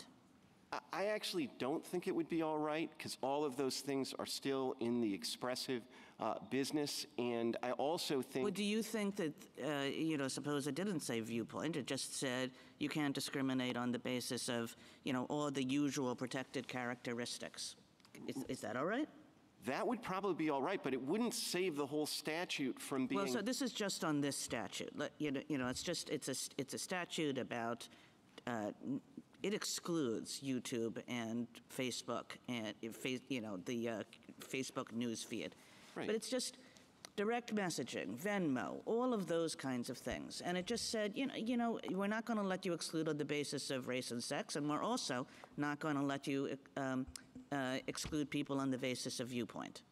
I actually don't think it would be all right because all of those things are still in the expressive business. And I also think— Well, do you think that, you know, suppose it didn't say viewpoint, it just said you can't discriminate on the basis of, you know, all the usual protected characteristics. Is that all right? That would probably be all right, but it wouldn't save the whole statute from being— Well, so this is just on this statute. You know, it's a statute about, it excludes YouTube and Facebook and, you know, the Facebook news feed. Right. But it's just direct messaging, Venmo, all of those kinds of things. And it just said, you know, we're not going to let you exclude on the basis of race and sex, and we're also not going to let you exclude people on the basis of viewpoint.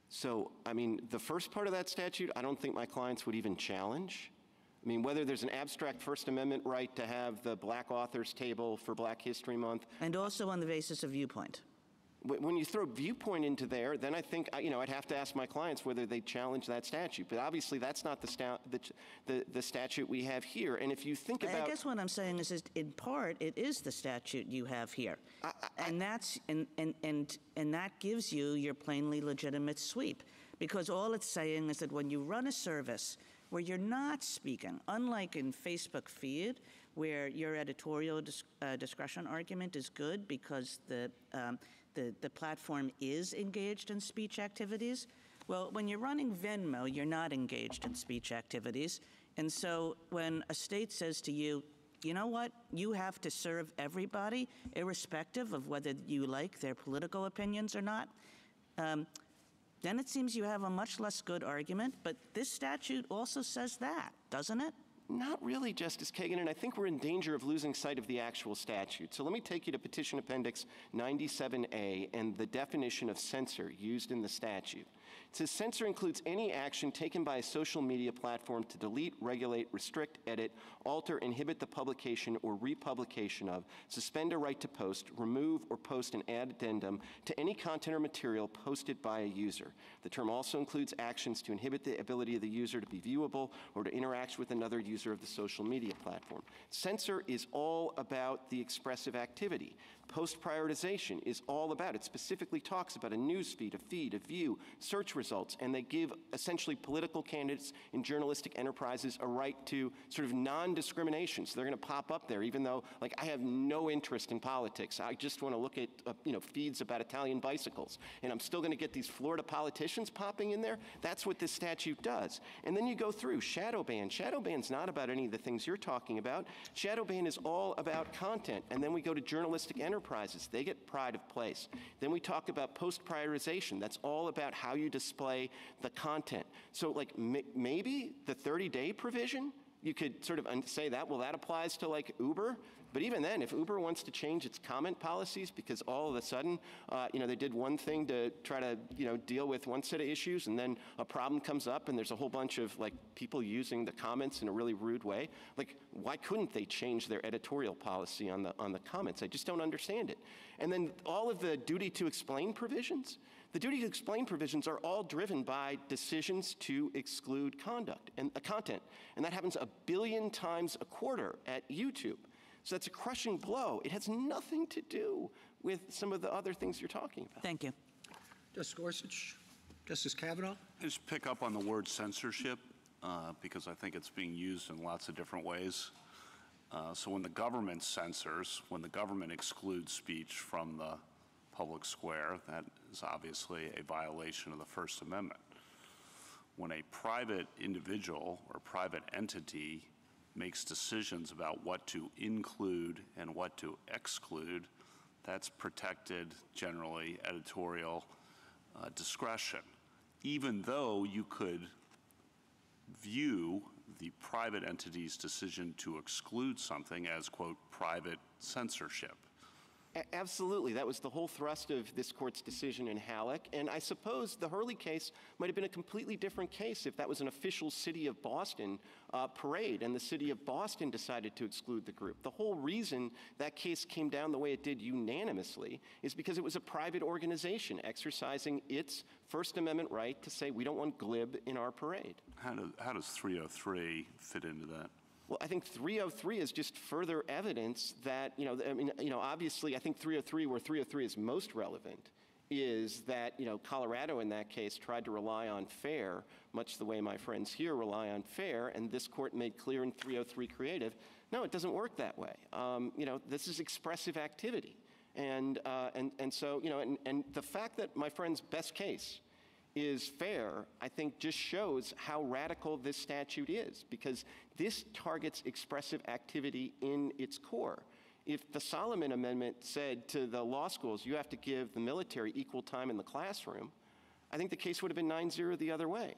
So, I mean, the first part of that statute, I don't think my clients would even challenge. I mean, whether there's an abstract First Amendment right to have the Black Authors Table for Black History Month. And also on the basis of viewpoint. When you throw viewpoint into there, then I think, I'd have to ask my clients whether they challenge that statute. But obviously, that's not the statute we have here. And if you think about... I guess what I'm saying is in part, it is the statute you have here. And that gives you your plainly legitimate sweep. Because all it's saying is that when you run a service where you're not speaking, unlike in Facebook feed, where your editorial discretion argument is good because the platform is engaged in speech activities. Well, when you're running Venmo, you're not engaged in speech activities. And so when a state says to you, you know what, you have to serve everybody, irrespective of whether you like their political opinions or not, then it seems you have a much less good argument. But this statute also says that, doesn't it? Not really, Justice Kagan, and I think we're in danger of losing sight of the actual statute. So let me take you to Petition Appendix 97A and the definition of censor used in the statute. It says censor includes any action taken by a social media platform to delete, regulate, restrict, edit, alter, inhibit the publication or republication of, suspend a right to post, remove or post an ad addendum to any content or material posted by a user. The term also includes actions to inhibit the ability of the user to be viewable or to interact with another user of the social media platform. Censor is all about the expressive activity. Post-prioritization is all about, it specifically talks about a news feed, a feed, a view, search results, and they give essentially political candidates in journalistic enterprises a right to sort of non-discrimination. So they're going to pop up there, even though, like, I have no interest in politics. I just want to look at, feeds about Italian bicycles. And I'm still going to get these Florida politicians popping in there. That's what this statute does. And then you go through shadow ban. Shadow ban's not about any of the things you're talking about. Shadow ban is all about content. And then we go to journalistic enterprises. They get pride of place. Then we talk about post-prioritization. That's all about how you display the content. So, like, maybe the 30-day provision, you could sort of say that, well, that applies to, like, Uber. But even then, if Uber wants to change its comment policies because all of a sudden, they did one thing to try to, deal with one set of issues, and then a problem comes up and there's a whole bunch of, like, people using the comments in a really rude way, like, why couldn't they change their editorial policy on the comments? I just don't understand it. And then all of the duty to explain provisions, the duty to explain provisions are all driven by decisions to exclude content. And that happens 1 billion times a quarter at YouTube. So that's a crushing blow. It has nothing to do with some of the other things you're talking about. Thank you. Justice Gorsuch, Justice Kavanaugh. I just pick up on the word censorship because I think it's being used in lots of different ways. So when the government censors, when the government excludes speech from the public square, that is obviously a violation of the First Amendment. When a private individual or private entity makes decisions about what to include and what to exclude, that's protected, generally, editorial discretion, even though you could view the private entity's decision to exclude something as, quote, private censorship. Absolutely. That was the whole thrust of this court's decision in Halleck. And I suppose the Hurley case might have been a completely different case if that was an official City of Boston parade and the City of Boston decided to exclude the group. The whole reason that case came down the way it did unanimously is because it was a private organization exercising its First Amendment right to say we don't want glib in our parade. How does 303 fit into that? Well, I think 303 is just further evidence that, obviously, I think 303, where 303 is most relevant, is that, Colorado in that case tried to rely on fair, much the way my friends here rely on fair, and this court made clear in 303 creative, no, it doesn't work that way. This is expressive activity. And so, and the fact that my friend's best case is fair, I think just shows how radical this statute is, because this targets expressive activity in its core. If the Solomon Amendment said to the law schools, you have to give the military equal time in the classroom, I think the case would have been 9-0 the other way.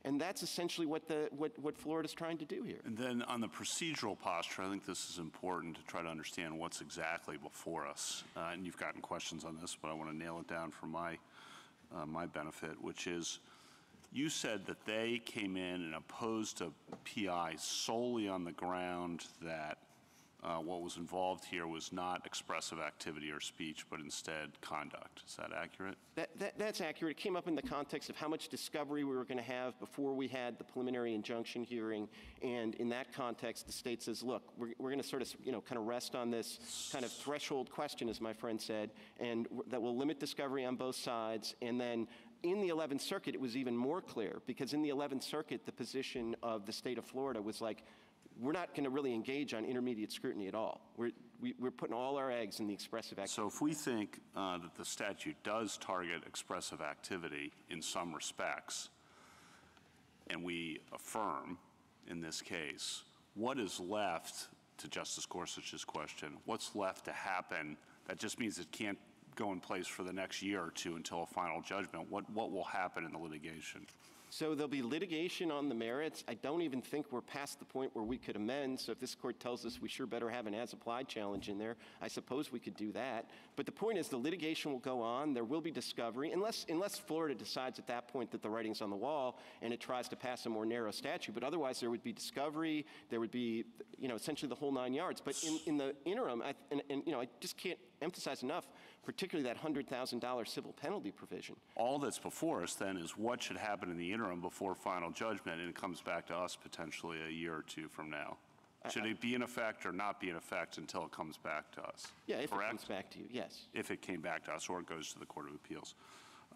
And that's essentially what Florida's trying to do here. And then on the procedural posture, I think this is important to try to understand what's exactly before us. And you've gotten questions on this, but I want to nail it down for my benefit, which is You said that they came in and opposed a PI solely on the ground that what was involved here was not expressive activity or speech, but instead conduct. Is that accurate? That's accurate. It came up in the context of how much discovery we were going to have before we had the preliminary injunction hearing. And in that context, the state says, look, we're going to sort of, kind of rest on this kind of threshold question, as my friend said, and that will limit discovery on both sides. And then in the 11th Circuit, it was even more clear, because in the 11th Circuit, the position of the state of Florida was like, we're not going to really engage on intermediate scrutiny at all. We're putting all our eggs in the expressive activity. So if we think that the statute does target expressive activity in some respects, and we affirm in this case, what is left, to Justice Gorsuch's question, what's left to happen? That just means it can't go in place for the next year or two until a final judgment. What will happen in the litigation? So there'll be litigation on the merits. I don't even think we're past the point where we could amend. So if this court tells us we sure better have an as-applied challenge in there, I suppose we could do that. But the point is the litigation will go on. There will be discovery, unless Florida decides at that point that the writing's on the wall and it tries to pass a more narrow statute. But otherwise, there would be discovery. There would be, essentially the whole 9 yards. But in the interim, I just can't emphasize enough, particularly that $100,000 civil penalty provision. All that's before us then is what should happen in the interim before final judgment, and it comes back to us potentially a year or two from now. Should it be in effect or not be in effect until it comes back to us? Yeah, if correct? It comes back to you, yes. If it came back to us or it goes to the Court of Appeals.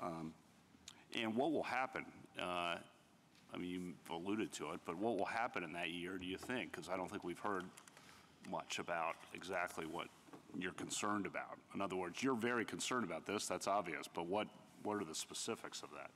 And what will happen? You've alluded to it, but what will happen in that year, do you think? Because I don't think we've heard much about exactly what you're concerned about. In other words, you're very concerned about this, that's obvious, but what are the specifics of that?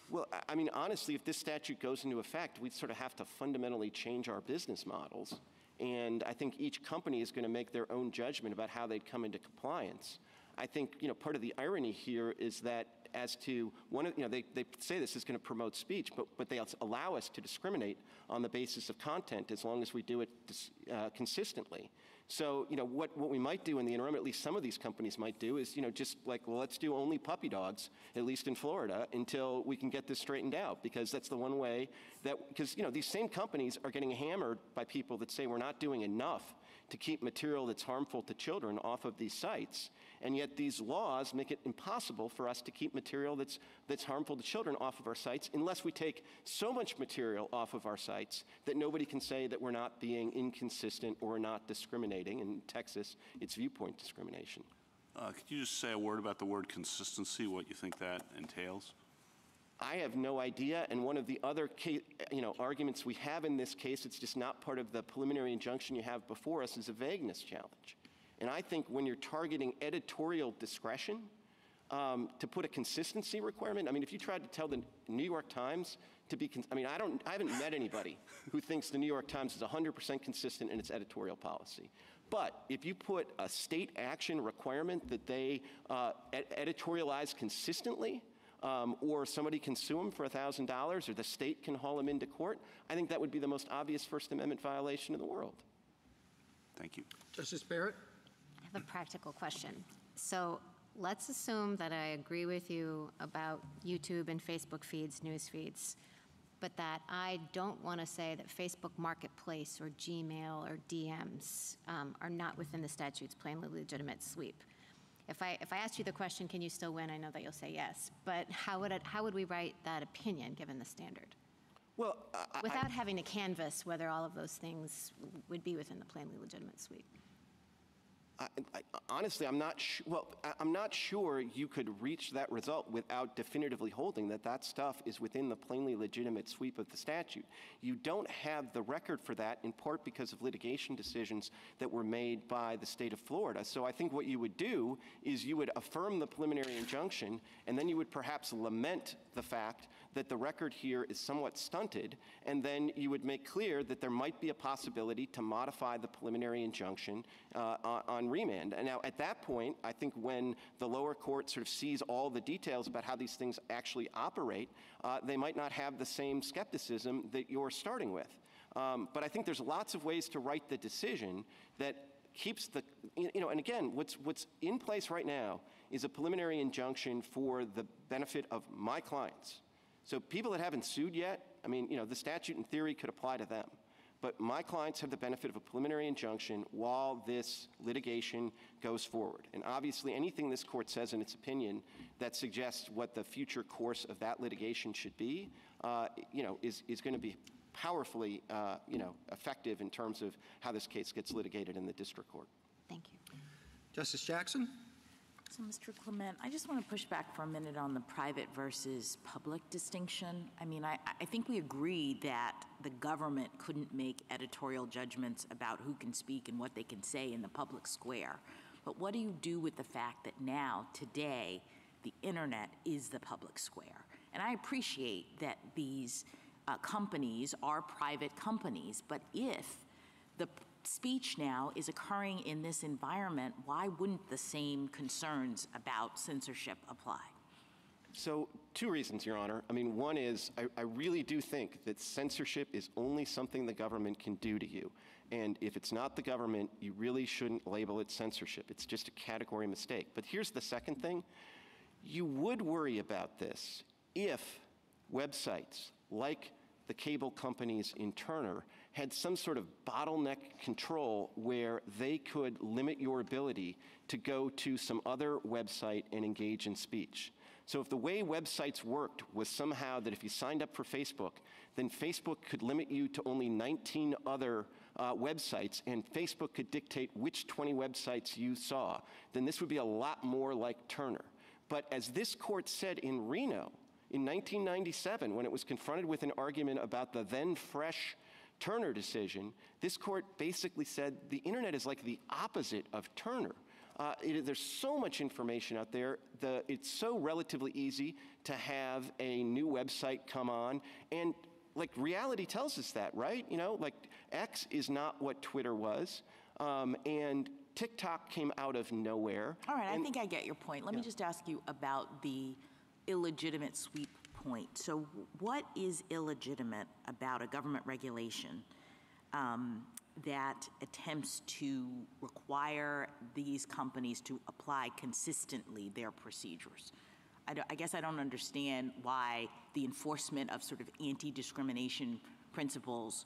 Well, honestly, if this statute goes into effect, we'd sort of have to fundamentally change our business models. And I think each company is going to make their own judgment about how they'd come into compliance. I think, part of the irony here is that as to they say this is going to promote speech, but they allow us to discriminate on the basis of content as long as we do it consistently. So, what we might do in the interim, at least some of these companies might do, is, just like, well, let's do only puppy dogs, at least in Florida, until we can get this straightened out, because that's the one way because, these same companies are getting hammered by people that say we're not doing enough to keep material that's harmful to children off of these sites. And yet these laws make it impossible for us to keep material that's harmful to children off of our sites unless we take so much material off of our sites that nobody can say that we're not being inconsistent or not discriminating. In Texas, it's viewpoint discrimination. Could you just say a word about the word consistency, what you think that entails? I have no idea, and one of the other arguments we have in this case, it's just not part of the preliminary injunction you have before us, is a vagueness challenge. And I think when you're targeting editorial discretion to put a consistency requirement, if you tried to tell the New York Times to be, I haven't met anybody who thinks the New York Times is 100% consistent in its editorial policy. But if you put a state action requirement that they editorialize consistently, or somebody can sue them for $1,000, or the state can haul them into court, I think that would be the most obvious First Amendment violation in the world. Thank you. Justice Barrett? I have a practical question. So let's assume that I agree with you about YouTube and Facebook feeds, news feeds, but that I don't want to say that Facebook Marketplace or Gmail or DMs are not within the statute's plainly legitimate sweep. If I asked you the question, can you still win? I know that you'll say yes. But how would we write that opinion given the standard? Well, without having to canvass whether all of those things would be within the plainly legitimate sweep. Honestly, I'm not sure you could reach that result without definitively holding that stuff is within the plainly legitimate sweep of the statute. You don't have the record for that, in part because of litigation decisions that were made by the state of Florida. So I think what you would do is you would affirm the preliminary injunction, and then you would perhaps lament the fact that the record here is somewhat stunted, and then you would make clear that there might be a possibility to modify the preliminary injunction on remand. And now, at that point, I think when the lower court sort of sees all the details about how these things actually operate, they might not have the same skepticism that you're starting with. But I think there's lots of ways to write the decision that keeps the, and again, what's in place right now is a preliminary injunction for the benefit of my clients. So people that haven't sued yet, I mean, the statute in theory could apply to them. But my clients have the benefit of a preliminary injunction while this litigation goes forward. And obviously, anything this court says in its opinion that suggests what the future course of that litigation should be, is going to be powerfully, effective in terms of how this case gets litigated in the district court. Thank you. Justice Jackson? So, Mr. Clement, I just want to push back for a minute on the private versus public distinction. I mean, I think we agree that the government couldn't make editorial judgments about who can speak and what they can say in the public square. But what do you do with the fact that now, today, the internet is the public square? And I appreciate that these companies are private companies, but if the speech now is occurring in this environment, why wouldn't the same concerns about censorship apply? So 2 reasons, Your Honor. I mean, one is I really do think that censorship is only something the government can do to you. And if it's not the government, you really shouldn't label it censorship. It's just a category mistake. But here's the second thing. You would worry about this if websites like the cable companies in Turner had some sort of bottleneck control where they could limit your ability to go to some other website and engage in speech. So if the way websites worked was somehow that if you signed up for Facebook, then Facebook could limit you to only 19 other websites, and Facebook could dictate which 20 websites you saw, then this would be a lot more like Turner. But as this court said in Reno in 1997, when it was confronted with an argument about the then fresh Turner decision, this court basically said the internet is like the opposite of Turner. There's so much information out there. It's so relatively easy to have a new website come on. And like reality tells us that, right? Like X is not what Twitter was. And TikTok came out of nowhere. All right, I think I get your point. Let me just ask you about the illegitimate sweep point. So what is illegitimate about a government regulation that attempts to require these companies to apply consistently their procedures? I guess I don't understand why the enforcement of sort of anti-discrimination principles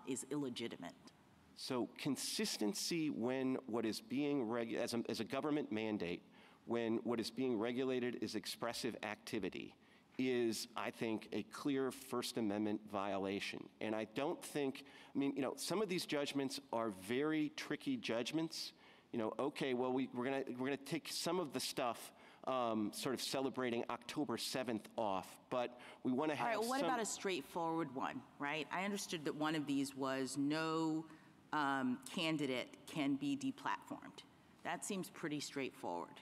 is illegitimate. So consistency when what is being regulated, as a government mandate, when what is being regulated is expressive activity, is, I think, a clear First Amendment violation. And I don't think, some of these judgments are very tricky judgments. Okay, well, we're gonna take some of the stuff sort of celebrating October 7th off, but we want to have. All right, well, what about a straightforward one, right? I understood that one of these was no candidate can be deplatformed. That seems pretty straightforward.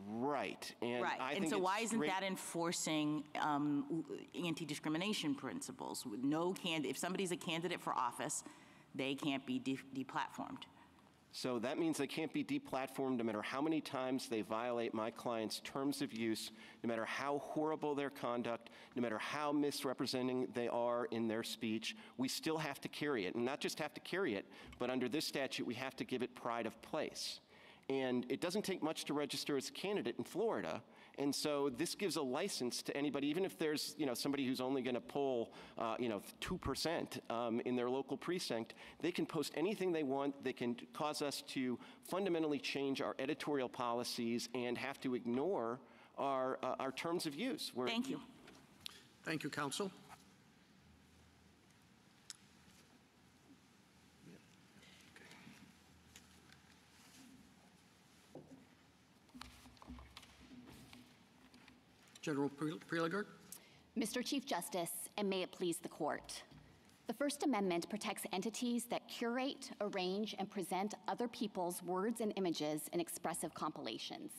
Right. And right. I and think so why isn't that enforcing anti-discrimination principles? If somebody's a candidate for office, they can't be deplatformed. So that means they can't be deplatformed no matter how many times they violate my client's terms of use, no matter how horrible their conduct, no matter how misrepresenting they are in their speech. We still have to carry it. And not just have to carry it, but under this statute, we have to give it pride of place. And it doesn't take much to register as a candidate in Florida. And so this gives a license to anybody, even if there's somebody who's only going to poll 2% in their local precinct, they can post anything they want. They can cause us to fundamentally change our editorial policies and have to ignore our terms of use. Thank you. Thank you, counsel. General Prelogar. Mr. Chief Justice, and may it please the court. The First Amendment protects entities that curate, arrange, and present other people's words and images in expressive compilations.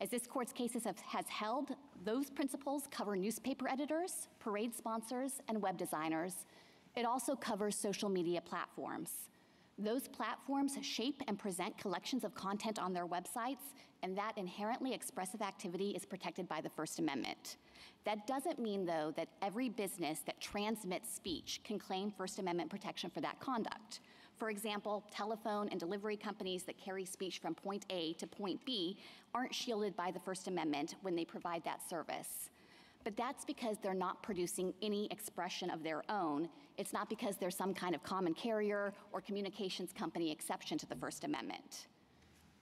As this court's cases has held, those principles cover newspaper editors, parade sponsors, and web designers. It also covers social media platforms. Those platforms shape and present collections of content on their websites, and that inherently expressive activity is protected by the First Amendment. That doesn't mean, though, that every business that transmits speech can claim First Amendment protection for that conduct. For example, telephone and delivery companies that carry speech from point A to point B aren't shielded by the First Amendment when they provide that service. But that's because they're not producing any expression of their own. It's not because there's some kind of common carrier or communications company exception to the First Amendment.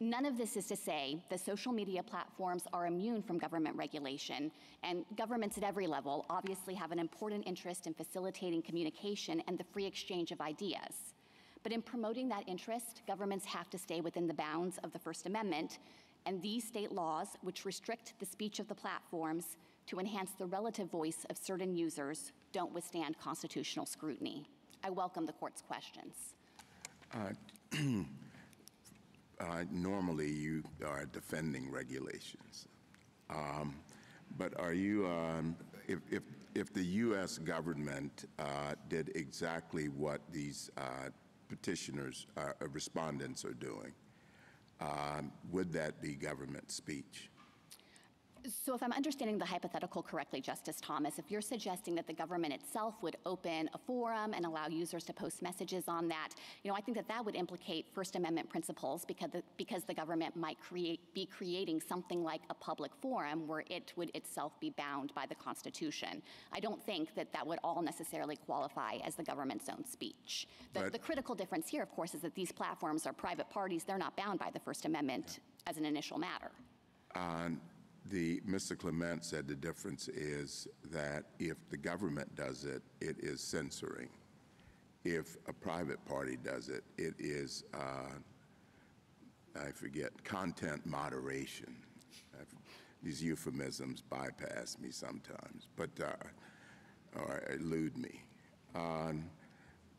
None of this is to say the social media platforms are immune from government regulation, and governments at every level obviously have an important interest in facilitating communication and the free exchange of ideas. But in promoting that interest, governments have to stay within the bounds of the First Amendment, and these state laws, which restrict the speech of the platforms to enhance the relative voice of certain users, don't withstand constitutional scrutiny. I welcome the court's questions. Normally, you are defending regulations, but are you, if the U.S. government did exactly what these petitioners, respondents are doing, would that be government speech? So if I'm understanding the hypothetical correctly, Justice Thomas, if you're suggesting that the government itself would open a forum and allow users to post messages on that, I think that would implicate First Amendment principles because the government might be creating something like a public forum where it would itself be bound by the Constitution. I don't think that would all necessarily qualify as the government's own speech. The critical difference here, of course, is that these platforms are private parties. They're not bound by the First Amendment as an initial matter. Mr. Clement said the difference is that if the government does it, it is censoring. If a private party does it, it is, I forget, content moderation. These euphemisms bypass me sometimes, but or elude me.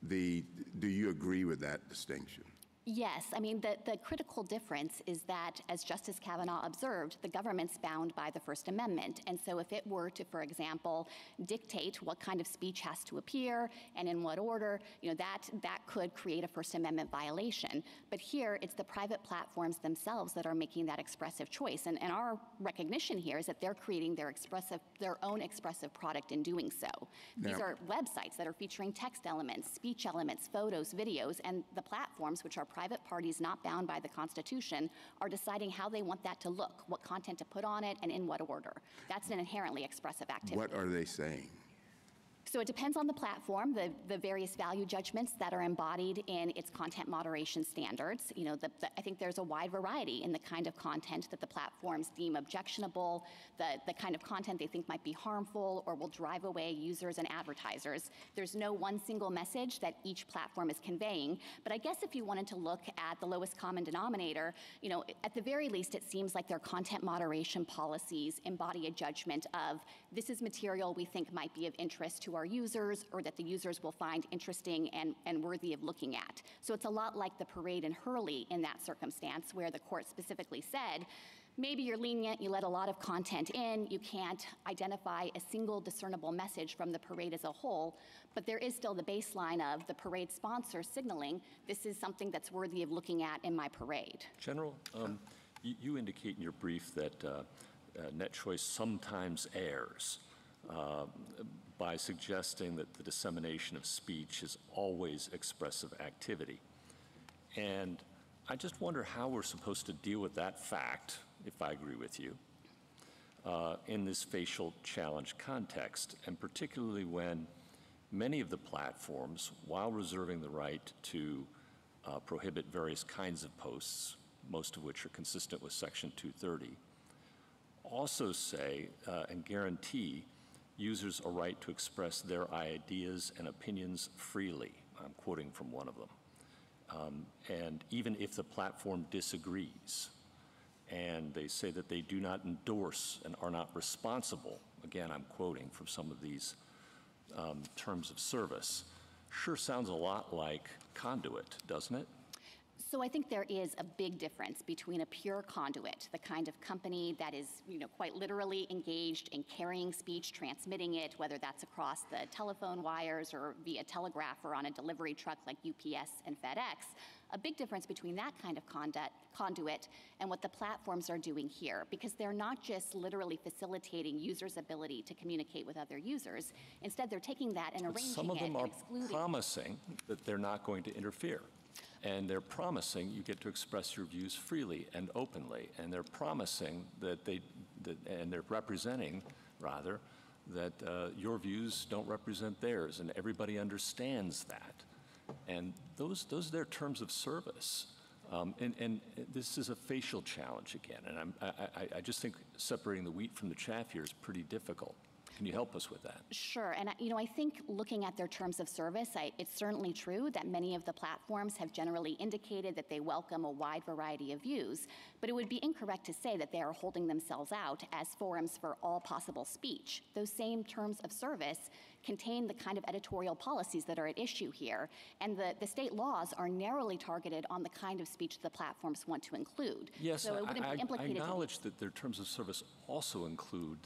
Do you agree with that distinction? Yes, I mean, the critical difference is that, as Justice Kavanaugh observed, the government's bound by the First Amendment. And so if it were to, for example, dictate what kind of speech has to appear and in what order, that could create a First Amendment violation. But here, it's the private platforms themselves that are making that expressive choice. And our recognition here is that they're creating their own expressive product in doing so. These are websites that are featuring text elements, speech elements, photos, videos, and the platforms, which are private parties not bound by the Constitution, are deciding how they want that to look, what content to put on it, and in what order. That's an inherently expressive activity. What are they saying? So it depends on the platform, the various value judgments that are embodied in its content moderation standards. I think there's a wide variety in the kind of content that the platforms deem objectionable, the kind of content they think might be harmful or will drive away users and advertisers. There's no one single message that each platform is conveying. But I guess if you wanted to look at the lowest common denominator, at the very least, it seems like their content moderation policies embody a judgment of this is material we think might be of interest to our users or that the users will find interesting and worthy of looking at. So it's a lot like the parade in Hurley in that circumstance where the court specifically said, maybe you're lenient, you let a lot of content in, you can't identify a single discernible message from the parade as a whole, but there is still the baseline of the parade sponsor signaling this is something that's worthy of looking at in my parade. General, you indicate in your brief that NetChoice sometimes errs by suggesting that the dissemination of speech is always expressive activity. And I just wonder how we're supposed to deal with that fact, if I agree with you, in this facial challenge context, and particularly when many of the platforms, while reserving the right to prohibit various kinds of posts, most of which are consistent with Section 230, also say and guarantee users a right to express their ideas and opinions freely. I'm quoting from one of them. And even if the platform disagrees, and they say that they do not endorse and are not responsible, again, I'm quoting from some of these terms of service, sure sounds a lot like conduit, doesn't it? So I think there is a big difference between a pure conduit, the kind of company that is, quite literally engaged in carrying speech, transmitting it, whether that's across the telephone wires or via telegraph or on a delivery truck like UPS and FedEx. A big difference between that kind of conduit and what the platforms are doing here, because they're not just literally facilitating users' ability to communicate with other users. Instead, they're taking that and arranging it and excluding. Some of them are promising that they're not going to interfere. And they're promising you get to express your views freely and openly. And they're promising and they're representing, rather, that your views don't represent theirs, and everybody understands that. And those are their terms of service. And this is a facial challenge again, and I just think separating the wheat from the chaff here is pretty difficult. Can you help us with that? Sure, and I think looking at their terms of service, it's certainly true that many of the platforms have generally indicated that they welcome a wide variety of views, but it would be incorrect to say that they are holding themselves out as forums for all possible speech. Those same terms of service contain the kind of editorial policies that are at issue here, and the state laws are narrowly targeted on the kind of speech the platforms want to include. Yes, so it wouldn't be I implicated acknowledge that their terms of service also include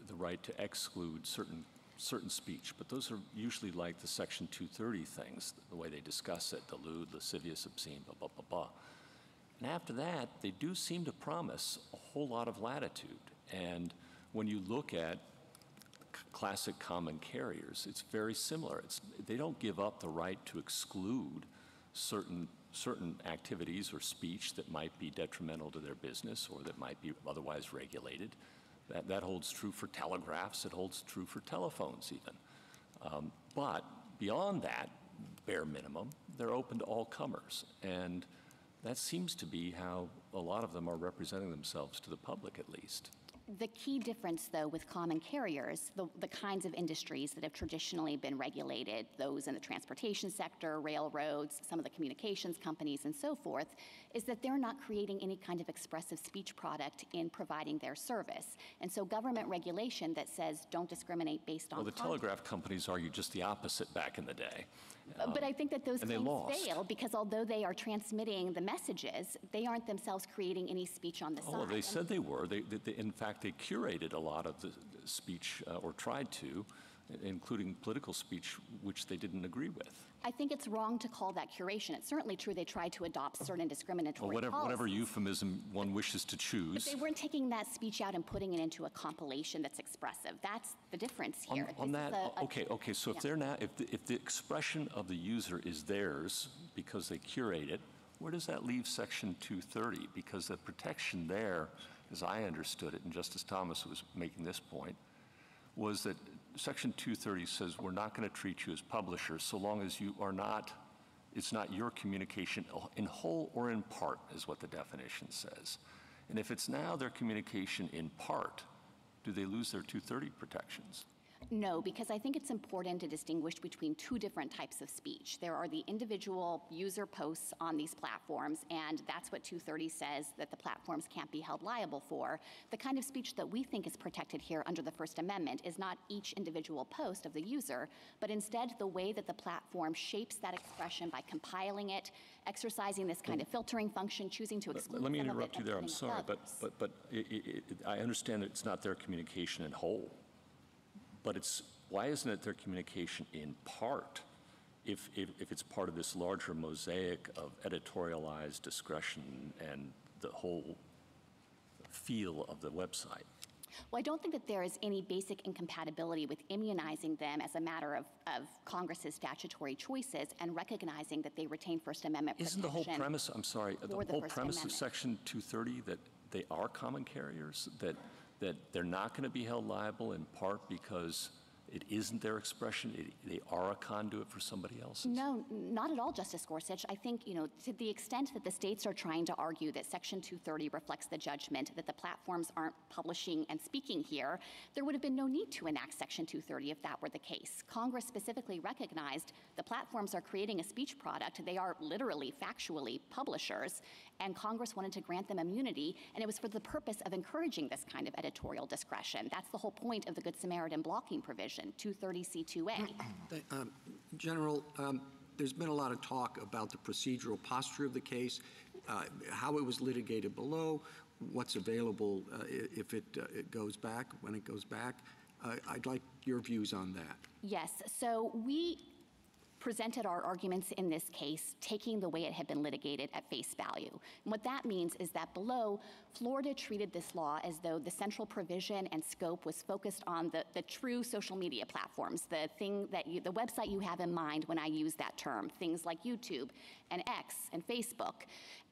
the right to exclude certain speech, but those are usually like the Section 230 things, the way they discuss it, lewd, lascivious, obscene, blah, blah, blah, blah. And after that, they do seem to promise a whole lot of latitude. And when you look at classic common carriers, it's very similar. They don't give up the right to exclude certain activities or speech that might be detrimental to their business or that might be otherwise regulated. That holds true for telegraphs. It holds true for telephones even. But beyond that, bare minimum, they're open to all comers. And that seems to be how a lot of them are representing themselves to the public, at least. The key difference, though, with common carriers, the kinds of industries that have traditionally been regulated, those in the transportation sector, railroads, some of the communications companies, and so forth, is that they're not creating any kind of expressive speech product in providing their service. And so government regulation that says don't discriminate based on Well, the content. telegraph companies argued just the opposite back in the day. But I think that those and they claims lost. fail because although they are transmitting the messages, they aren't themselves creating any speech on the side. Oh, they said they were. In fact, they curated a lot of the speech, or tried to, including political speech, which they didn't agree with. I think it's wrong to call that curation. It's certainly true they tried to adopt certain discriminatory Well, whatever policies. euphemism one wishes to choose. But they weren't taking that speech out and putting it into a compilation that's expressive. That's the difference here. On This is that, a- okay. So if they're now, if the expression of the user is theirs because they curate it, where does that leave Section 230? Because the protection there, as I understood it, and Justice Thomas was making this point, was that Section 230 says we're not going to treat you as publishers so long as you are not, it's not your communication in whole or in part, is what the definition says. And if it's now their communication in part, do they lose their 230 protections? No, because I think it's important to distinguish between two different types of speech. There are the individual user posts on these platforms, and that's what 230 says that the platforms can't be held liable for. The kind of speech that we think is protected here under the First Amendment is not each individual post of the user, but instead the way that the platform shapes that expression by compiling it, exercising this kind of filtering function, choosing to exclude Let me some of it interrupt you and there, I'm putting sorry, others. but I understand that it's not their communication in whole. But why isn't it their communication in part if it's part of this larger mosaic of editorialized discretion and the whole feel of the website? Well, I don't think that there is any basic incompatibility with immunizing them as a matter of Congress's statutory choices and recognizing that they retain First Amendment protection. Isn't the whole premise, I'm sorry, the for the whole First premise of Amendment. Section 230 that they are common carriers, that they're not going to be held liable in part because it isn't their expression, they are a conduit for somebody else's? No, not at all, Justice Gorsuch. I think, to the extent that the states are trying to argue that Section 230 reflects the judgment that the platforms aren't publishing and speaking here, there would have been no need to enact Section 230 if that were the case. Congress specifically recognized the platforms are creating a speech product. They are literally, factually publishers, and Congress wanted to grant them immunity, and it was for the purpose of encouraging this kind of editorial discretion. That's the whole point of the Good Samaritan blocking provision, 230C2A. General, there's been a lot of talk about the procedural posture of the case, how it was litigated below, what's available if it goes back, when it goes back. I'd like your views on that. Yes, so we presented our arguments in this case, taking the way it had been litigated at face value. And what that means is that below, Florida treated this law as though the central provision and scope was focused on the true social media platforms, the thing that the website you have in mind when I use that term, things like YouTube and X and Facebook.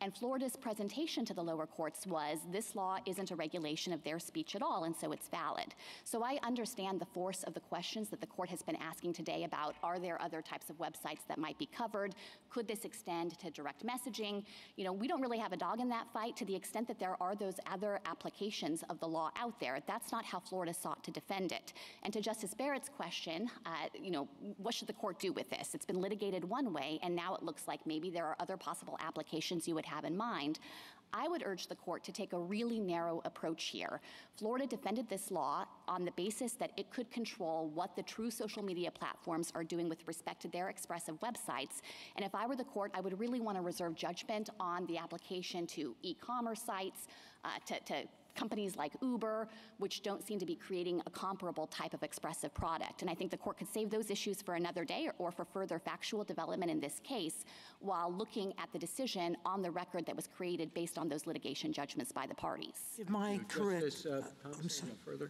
And Florida's presentation to the lower courts was this law isn't a regulation of their speech at all, and so it's valid. So I understand the force of the questions that the court has been asking today about, are there other types of websites that might be covered? Could this extend to direct messaging? You know, we don't really have a dog in that fight to the extent that there are those other applications of the law out there. That's not how Florida sought to defend it. And to Justice Barrett's question, you know, what should the court do with this? It's been litigated one way, and now it looks like maybe there are other possible applications you would have in mind. I would urge the court to take a really narrow approach here. Florida defended this law on the basis that it could control what the true social media platforms are doing with respect to their expressive websites. And if I were the court, I would really want to reserve judgment on the application to e-commerce sites, to companies like Uber, which don't seem to be creating a comparable type of expressive product. And I think the court could save those issues for another day or for further factual development in this case while looking at the decision on the record that was created based on those litigation judgments by the parties. Am I correct? Justice Thomas, any further?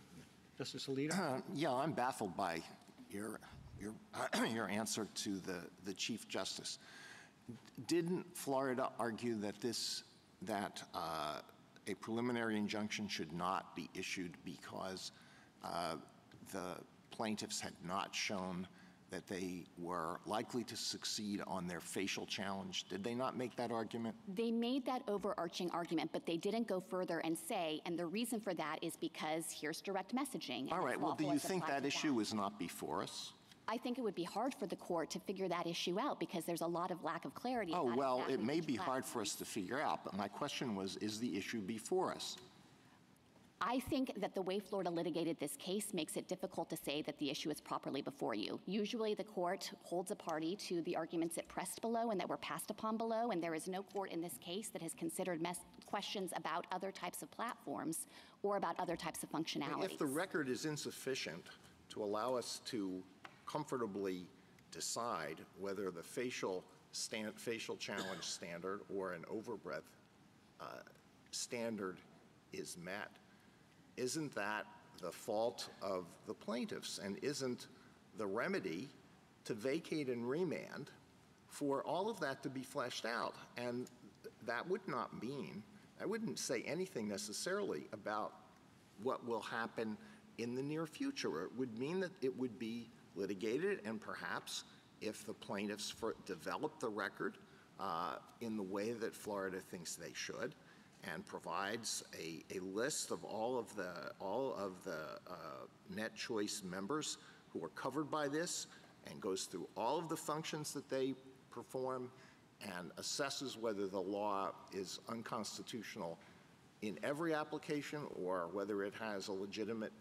Justice Alito? Yeah, I'm baffled by your answer to the Chief Justice. Didn't Florida argue that a preliminary injunction should not be issued because the plaintiffs had not shown that they were likely to succeed on their facial challenge? Did they not make that argument? They made that overarching argument, but they didn't go further and say, and the reason for that is because here's direct messaging. All right, well, do you think that issue is not before us? I think it would be hard for the court to figure that issue out because there's a lot of lack of clarity. Oh, well, exactly it may be which hard for us to figure out, but my question was, is the issue before us? I think that the way Florida litigated this case makes it difficult to say that the issue is properly before you. Usually the court holds a party to the arguments it pressed below and that were passed upon below, and there is no court in this case that has considered questions about other types of platforms or about other types of functionalities. If the record is insufficient to allow us to comfortably decide whether the facial challenge standard or an overbreadth standard is met, isn't that the fault of the plaintiffs? And isn't the remedy to vacate and remand for all of that to be fleshed out? And that would not mean, I wouldn't say anything necessarily about what will happen in the near future. It would mean that it would be litigated, and perhaps if the plaintiffs develop the record in the way that Florida thinks they should, and provides a list of all of the net choice members who are covered by this, and goes through all of the functions that they perform, and assesses whether the law is unconstitutional in every application or whether it has a legitimate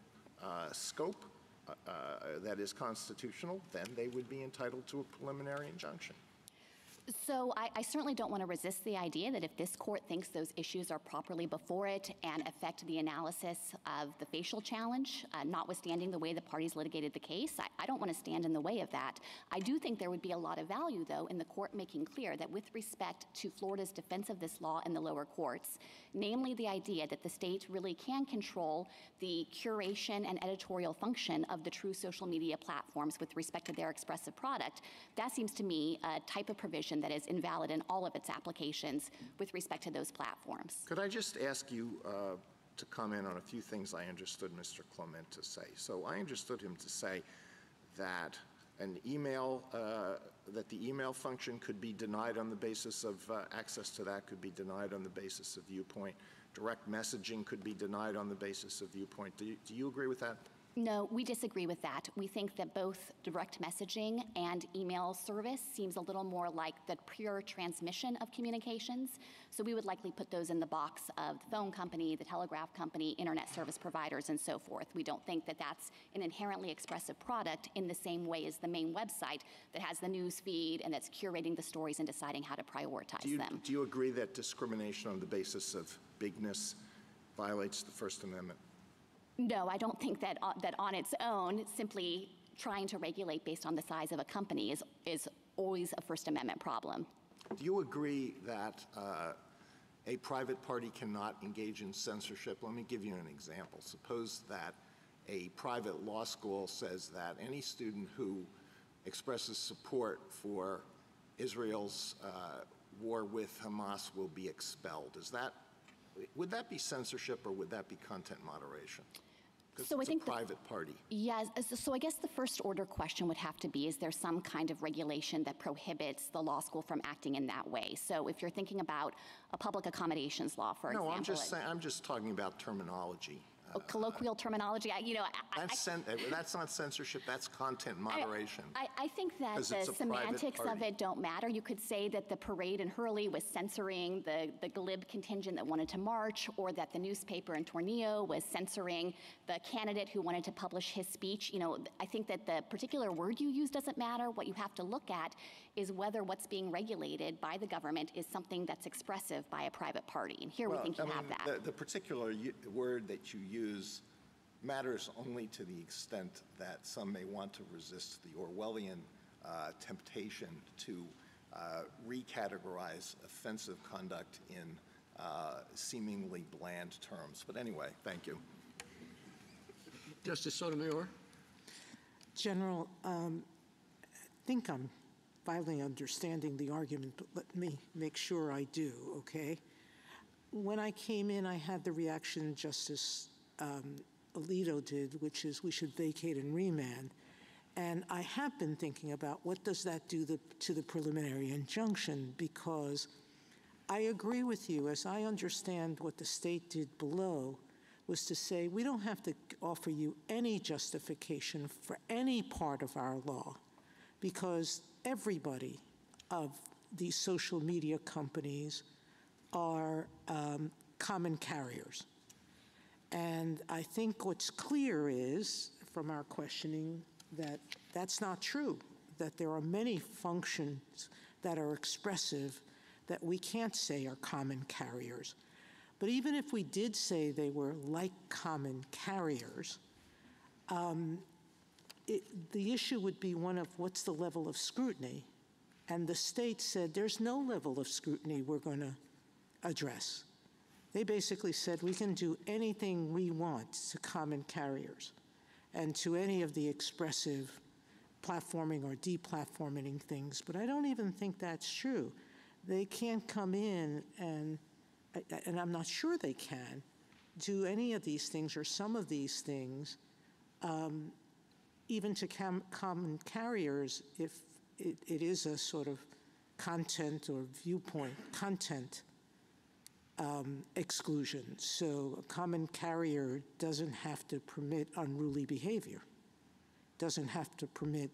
scope that is constitutional, then they would be entitled to a preliminary injunction. So I certainly don't want to resist the idea that if this court thinks those issues are properly before it and affect the analysis of the facial challenge, notwithstanding the way the parties litigated the case, I don't want to stand in the way of that. I do think there would be a lot of value, though, in the court making clear that with respect to Florida's defense of this law in the lower courts, namely the idea that the state really can control the curation and editorial function of the true social media platforms with respect to their expressive product, that seems to me a type of provision that is invalid in all of its applications with respect to those platforms. Could I just ask you to comment on a few things I understood Mr. Clement to say? So I understood him to say that an email, that the email function could be denied on the basis of access to that could be denied on the basis of viewpoint. Direct messaging could be denied on the basis of viewpoint. Do you agree with that? No, we disagree with that. We think that both direct messaging and email service seems a little more like the pure transmission of communications. So we would likely put those in the box of the phone company, the telegraph company, internet service providers, and so forth. We don't think that that's an inherently expressive product in the same way as the main website that has the news feed and that's curating the stories and deciding how to prioritize them. Do you agree that discrimination on the basis of bigness violates the First Amendment? No, I don't think that that on its own, simply trying to regulate based on the size of a company is always a First Amendment problem. Do you agree that a private party cannot engage in censorship? Let me give you an example. Suppose that a private law school says that any student who expresses support for Israel's war with Hamas will be expelled. Would that be censorship or would that be content moderation? Because it's a private party. Yes, so I guess the first order question would have to be, is there some kind of regulation that prohibits the law school from acting in that way? So if you're thinking about a public accommodations law, for example. No, I'm just saying, I'm just talking about terminology. Colloquial terminology, that's not censorship, that's content moderation. I think that the semantics of it don't matter. You could say that the parade in Hurley was censoring the glib contingent that wanted to march, or that the newspaper in Tornillo was censoring the candidate who wanted to publish his speech. I think that the particular word you use doesn't matter. What you have to look at is whether what's being regulated by the government is something that's expressive by a private party. And here we think you have that. The particular word that you use matters only to the extent that some may want to resist the Orwellian temptation to recategorize offensive conduct in seemingly bland terms. But anyway, thank you. Justice Sotomayor? General, I think I'm finally understanding the argument, but let me make sure I do, okay? When I came in, I had the reaction Justice Alito did, which is we should vacate and remand. And I have been thinking about what does that do to the preliminary injunction, because I agree with you. As I understand what the state did below was to say we don't have to offer you any justification for any part of our law, because everybody of these social media companies are common carriers. And I think what's clear is, from our questioning, that that's not true, that there are many functions that are expressive that we can't say are common carriers. But even if we did say they were like common carriers, the issue would be one of what's the level of scrutiny. And the state said there's no level of scrutiny we're going to address. They basically said we can do anything we want to common carriers and to any of the expressive platforming or deplatforming things. But I don't even think that's true. They can't come in and I'm not sure they can, do any of these things or some of these things, even to common carriers if it is a sort of content or viewpoint, content exclusion. So a common carrier doesn't have to permit unruly behavior, doesn't have to permit,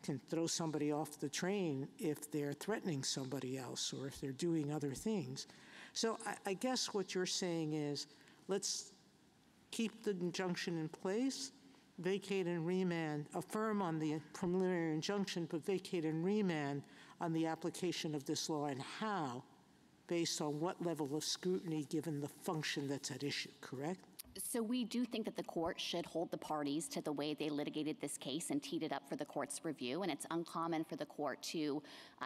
can throw somebody off the train if they're threatening somebody else or if they're doing other things. So I guess what you're saying is let's keep the injunction in place, vacate and remand, affirm on the preliminary injunction, but vacate and remand on the application of this law and how, based on what level of scrutiny given the function that's at issue, correct? So we do think that the court should hold the parties to the way they litigated this case and teed it up for the court's review. And it's uncommon for the court to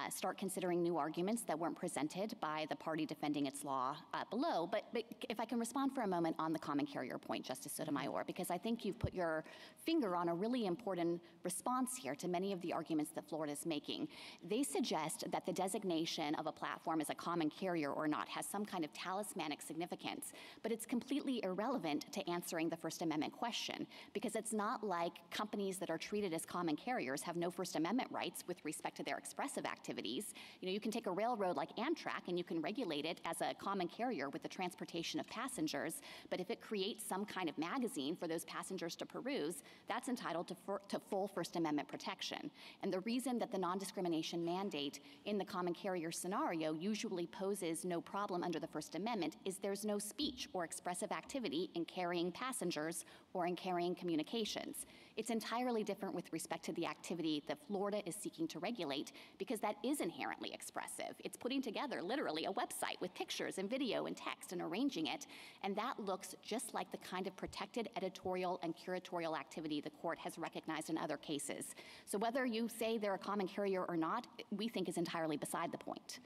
start considering new arguments that weren't presented by the party defending its law below. But if I can respond for a moment on the common carrier point, Justice Sotomayor, because I think you've put your finger on a really important response here to many of the arguments that Florida is making. They suggest that the designation of a platform as a common carrier or not has some kind of talismanic significance, but it's completely irrelevant to answering the First Amendment question, because it's not like companies that are treated as common carriers have no First Amendment rights with respect to their expressive activities. You know, you can take a railroad like Amtrak and you can regulate it as a common carrier with the transportation of passengers, but if it creates some kind of magazine for those passengers to peruse, that's entitled to full First Amendment protection. And the reason that the non-discrimination mandate in the common carrier scenario usually poses no problem under the First Amendment is there's no speech or expressive activity in in carrying passengers or in carrying communications. It's entirely different with respect to the activity that Florida is seeking to regulate, because that is inherently expressive. It's putting together literally a website with pictures and video and text and arranging it, and that looks just like the kind of protected editorial and curatorial activity the court has recognized in other cases. So whether you say they're a common carrier or not, we think is entirely beside the point.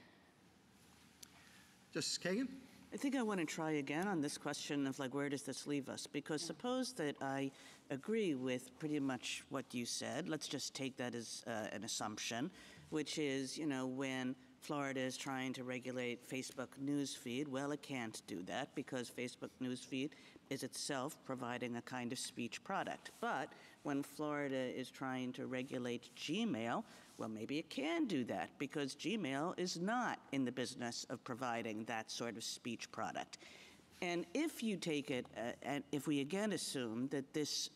Justice Kagan? I think I want to try again on this question of, like, where does this leave us? Because suppose that I agree with pretty much what you said. Let's just take that as an assumption, which is, you know, when Florida is trying to regulate Facebook newsfeed, well, it can't do that because Facebook newsfeed is itself providing a kind of speech product. But when Florida is trying to regulate Gmail, well, maybe it can do that because Gmail is not in the business of providing that sort of speech product. And if you take it, and if we again assume that this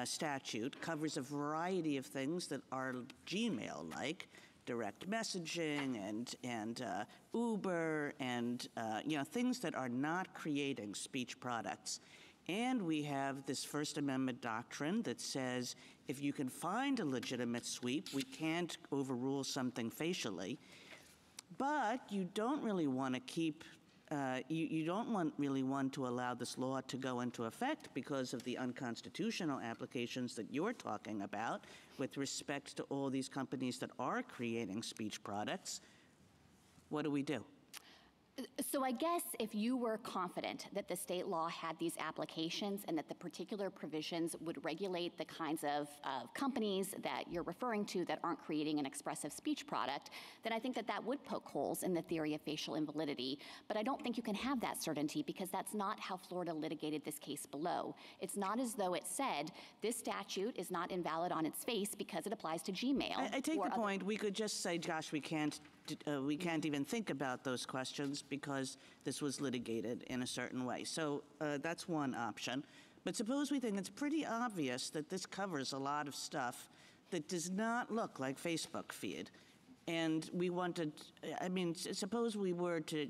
statute covers a variety of things that are Gmail-like, direct messaging and Uber and you know, things that are not creating speech products. And we have this First Amendment doctrine that says if you can find a legitimate sweep, we can't overrule something facially. But you don't really want to keep, you don't really want to allow this law to go into effect because of the unconstitutional applications that you're talking about with respect to all these companies that are creating speech products. What do we do? So I guess if you were confident that the state law had these applications and that the particular provisions would regulate the kinds of companies that you're referring to that aren't creating an expressive speech product, then I think that that would poke holes in the theory of facial invalidity. But I don't think you can have that certainty because that's not how Florida litigated this case below. It's not as though it said this statute is not invalid on its face because it applies to Gmail. I take the point. We could just say, gosh, we can't even think about those questions because this was litigated in a certain way. So that's one option. But suppose we think it's pretty obvious that this covers a lot of stuff that does not look like Facebook feed. And we wanted, I mean, suppose we were to,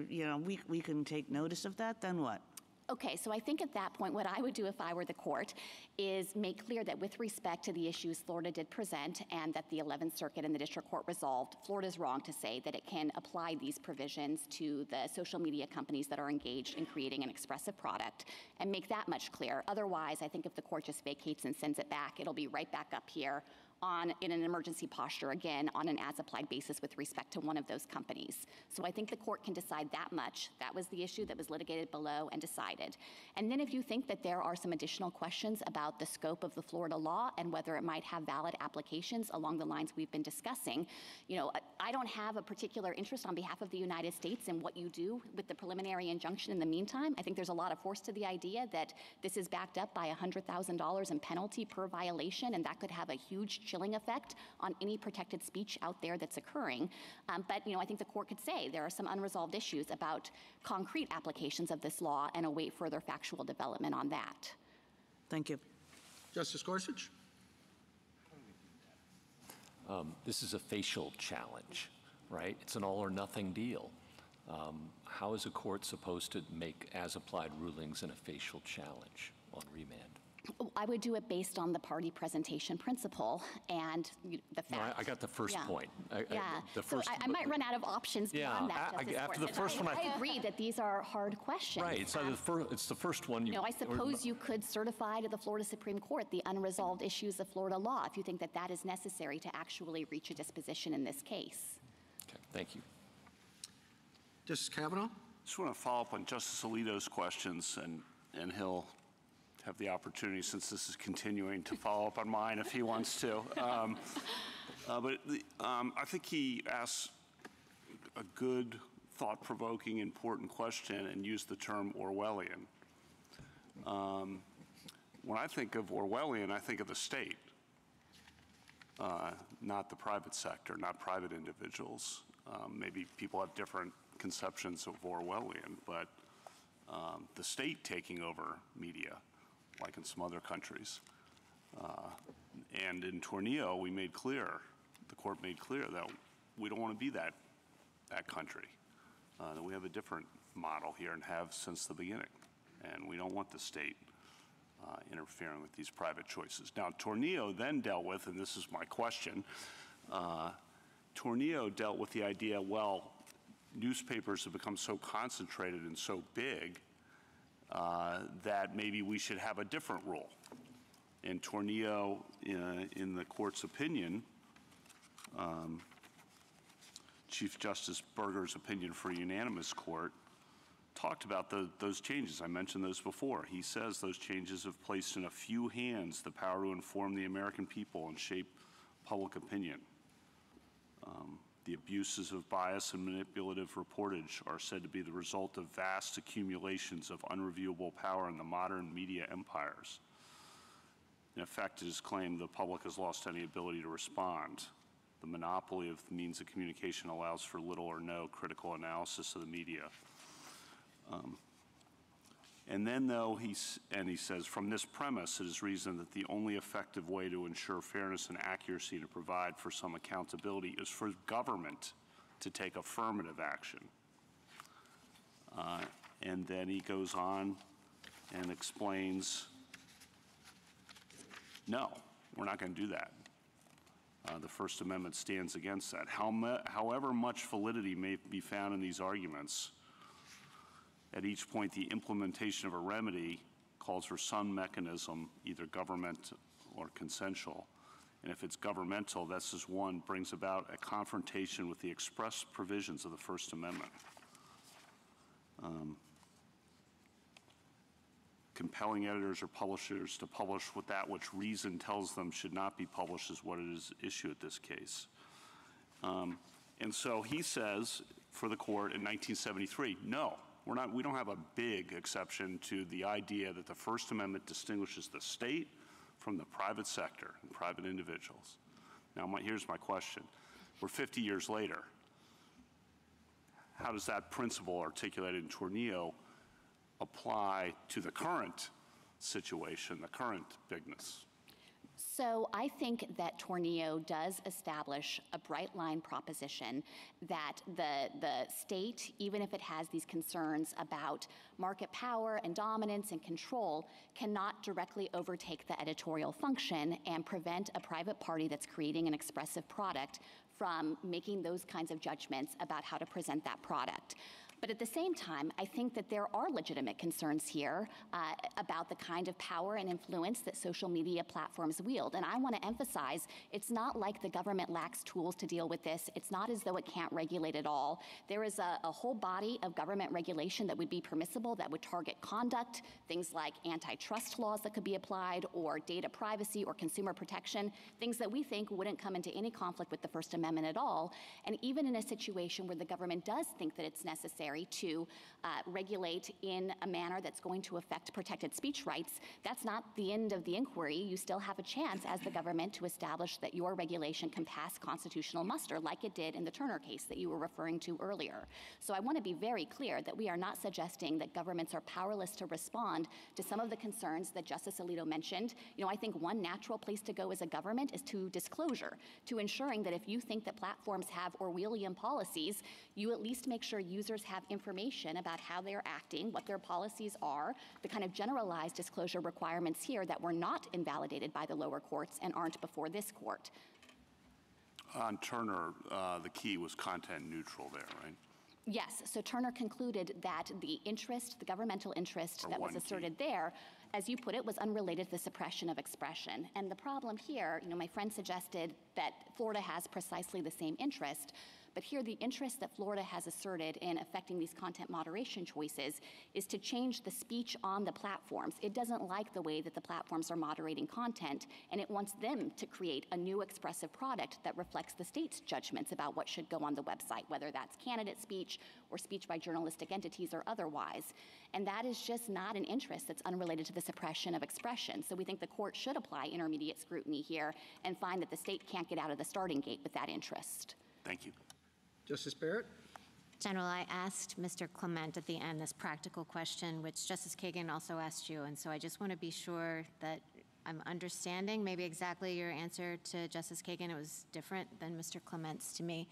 you know, we can take notice of that, then what? Okay, so I think at that point, what I would do if I were the court is make clear that with respect to the issues Florida did present and that the 11th Circuit and the District Court resolved, Florida's wrong to say that it can apply these provisions to the social media companies that are engaged in creating an expressive product and make that much clearer. Otherwise, I think if the court just vacates and sends it back, it'll be right back up here in an emergency posture, again, on an as-applied basis with respect to one of those companies. So I think the court can decide that much. That was the issue that was litigated below and decided. And then if you think that there are some additional questions about the scope of the Florida law and whether it might have valid applications along the lines we've been discussing, you know, I don't have a particular interest on behalf of the United States in what you do with the preliminary injunction in the meantime. I think there's a lot of force to the idea that this is backed up by $100,000 in penalty per violation, and that could have a huge chilling effect on any protected speech out there that's occurring. But, you know, I think the court could say there are some unresolved issues about concrete applications of this law and await further factual development on that. Thank you. Justice Gorsuch? This is a facial challenge, right? It's an all-or-nothing deal. How is a court supposed to make as-applied rulings in a facial challenge on remand? I would do it based on the party presentation principle and the fact. No, I got the first point. I might run out of options beyond that. After the first one, I agree that these are hard questions. Right. It's the first one. You know, I suppose you could certify to the Florida Supreme Court the unresolved issues of Florida law if you think that that is necessary to actually reach a disposition in this case. Okay. Thank you. Justice Kavanaugh? Just want to follow up on Justice Alito's questions, and he'll have the opportunity, since this is continuing, to follow up on mine if he wants to. I think he asked a good, thought-provoking, important question and used the term Orwellian. When I think of Orwellian, I think of the state, not the private sector, not private individuals. Maybe people have different conceptions of Orwellian, but the state taking over media, like in some other countries. And in Tornillo, the court made clear that we don't want to be that country, that we have a different model here and have since the beginning. and we don't want the state interfering with these private choices. Now, Tornillo then dealt with, and this is my question, Tornillo dealt with the idea, well, newspapers have become so concentrated and so big that maybe we should have a different rule. And Tornillo, in the court's opinion, Chief Justice Berger's opinion for a unanimous court, talked about those changes. I mentioned those before. He says those changes have placed in a few hands the power to inform the American people and shape public opinion. The abuses of bias and manipulative reportage are said to be the result of vast accumulations of unreviewable power in the modern media empires. In effect, it is claimed the public has lost any ability to respond. The monopoly of the means of communication allows for little or no critical analysis of the media. And then, though, he says, from this premise, it is reasoned that the only effective way to ensure fairness and accuracy to provide for some accountability is for government to take affirmative action. And then he goes on and explains, no, we're not going to do that. The First Amendment stands against that. However much validity may be found in these arguments, at each point, the implementation of a remedy calls for some mechanism, either government or consensual. And if it's governmental, this is one, brings about a confrontation with the express provisions of the First Amendment. Compelling editors or publishers to publish with that which reason tells them should not be published is what it is issue at this case. And so he says for the court in 1973, no, we don't have a big exception to the idea that the First Amendment distinguishes the state from the private sector and private individuals. Now, here's my question. We're 50 years later. How does that principle articulated in Tornillo apply to the current situation, the current bigness? So I think that Tornillo does establish a bright line proposition that the state, even if it has these concerns about market power and dominance and control, cannot directly overtake the editorial function and prevent a private party that's creating an expressive product from making those kinds of judgments about how to present that product. But at the same time, I think that there are legitimate concerns here about the kind of power and influence that social media platforms wield. And I want to emphasize, it's not like the government lacks tools to deal with this. It's not as though it can't regulate at all. There is a whole body of government regulation that would be permissible that would target conduct, things like antitrust laws that could be applied, or data privacy or consumer protection, things that we think wouldn't come into any conflict with the First Amendment at all. And even in a situation where the government does think that it's necessary to regulate in a manner that's going to affect protected speech rights, that's not the end of the inquiry. You still have a chance as the government to establish that your regulation can pass constitutional muster, like it did in the Turner case that you were referring to earlier. So I want to be very clear that we are not suggesting that governments are powerless to respond to some of the concerns that Justice Alito mentioned. You know, I think one natural place to go as a government is to disclosure, to ensuring that if you think that platforms have Orwellian policies, you at least make sure users have information about how they're acting, what their policies are, the kind of generalized disclosure requirements here that were not invalidated by the lower courts and aren't before this court. On Turner, the key was content neutral there, right? Yes, so Turner concluded that the interest, the governmental interest that was asserted there, as you put it, was unrelated to the suppression of expression. And the problem here, you know, my friend suggested that Florida has precisely the same interest. But here, the interest that Florida has asserted in affecting these content moderation choices is to change the speech on the platforms. It doesn't like the way that the platforms are moderating content, and it wants them to create a new expressive product that reflects the state's judgments about what should go on the website, whether that's candidate speech or speech by journalistic entities or otherwise. And that is just not an interest that's unrelated to the suppression of expression. So we think the court should apply intermediate scrutiny here and find that the state can't get out of the starting gate with that interest. Thank you. Justice Barrett? General, I asked Mr. Clement at the end this practical question, which Justice Kagan also asked you, and so I just want to be sure that I'm understanding maybe exactly your answer to Justice Kagan. It was different than Mr. Clement's to me.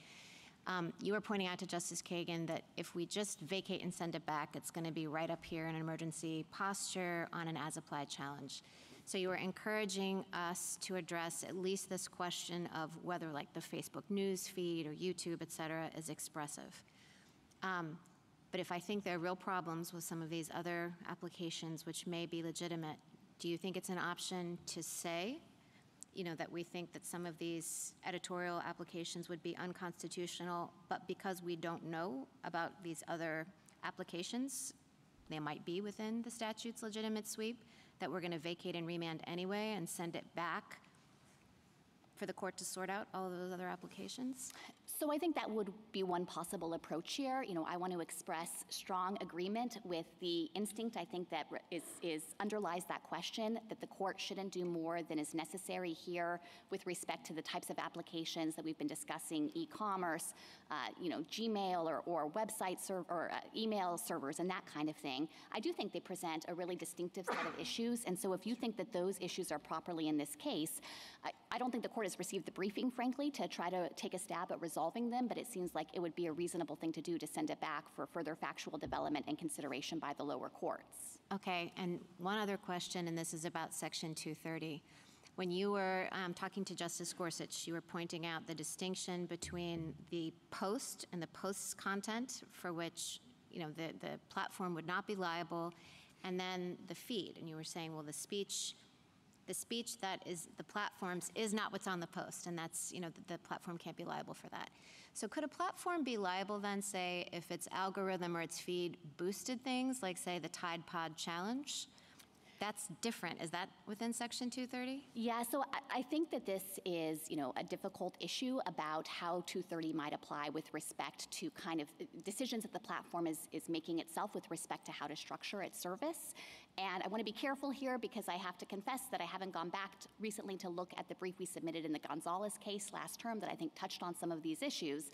You were pointing out to Justice Kagan that if we just vacate and send it back, it's going to be right up here in an emergency posture on an as-applied challenge. So you were encouraging us to address at least this question of whether like the Facebook news feed or YouTube, et cetera, is expressive. But if I think there are real problems with some of these other applications which may be legitimate, do you think it's an option to say, that we think that some of these editorial applications would be unconstitutional, but because we don't know about these other applications, they might be within the statute's legitimate sweep, that we're going to vacate and remand anyway and send it back for the court to sort out all of those other applications? So I think that would be one possible approach here. I want to express strong agreement with the instinct I think that underlies that question, that the court shouldn't do more than is necessary here with respect to the types of applications that we've been discussing, e-commerce, Gmail or website or email servers and that kind of thing. I do think they present a really distinctive set of issues, and so if you think that those issues are properly in this case, I don't think the court has received the briefing, frankly, to try to take a stab at resolving them, but it seems like it would be a reasonable thing to do to send it back for further factual development and consideration by the lower courts. Okay, and one other question, and this is about Section 230. When you were talking to Justice Gorsuch, you were pointing out the distinction between the post and the post's content for which the platform would not be liable, and then the feed. And you were saying, well, the speech that is the platform's is not what's on the post, and that's, the platform can't be liable for that. So could a platform be liable then, say, if its algorithm or its feed boosted things, like, say, the Tide Pod Challenge? That's different. Is that within Section 230? Yeah, so I think that this is, a difficult issue about how 230 might apply with respect to kind of decisions that the platform is making itself with respect to how to structure its service. And I want to be careful here because I have to confess that I haven't gone back recently to look at the brief we submitted in the Gonzalez case last term that I think touched on some of these issues.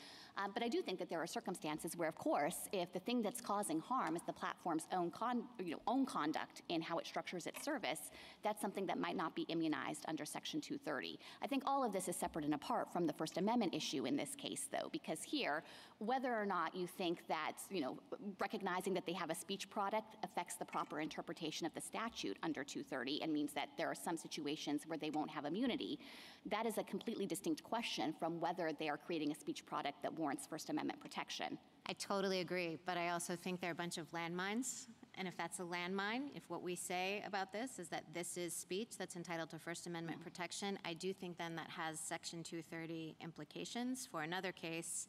But I do think that there are circumstances where, of course, if the thing that's causing harm is the platform's own conduct in how it structures its service, that's something that might not be immunized under Section 230. I think all of this is separate and apart from the First Amendment issue in this case, though, because here, whether or not you think that, recognizing that they have a speech product affects the proper interpretation of the statute under 230 and means that there are some situations where they won't have immunity, that is a completely distinct question from whether they are creating a speech product that warrants First Amendment protection. I totally agree, but I also think they're a bunch of landmines. And if that's a landmine, if what we say about this is that this is speech that's entitled to First Amendment protection, I do think then that has Section 230 implications for another case.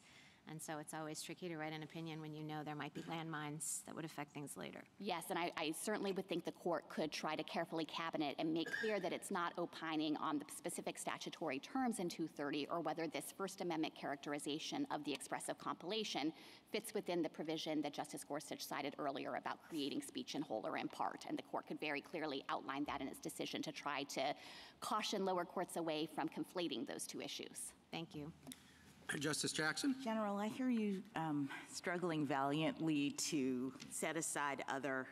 And so it's always tricky to write an opinion when you know there might be landmines that would affect things later. Yes, and I certainly would think the court could try to carefully cabinet and make clear that it's not opining on the specific statutory terms in 230 or whether this First Amendment characterization of the expressive compilation fits within the provision that Justice Gorsuch cited earlier about creating speech in whole or in part. And the court could very clearly outline that in its decision to try to caution lower courts away from conflating those two issues. Thank you. Justice Jackson? General, I hear you struggling valiantly to set aside other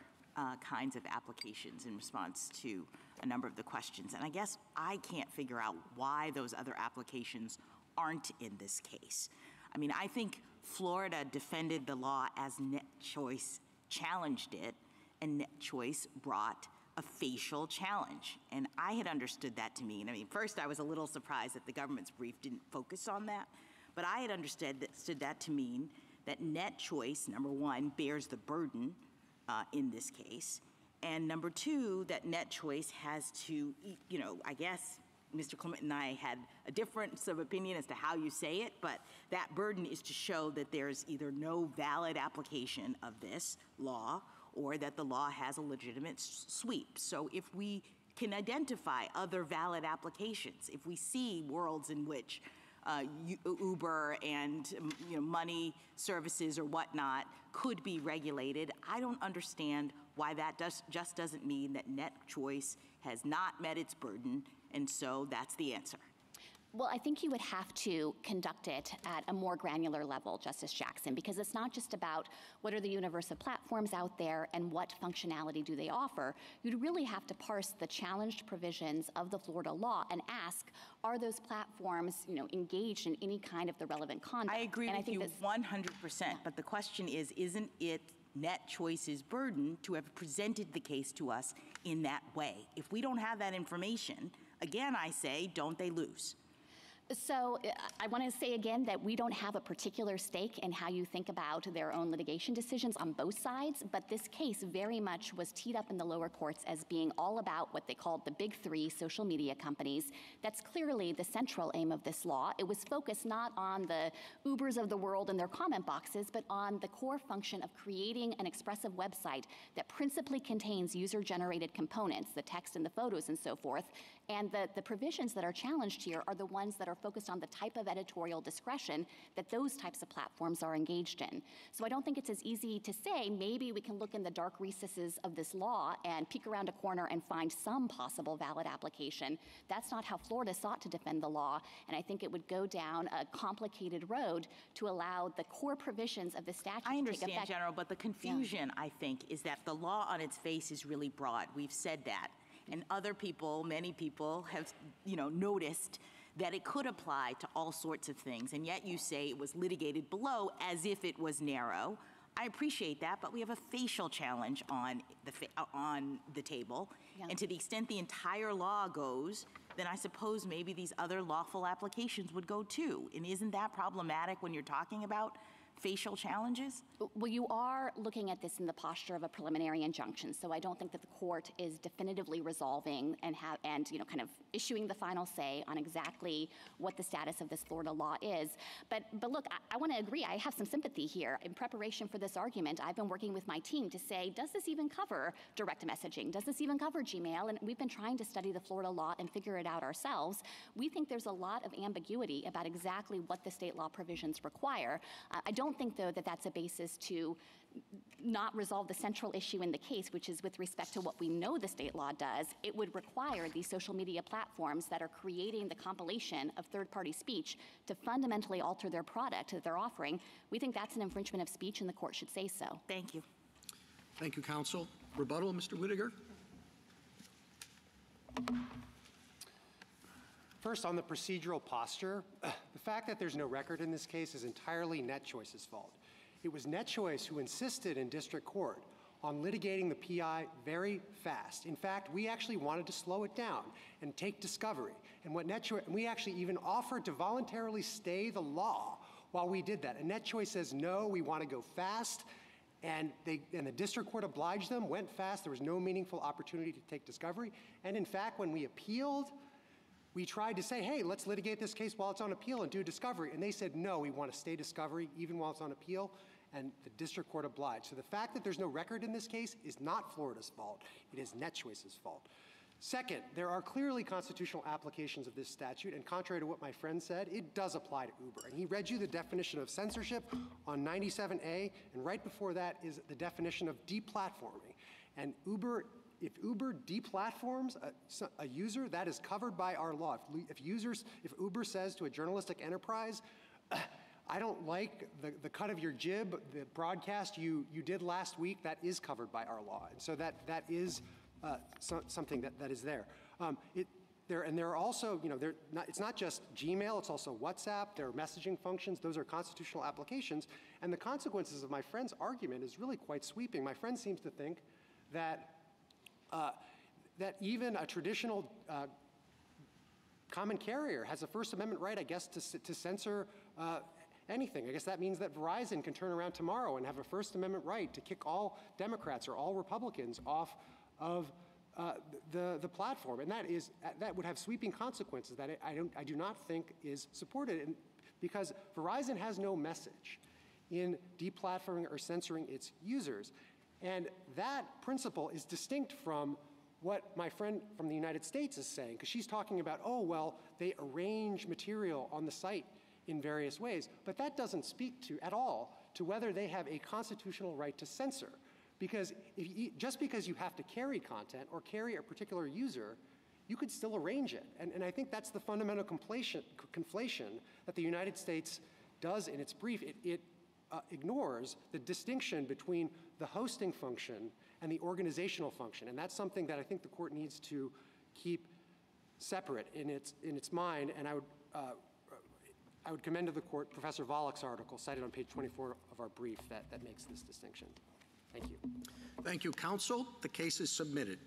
kinds of applications in response to a number of the questions. And I guess I can't figure out why those other applications aren't in this case. I mean, I think Florida defended the law as NetChoice challenged it, and NetChoice brought a facial challenge. And I had understood that to mean, first I was a little surprised that the government's brief didn't focus on that. But I had understood that to mean that NetChoice, number one, bears the burden in this case, and number two, that NetChoice has to, I guess Mr. Clement and I had a difference of opinion as to how you say it, but that burden is to show that there's either no valid application of this law or that the law has a legitimate sweep. So if we can identify other valid applications, if we see worlds in which Uber and money services or whatnot could be regulated, I don't understand why that just doesn't mean that NetChoice has not met its burden, and so that's the answer. Well, I think you would have to conduct it at a more granular level, Justice Jackson, because it's not just about what are the universe of platforms out there and what functionality do they offer. You'd really have to parse the challenged provisions of the Florida law and ask, are those platforms, engaged in any kind of the relevant conduct? I agree with you 100%, but the question is, isn't it NetChoice's burden to have presented the case to us in that way? If we don't have that information, again, I say, don't they lose? So I want to say again that we don't have a particular stake in how you think about their own litigation decisions on both sides, but this case very much was teed up in the lower courts as being all about what they called the big three social media companies. That's clearly the central aim of this law. It was focused not on the Ubers of the world and their comment boxes, but on the core function of creating an expressive website that principally contains user-generated components, the text and the photos and so forth. And the provisions that are challenged here are the ones that are focused on the type of editorial discretion that those types of platforms are engaged in. So I don't think it's as easy to say, maybe we can look in the dark recesses of this law and peek around a corner and find some possible valid application. That's not how Florida sought to defend the law, and I think it would go down a complicated road to allow the core provisions of the statute I to understand, take effect. General, but the confusion, I think, is that the law on its face is really broad. We've said that. And other people, many people, have noticed that it could apply to all sorts of things, and yet you say it was litigated below as if it was narrow. I appreciate that, but we have a facial challenge on the table, and to the extent the entire law goes, then I suppose maybe these other lawful applications would go too. And isn't that problematic when you're talking about facial challenges? Well, you are looking at this in the posture of a preliminary injunction, so I don't think that the court is definitively resolving and kind of issuing the final say on exactly what the status of this Florida law is. But look, I want to agree. I have some sympathy here. In preparation for this argument, I've been working with my team to say, does this even cover direct messaging? Does this even cover Gmail? And we've been trying to study the Florida law and figure it out ourselves. We think there's a lot of ambiguity about exactly what the state law provisions require. I don't think, though, that that's a basis to not resolve the central issue in the case, which is with respect to what we know the state law does. It would require these social media platforms that are creating the compilation of third-party speech to fundamentally alter their product that they're offering. We think that's an infringement of speech, and the court should say so. Thank you. Thank you, counsel. Rebuttal, Mr. Whittaker. First, on the procedural posture, the fact that there's no record in this case is entirely NetChoice's fault. It was NetChoice who insisted in district court on litigating the PI very fast. In fact, we actually wanted to slow it down and take discovery. And we actually even offered to voluntarily stay the law while we did that. And NetChoice says, no, we want to go fast. And the district court obliged them, went fast. There was no meaningful opportunity to take discovery. And in fact, when we appealed, we tried to say, hey, let's litigate this case while it's on appeal and do discovery. And they said, no, we want to stay discovery even while it's on appeal. And the district court obliged. So the fact that there's no record in this case is not Florida's fault. It is NetChoice's fault. Second, there are clearly constitutional applications of this statute. And contrary to what my friend said, it does apply to Uber. And he read you the definition of censorship on 97A. And right before that is the definition of deplatforming. And if Uber deplatforms a user, that is covered by our law. If Uber says to a journalistic enterprise, I don't like the cut of your jib, the broadcast you did last week, that is covered by our law. And so that is something that is there. There are also, it's not just Gmail, it's also WhatsApp, there are messaging functions, those are constitutional applications. And the consequences of my friend's argument is really quite sweeping. My friend seems to think that even a traditional common carrier has a First Amendment right, I guess, to censor anything. I guess that means that Verizon can turn around tomorrow and have a First Amendment right to kick all Democrats or all Republicans off of the platform. And that would have sweeping consequences that I do not think is supported, because Verizon has no message in deplatforming or censoring its users. And that principle is distinct from what my friend from the United States is saying, because she's talking about, oh, well, they arrange material on the site in various ways. But that doesn't speak at all to whether they have a constitutional right to censor. Because just because you have to carry content or carry a particular user, you could still arrange it. And I think that's the fundamental conflation that the United States does in its brief. It ignores the distinction between the hosting function and the organizational function. And that's something that I think the court needs to keep separate in its mind. And I would commend to the court Professor Volok's article cited on page 24 of our brief that makes this distinction. Thank you. Thank you, counsel. The case is submitted.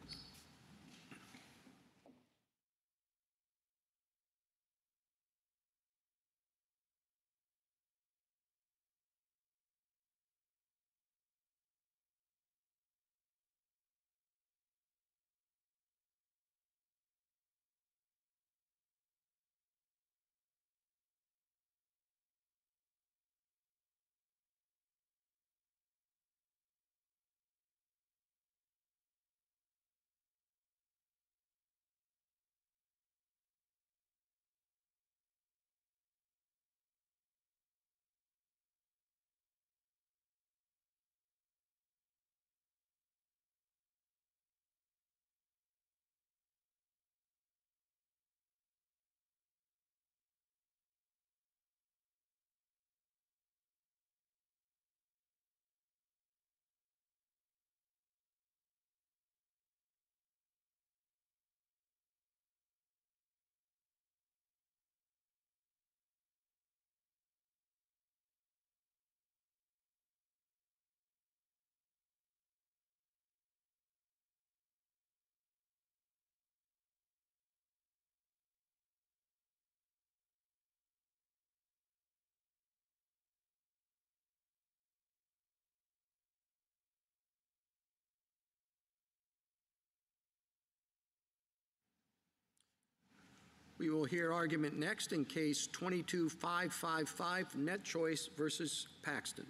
We will hear argument next in case 22555, NetChoice versus Paxton.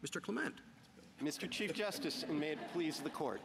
Mr. Clement. Mr. Chief Justice, and may it please the court.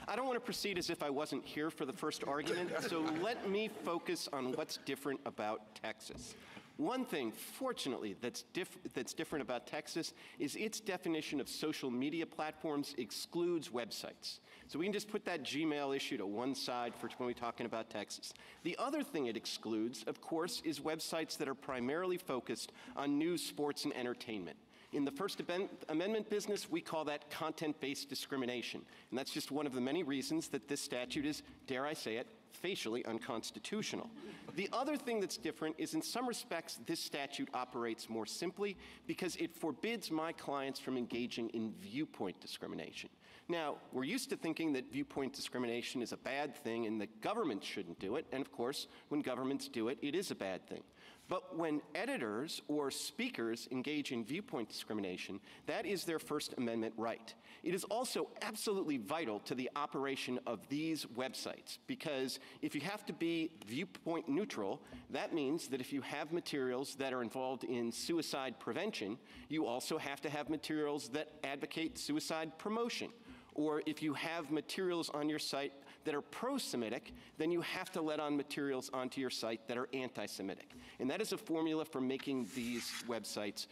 I don't want to proceed as if I wasn't here for the first argument, so let me focus on what's different about Texas. One thing, fortunately, that's different about Texas is its definition of social media platforms excludes websites. So we can just put that Gmail issue to one side for when we're talking about Texas. The other thing it excludes, of course, is websites that are primarily focused on news, sports, and entertainment. In the First Amendment business, we call that content-based discrimination. And that's just one of the many reasons that this statute is, dare I say it, facially unconstitutional. The other thing that's different is in some respects this statute operates more simply because it forbids my clients from engaging in viewpoint discrimination. Now, we're used to thinking that viewpoint discrimination is a bad thing and that governments shouldn't do it, and of course, when governments do it, it is a bad thing. But when editors or speakers engage in viewpoint discrimination, that is their First Amendment right. It is also absolutely vital to the operation of these websites, because if you have to be viewpoint neutral, that means that if you have materials that are involved in suicide prevention, you also have to have materials that advocate suicide promotion. Or if you have materials on your site that are pro-Semitic, then you have to let on materials onto your site that are anti-Semitic. And that is a formula for making these websites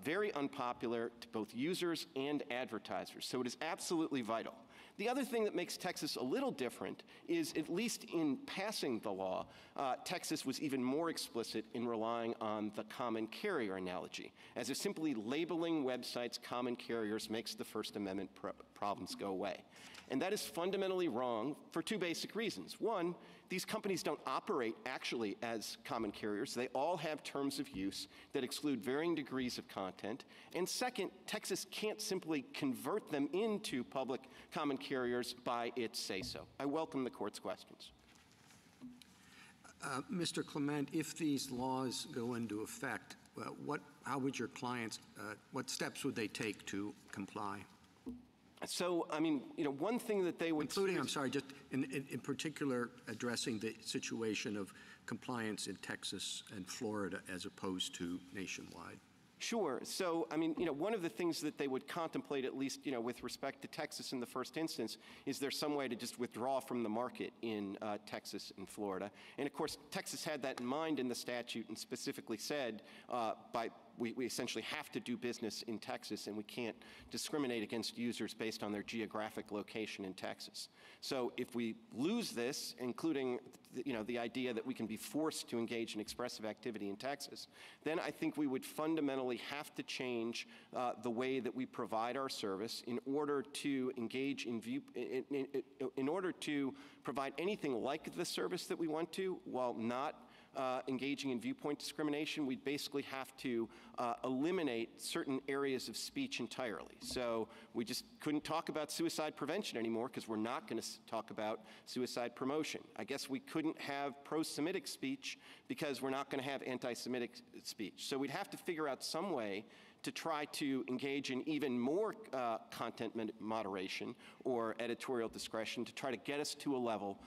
very unpopular to both users and advertisers. So it is absolutely vital. The other thing that makes Texas a little different is, at least in passing the law, Texas was even more explicit in relying on the common carrier analogy, as if simply labeling websites common carriers makes the First Amendment problems go away. And that is fundamentally wrong for two basic reasons. One, these companies don't operate actually as common carriers. They all have terms of use that exclude varying degrees of content. And second, Texas can't simply convert them into public common carriers by its say-so. I welcome the court's questions. Mr. Clement, if these laws go into effect, how would your clients, what steps would they take to comply? So, I mean, one thing that they would... Including, I'm sorry, just in particular addressing the situation of compliance in Texas and Florida as opposed to nationwide. Sure. So, I mean, one of the things that they would contemplate, at least, with respect to Texas in the first instance, is there some way to just withdraw from the market in Texas and Florida? And of course, Texas had that in mind in the statute and specifically said by we essentially have to do business in Texas, and we can't discriminate against users based on their geographic location in Texas. So if we lose this, including the idea that we can be forced to engage in expressive activity in Texas, then I think we would fundamentally have to change the way that we provide our service in order to engage in order to provide anything like the service that we want to, while not engaging in viewpoint discrimination. We'd basically have to eliminate certain areas of speech entirely. So we just couldn't talk about suicide prevention anymore because we're not going to talk about suicide promotion. I guess we couldn't have pro-Semitic speech because we're not going to have anti-Semitic speech. So we'd have to figure out some way to try to engage in even more content moderation or editorial discretion to try to get us to a level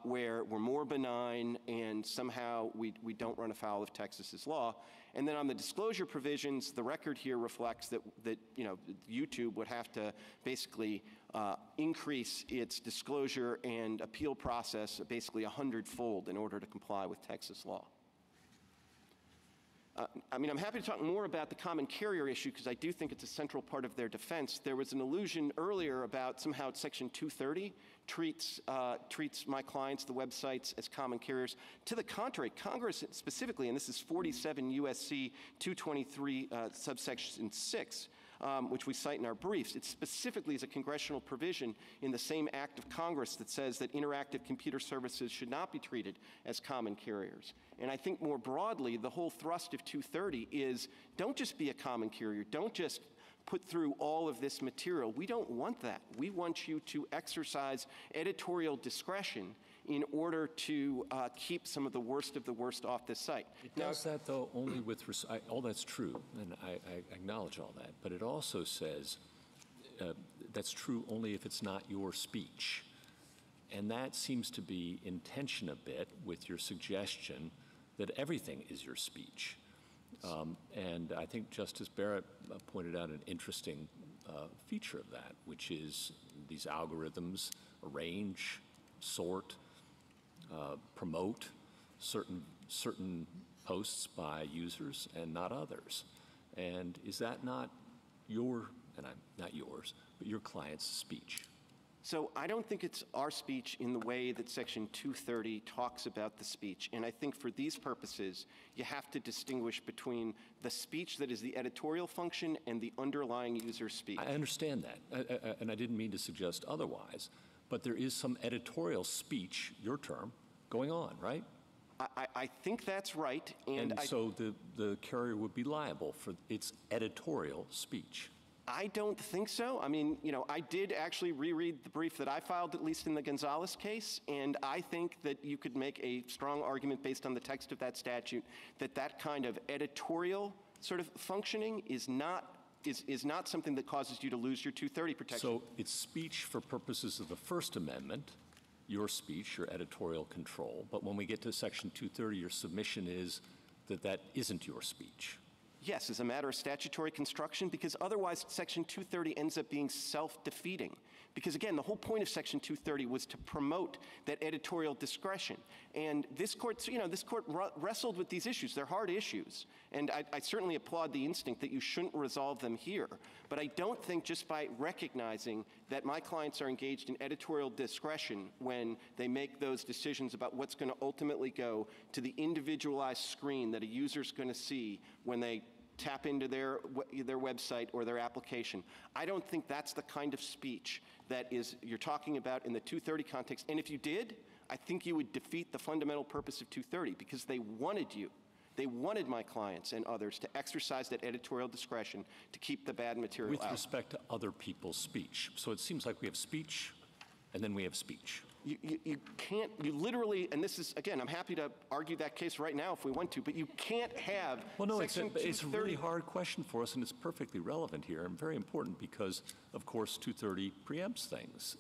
where we're more benign and somehow we don't run afoul of Texas's law. And then on the disclosure provisions, the record here reflects that YouTube would have to basically increase its disclosure and appeal process basically 100-fold in order to comply with Texas law. I'm happy to talk more about the common carrier issue because I do think it's a central part of their defense. There was an allusion earlier about somehow Section 230 treats my clients, the websites, as common carriers. To the contrary, Congress specifically, and this is 47 U.S.C. 223 subsection 6, which we cite in our briefs, it specifically is a congressional provision in the same act of Congress that says that interactive computer services should not be treated as common carriers. And I think more broadly, the whole thrust of 230 is don't just be a common carrier, don't just put through all of this material. We don't want that. We want you to exercise editorial discretion in order to keep some of the worst off this site. It does that, though, only with all that's true, and I acknowledge all that, but it also says that's true only if it's not your speech. And that seems to be in tension a bit with your suggestion that everything is your speech. And I think Justice Barrett pointed out an interesting feature of that, which is these algorithms arrange, sort, promote certain posts by users and not others. And is that not not yours, but your client's speech? So I don't think it's our speech in the way that Section 230 talks about the speech. And I think for these purposes, you have to distinguish between the speech that is the editorial function and the underlying user speech. I understand that, and I didn't mean to suggest otherwise, but there is some editorial speech, your term, going on, right? I think that's right. And so the carrier would be liable for its editorial speech. I don't think so. I did actually reread the brief that I filed, at least in the Gonzalez case, and I think that you could make a strong argument based on the text of that statute that kind of editorial sort of functioning is not something that causes you to lose your 230 protection. So it's speech for purposes of the First Amendment, your speech, your editorial control, but when we get to Section 230, your submission is that isn't your speech. Yes, as a matter of statutory construction, because otherwise Section 230 ends up being self-defeating. Because again, the whole point of Section 230 was to promote that editorial discretion. And this court wrestled with these issues. They're hard issues. And I certainly applaud the instinct that you shouldn't resolve them here. But I don't think just by recognizing that my clients are engaged in editorial discretion when they make those decisions about what's going to ultimately go to the individualized screen that a user's going to see when they tap into their website or their application. I don't think that's the kind of speech that you're talking about in the 230 context. And if you did, I think you would defeat the fundamental purpose of 230 because they wanted my clients and others to exercise that editorial discretion to keep the bad material out. With respect to other people's speech. So it seems like we have speech and then we have speech. You literally, and this is, again, I'm happy to argue that case right now if we want to, but you can't have it's a really hard question for us, and it's perfectly relevant here and very important because, of course, 230 preempts things,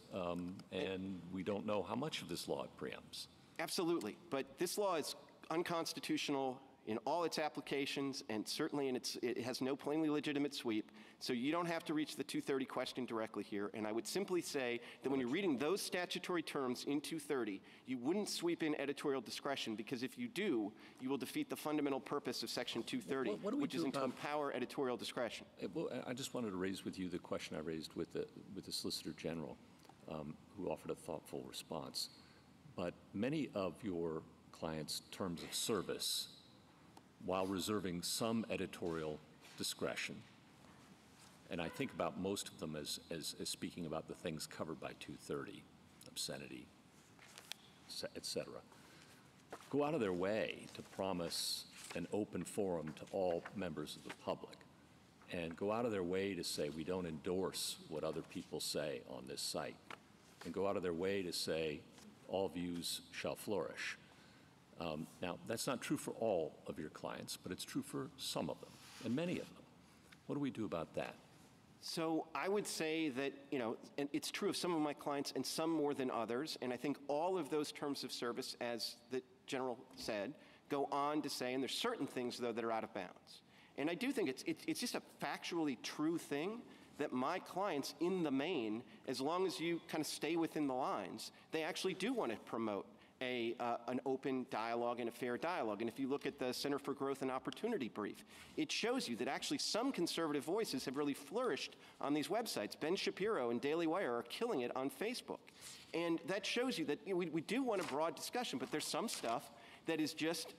and we don't know how much of this law it preempts. Absolutely, but this law is unconstitutional in all its applications, and certainly it has no plainly legitimate sweep. So you don't have to reach the 230 question directly here. And I would simply say that when you're reading those statutory terms in 230, you wouldn't sweep in editorial discretion, because if you do, you will defeat the fundamental purpose of Section 230, which is to empower editorial discretion. Well, I just wanted to raise with you the question I raised with the Solicitor General, who offered a thoughtful response. But many of your clients' terms of service, while reserving some editorial discretion, and I think about most of them as speaking about the things covered by 230, obscenity, et cetera, go out of their way to promise an open forum to all members of the public, and go out of their way to say we don't endorse what other people say on this site, and go out of their way to say all views shall flourish. Now, that's not true for all of your clients, but it's true for some of them, and many of them. What do we do about that? So I would say that, and it's true of some of my clients and some more than others, and I think all of those terms of service, as the General said, go on to say, and there's certain things, though, that are out of bounds. And I do think it's just a factually true thing that my clients, in the main, as long as you kind of stay within the lines, they actually do want to promote an open dialogue and a fair dialogue. And if you look at the Center for Growth and Opportunity brief, it shows you that actually some conservative voices have really flourished on these websites. Ben Shapiro and Daily Wire are killing it on Facebook. And that shows you that we do want a broad discussion, but there's some stuff that is just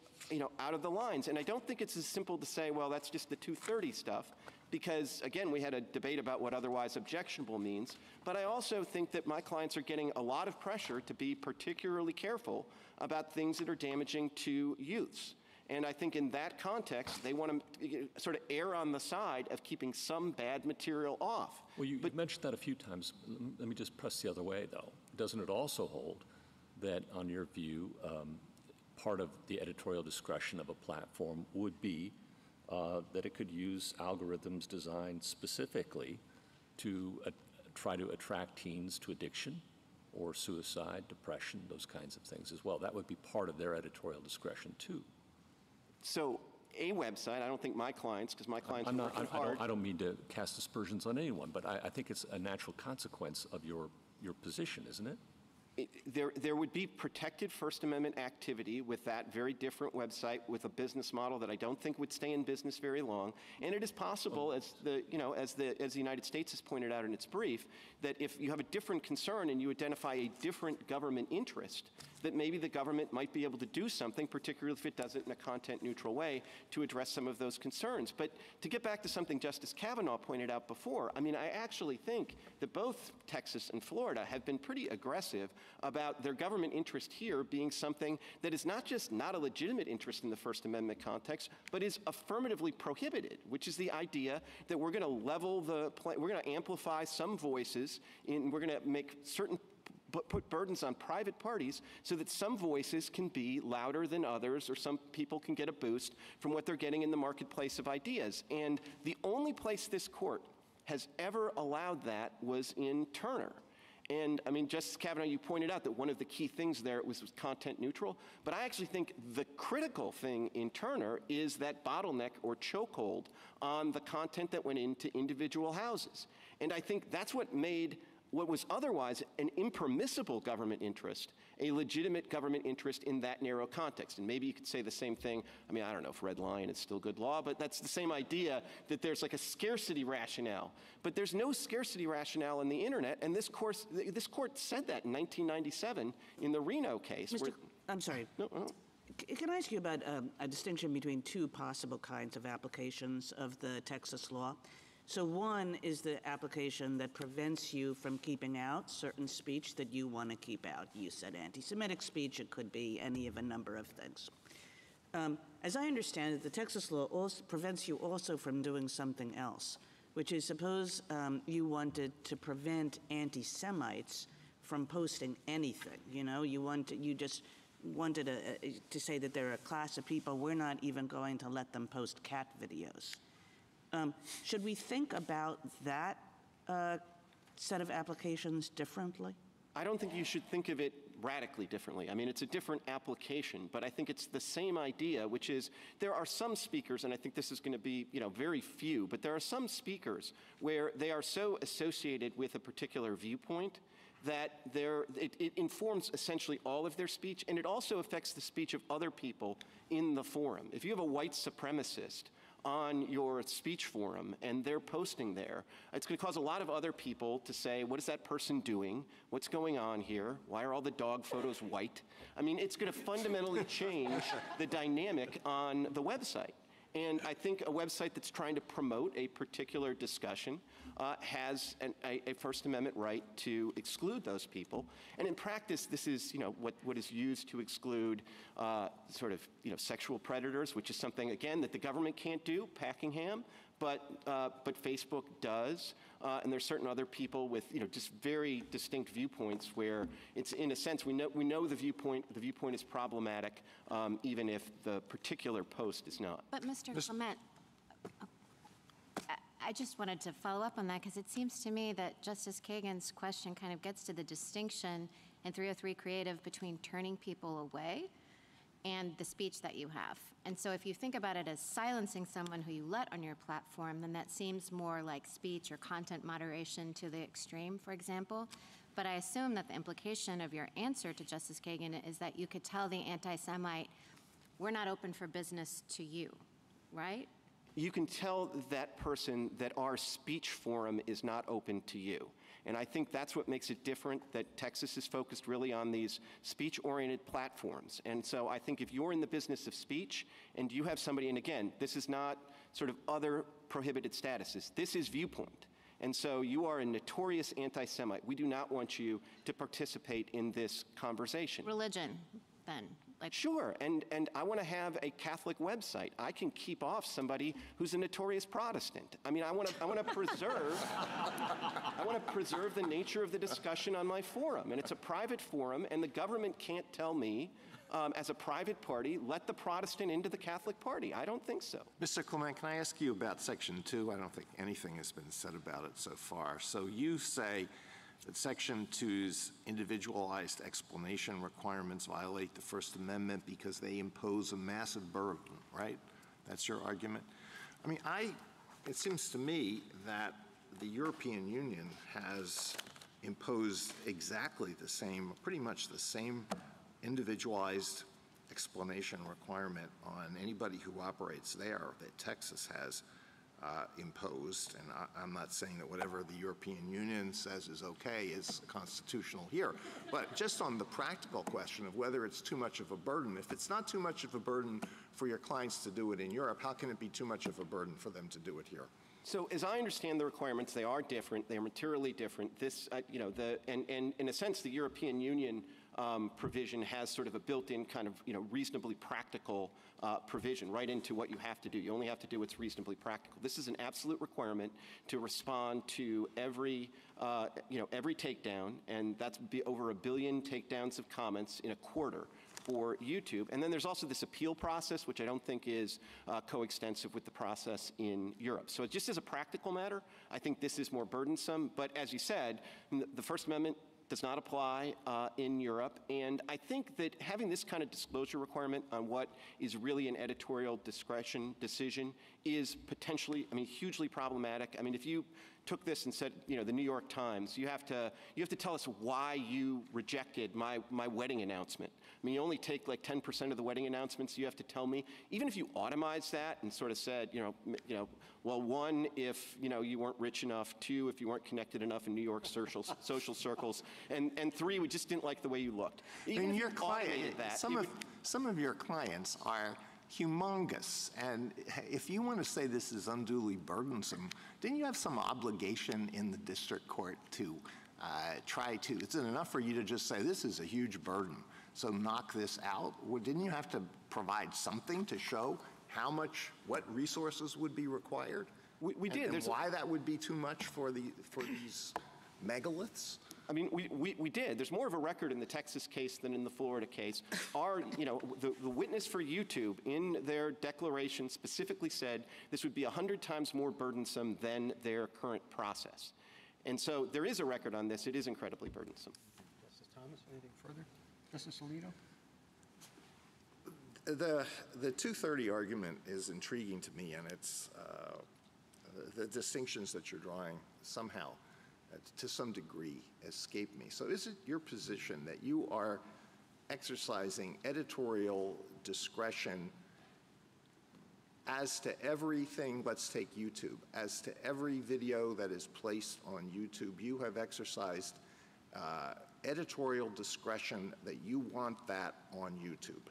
out of the lines. And I don't think it's as simple to say, well, that's just the 230 stuff, because, again, we had a debate about what otherwise objectionable means. But I also think that my clients are getting a lot of pressure to be particularly careful about things that are damaging to youths. And I think in that context, they want to sort of err on the side of keeping some bad material off. Well, you mentioned that a few times. Let me just press the other way, though. Doesn't it also hold that, on your view, part of the editorial discretion of a platform would be that it could use algorithms designed specifically to try to attract teens to addiction or suicide, depression, those kinds of things as well? That would be part of their editorial discretion, too. So a website, I don't think my clients, because my clients are working hard. I don't mean to cast aspersions on anyone, but I think it's a natural consequence of your position, isn't it? There would be protected First Amendment activity with that very different website with a business model that I don't think would stay in business very long. And it is possible, as the United States has pointed out in its brief, that if you have a different concern and you identify a different government interest, that maybe the government might be able to do something, particularly if it does it in a content-neutral way, to address some of those concerns. But to get back to something Justice Kavanaugh pointed out before, I mean, I actually think that both Texas and Florida have been pretty aggressive about their government interest here being something that is not just not a legitimate interest in the First Amendment context, but is affirmatively prohibited, which is the idea that we're going to level we're going to amplify some voices, and we're going to make certain put burdens on private parties so that some voices can be louder than others, or some people can get a boost from what they're getting in the marketplace of ideas. And the only place this court has ever allowed that was in Turner. And I mean, Justice Kavanaugh, you pointed out that one of the key things there was content neutral, but I actually think the critical thing in Turner is that bottleneck or chokehold on the content that went into individual houses. And I think that's what made what was otherwise an impermissible government interest a legitimate government interest in that narrow context. And maybe you could say the same thing. I mean, I don't know if Red Lion is still good law, but that's the same idea that there's like a scarcity rationale. But there's no scarcity rationale in the internet, and this court said that in 1997 in the Reno case. I'm sorry. No. Can I ask you about a distinction between two possible kinds of applications of the Texas law? So one is the application that prevents you from keeping out certain speech that you want to keep out. You said anti-Semitic speech. It could be any of a number of things. As I understand it, the Texas law also prevents you also from doing something else, which is suppose you wanted to prevent anti-Semites from posting anything. You know, you just wanted to say that they're a class of people. We're not even going to let them post cat videos. Should we think about that set of applications differently? I don't think you should think of it radically differently. I mean, it's a different application, but I think it's the same idea, which is there are some speakers, and I think this is going to be, very few, but there are some speakers where they are so associated with a particular viewpoint that it informs essentially all of their speech, and it also affects the speech of other people in the forum. If you have a white supremacist on your speech forum and they're posting there, it's going to cause a lot of other people to say, what is that person doing? What's going on here? Why are all the dog photos white? I mean, it's going to fundamentally change the dynamic on the website. And I think a website that's trying to promote a particular discussion has a First Amendment right to exclude those people. And in practice, this is, what is used to exclude sexual predators, which is something, again, that the government can't do, Packingham, but Facebook does. And there's certain other people with, just very distinct viewpoints where it's, in a sense, we know the viewpoint is problematic, even if the particular post is not. But Mr. Clement, I just wanted to follow up on that because it seems to me that Justice Kagan's question kind of gets to the distinction in 303 Creative between turning people away and the speech that you have. And so if you think about it as silencing someone who you let on your platform, then that seems more like speech or content moderation to the extreme, for example. But I assume that the implication of your answer to Justice Kagan is that you could tell the anti-Semite, we're not open for business to you, right? You can tell that person that our speech forum is not open to you. And I think that's what makes it different, that Texas is focused really on these speech-oriented platforms. And so I think if you're in the business of speech and you have somebody, and again, this is not sort of other prohibited statuses, this is viewpoint. And so you are a notorious anti-Semite. We do not want you to participate in this conversation. Religion, then. Sure, and I want to have a Catholic website. I can keep off somebody who's a notorious Protestant. I mean, I want to preserve the nature of the discussion on my forum, and it's a private forum, and the government can't tell me, as a private party, let the Protestant into the Catholic Party. I don't think so. Mr. Clement, can I ask you about Section 2? I don't think anything has been said about it so far. So you say that Section 2's individualized explanation requirements violate the First Amendment because they impose a massive burden, right? That's your argument? I mean, it seems to me that the European Union has imposed exactly the same, pretty much the same individualized explanation requirement on anybody who operates there that Texas has imposed, and I'm not saying that whatever the European Union says is okay is constitutional here, but just on the practical question of whether it's too much of a burden. If it's not too much of a burden for your clients to do it in Europe, how can it be too much of a burden for them to do it here? So as I understand the requirements, they are different. They are materially different. This, and in a sense, the European Union provision has sort of a built-in kind of, reasonably practical provision right into what you have to do. You only have to do what's reasonably practical. This is an absolute requirement to respond to every takedown, and that's be over 1 billion takedowns of comments in a quarter for YouTube. And then there's also this appeal process, which I don't think is coextensive with the process in Europe. So just as a practical matter, I think this is more burdensome. But as you said, the First Amendment does not apply in Europe. And I think that having this kind of disclosure requirement on what is really an editorial discretion decision is potentially, hugely problematic. I mean, if you took this and said, the New York Times, you have to tell us why you rejected my wedding announcement. I mean, you only take like 10% of the wedding announcements you have to tell me. Even if you automized that and sort of said, well, 1, if, you weren't rich enough, 2, if you weren't connected enough in New York social circles, and 3, we just didn't like the way you looked. Even if you automated that, some of your clients are humongous, and if you want to say this is unduly burdensome, didn't you have some obligation in the district court to try to, is it enough for you to just say this is a huge burden, so knock this out? Or didn't you have to provide something to show what resources would be required? We did. And why that would be too much for these megaliths? I mean, we did. There's more of a record in the Texas case than in the Florida case. The witness for YouTube in their declaration specifically said this would be 100 times more burdensome than their current process. And so there is a record on this. It is incredibly burdensome. Justice Thomas, anything further? Justice Alito? The 230 argument is intriguing to me, and it's the distinctions that you're drawing somehow, to some degree, escape me. So is it your position that you are exercising editorial discretion as to everything? Let's take YouTube. As to every video that is placed on YouTube, you have exercised editorial discretion that you want that on YouTube?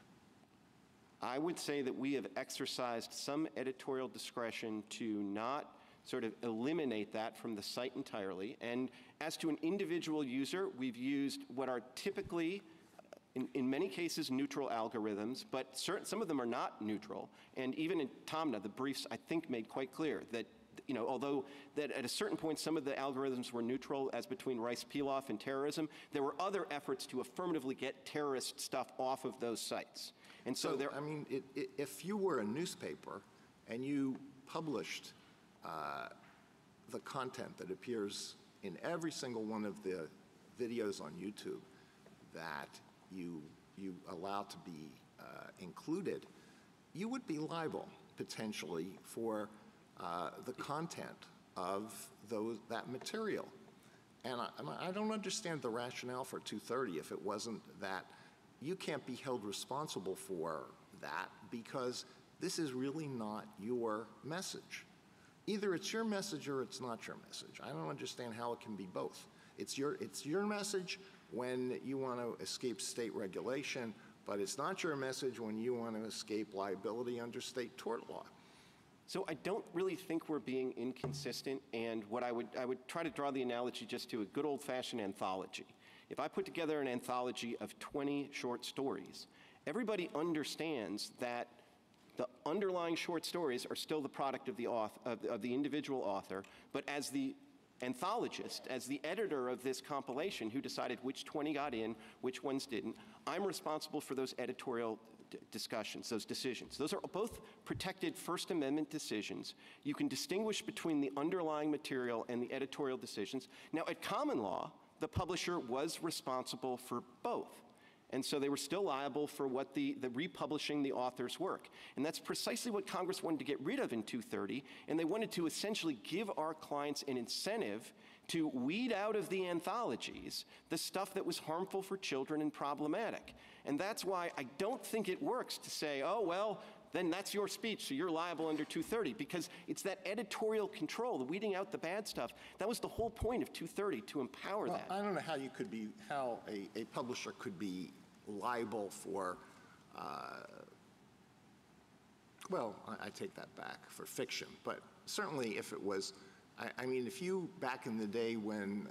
I would say that we have exercised some editorial discretion to not sort of eliminate that from the site entirely. And as to an individual user, we've used what are typically, in many cases, neutral algorithms, but some of them are not neutral. And even in Tamna, the briefs, I think, made quite clear that, although that at a certain point some of the algorithms were neutral, as between Rice Pilaf and terrorism, there were other efforts to affirmatively get terrorist stuff off of those sites. And so there, I mean, if you were a newspaper and you published the content that appears in every single one of the videos on YouTube that you allow to be included, you would be liable potentially for the content of that material. And I don't understand the rationale for 230 if it wasn't that you can't be held responsible for that because this is really not your message. Either it's your message or it's not your message. I don't understand how it can be both. It's your message when you want to escape state regulation, but it's not your message when you want to escape liability under state tort law. So I don't really think we're being inconsistent, and what I would try to draw the analogy just to a good old-fashioned anthology. If I put together an anthology of 20 short stories, everybody understands that the underlying short stories are still the product of the individual author, but as the anthologist, as the editor of this compilation who decided which 20 got in, which ones didn't, I'm responsible for those editorial discussions, those decisions. Those are both protected First Amendment decisions. You can distinguish between the underlying material and the editorial decisions. Now, at common law, the publisher was responsible for both. And so they were still liable for what the republishing the author's work. And that's precisely what Congress wanted to get rid of in 230, and they wanted to essentially give our clients an incentive to weed out of the anthologies the stuff that was harmful for children and problematic. And that's why I don't think it works to say, oh, well, then that's your speech, so you're liable under 230, because it's that editorial control, the weeding out the bad stuff. That was the whole point of 230, to empower that. I don't know how a publisher could be liable for, well, I take that back, for fiction. But certainly if it was, I mean, if you, back in the day when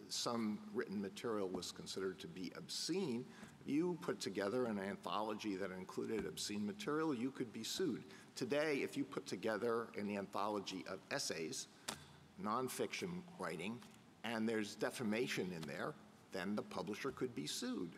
some written material was considered to be obscene, you put together an anthology that included obscene material, you could be sued. Today, if you put together an anthology of essays, nonfiction writing, and there's defamation in there, then the publisher could be sued.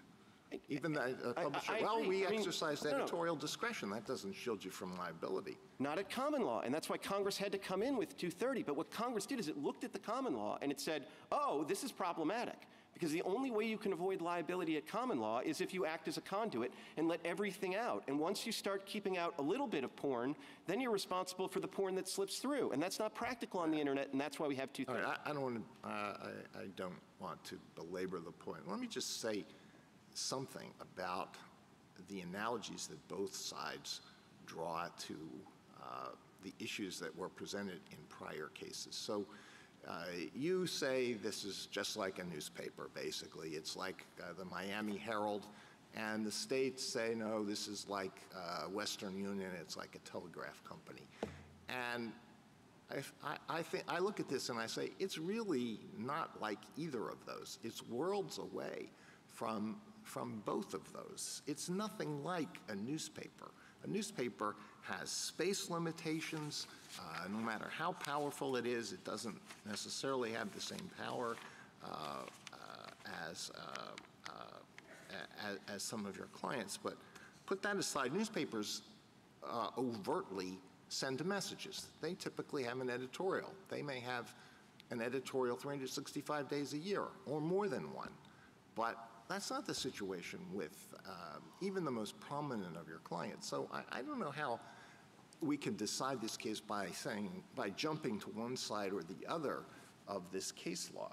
Even the publisher, we exercise editorial discretion. That doesn't shield you from liability. Not at common law, and that's why Congress had to come in with 230. But what Congress did is it looked at the common law and it said, oh, this is problematic. Because the only way you can avoid liability at common law is if you act as a conduit and let everything out. And once you start keeping out a little bit of porn, then you're responsible for the porn that slips through. And that's not practical on the internet, and that's why we have 230. All right, I don't want to belabor the point. Let me just say something about the analogies that both sides draw to the issues that were presented in prior cases. So you say this is just like a newspaper, basically. It's like the Miami Herald, and the states say, no, this is like Western Union, it's like a telegraph company. And I look at this and I say, it's really not like either of those. It's worlds away from both of those. It's nothing like a newspaper. A newspaper has space limitations. No matter how powerful it is, it doesn't necessarily have the same power as some of your clients. But put that aside, newspapers overtly send messages. They typically have an editorial. They may have an editorial 365 days a year or more than one. But that's not the situation with even the most prominent of your clients. So I don't know how we can decide this case by jumping to one side or the other of this case law.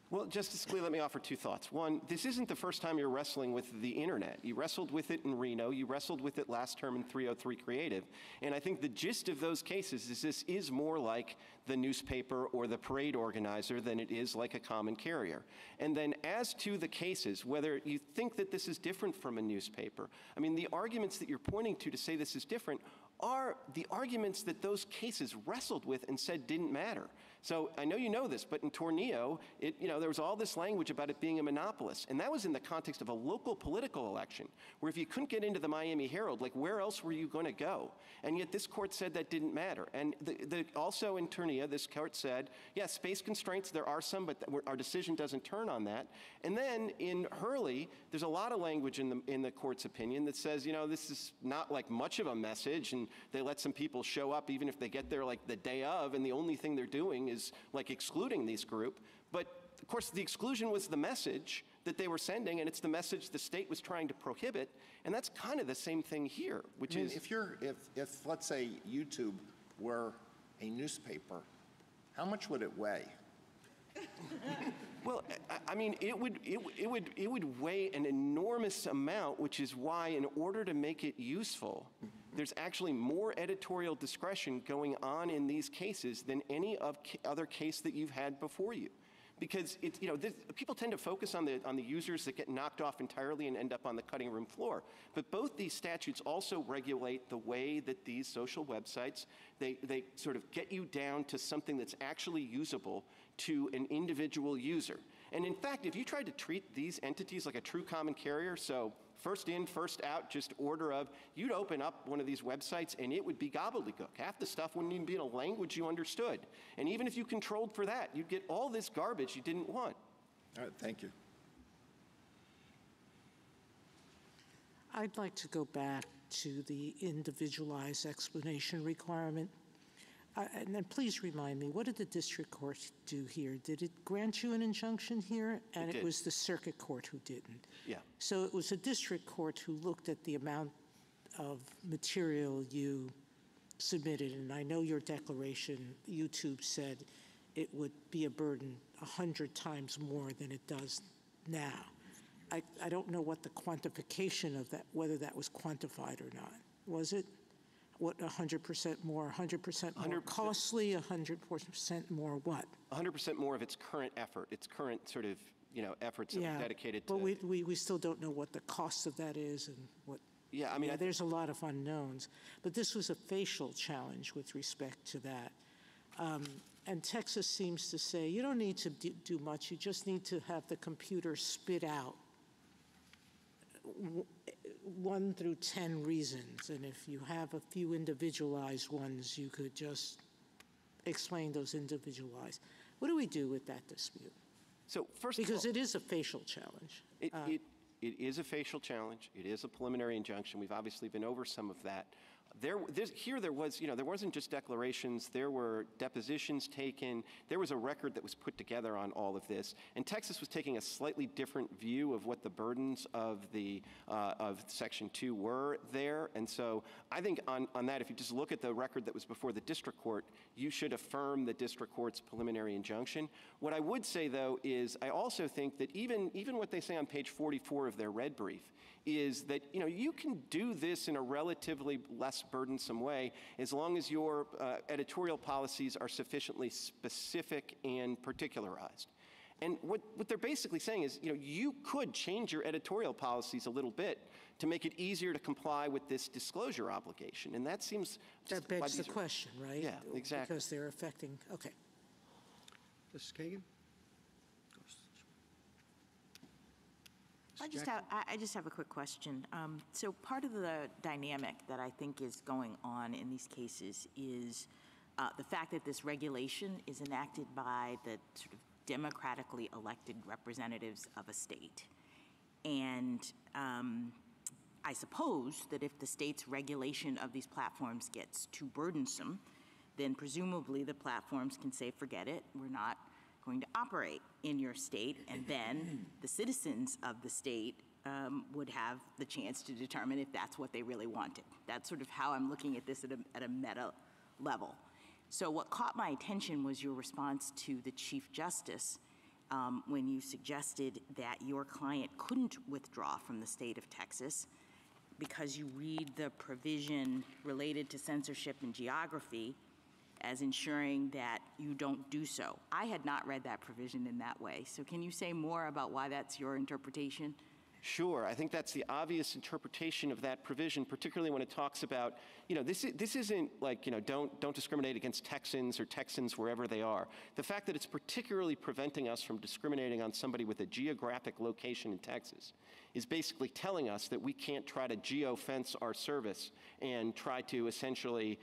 Well, Justice Scalia, let me offer two thoughts. One, this isn't the first time you're wrestling with the internet. You wrestled with it in Reno. You wrestled with it last term in 303 Creative. And I think the gist of those cases is this is more like the newspaper or the parade organizer than it is like a common carrier. And then as to the cases, whether you think that this is different from a newspaper, I mean, the arguments that you're pointing to say this is different are the arguments that those cases wrestled with and said didn't matter. So I know you know this, but in Tornillo, there was all this language about it being a monopolist. And that was in the context of a local political election, where if you couldn't get into the Miami Herald, like where else were you going to go? And yet this court said that didn't matter. And also in Tornillo, this court said, yeah, space constraints, there are some, but our decision doesn't turn on that. And then in Hurley, there's a lot of language in the court's opinion that says, this is not like much of a message, and they let some people show up even if they get there like the day of, and the only thing they're doing is like excluding this group. But of course, the exclusion was the message that they were sending, and it's the message the state was trying to prohibit. And that's kind of the same thing here, which is if let's say YouTube were a newspaper, how much would it weigh? Well, I mean, it would weigh an enormous amount, which is why, in order to make it useful, there's actually more editorial discretion going on in these cases than any other case that you've had before you. Because people tend to focus on the users that get knocked off entirely and end up on the cutting room floor. But both these statutes also regulate the way that these social websites, they sort of get you down to something that's actually usable to an individual user. And in fact, if you tried to treat these entities like a true common carrier, so first in, first out, just order of, you'd open up one of these websites and it would be gobbledygook. Half the stuff wouldn't even be in a language you understood. And even if you controlled for that, you'd get all this garbage you didn't want. All right, thank you. I'd like to go back to the individualized explanation requirement. And then please remind me, what did the district court do here? Did it grant you an injunction here? And it was the circuit court who didn't. Yeah. So it was a district court who looked at the amount of material you submitted. And I know your declaration, YouTube said it would be a burden 100 times more than it does now. I don't know what the quantification of that, whether that was quantified or not. Was it? What, 100% more, 100% more 100% costly, 100% more what? 100% more of its current effort, its current sort of, efforts that are dedicated to. But we still don't know what the cost of that is and what. Yeah, I mean, there's a lot of unknowns. But this was a facial challenge with respect to that. And Texas seems to say you don't need to do much. You just need to have the computer spit out 1 through 10 reasons, and if you have a few individualized ones, you could just explain those individualized. What do we do with that dispute? So first, because it is a facial challenge. It is a facial challenge. It is a preliminary injunction. We've obviously been over some of that. There wasn't just declarations. There were depositions taken. There was a record that was put together on all of this. And Texas was taking a slightly different view of what the burdens of Section 2 were there. And so I think on that, if you just look at the record that was before the district court, you should affirm the district court's preliminary injunction. What I would say, though, is I also think that even what they say on page 44 of their red brief is that you can do this in a relatively less burdensome way as long as your editorial policies are sufficiently specific and particularized. And what they're basically saying is, you could change your editorial policies a little bit to make it easier to comply with this disclosure obligation. And that seems that begs the question, right? Yeah, exactly. Because they're affecting. Okay. Mrs. Kagan? I just have a quick question. So part of the dynamic that I think is going on in these cases is the fact that this regulation is enacted by the sort of democratically elected representatives of a state. And I suppose that if the state's regulation of these platforms gets too burdensome, then presumably the platforms can say, forget it, we're not going to operate in your state, and then the citizens of the state would have the chance to determine if that's what they really wanted. That's sort of how I'm looking at this at a meta level. So what caught my attention was your response to the Chief Justice when you suggested that your client couldn't withdraw from the state of Texas because you read the provision related to censorship and geography as ensuring that you don't do so. I had not read that provision in that way. So can you say more about why that's your interpretation? Sure. I think that's the obvious interpretation of that provision, particularly when it talks about, this isn't like, don't discriminate against Texans or Texans wherever they are. The fact that it's particularly preventing us from discriminating on somebody with a geographic location in Texas is basically telling us that we can't try to geo-fence our service and try to essentially,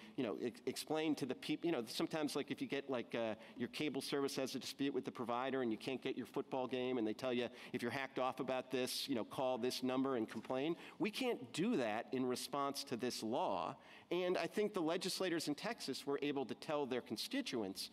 explain to the people, sometimes like if you get your cable service has a dispute with the provider and you can't get your football game and they tell you if you're hacked off about this, call this number and complain. We can't do that in response to this law. And I think the legislators in Texas were able to tell their constituents,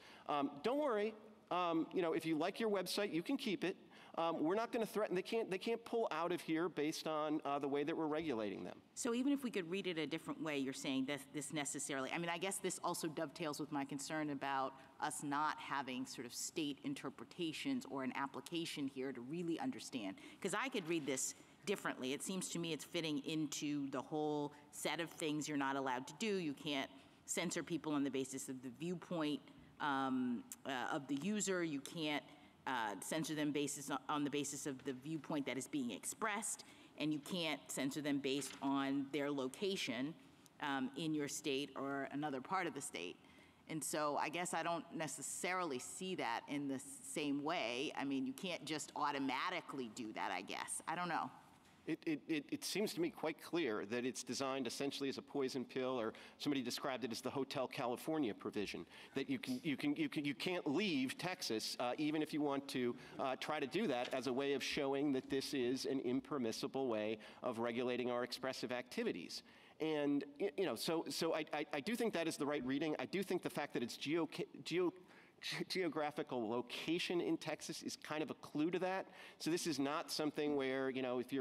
don't worry, if you like your website, you can keep it. We're not going to threaten. They can't pull out of here based on the way that we're regulating them. So even if we could read it a different way, you're saying that this necessarily, I guess this also dovetails with my concern about us not having sort of state interpretations or an application here to really understand. Because I could read this differently. It seems to me it's fitting into the whole set of things you're not allowed to do. You can't censor people on the basis of the viewpoint of the user. You can't censor them on the basis of the viewpoint that is being expressed, and you can't censor them based on their location in your state or another part of the state. And so I guess I don't necessarily see that in the same way. You can't just automatically do that, I guess. I don't know. It seems to me quite clear that it's designed essentially as a poison pill, or somebody described it as the Hotel California provision, that you can't leave Texas even if you want to try to do that as a way of showing that this is an impermissible way of regulating our expressive activities. And so I do think that is the right reading. I do think the fact that it's geographical location in Texas is kind of a clue to that. So this is not something where, if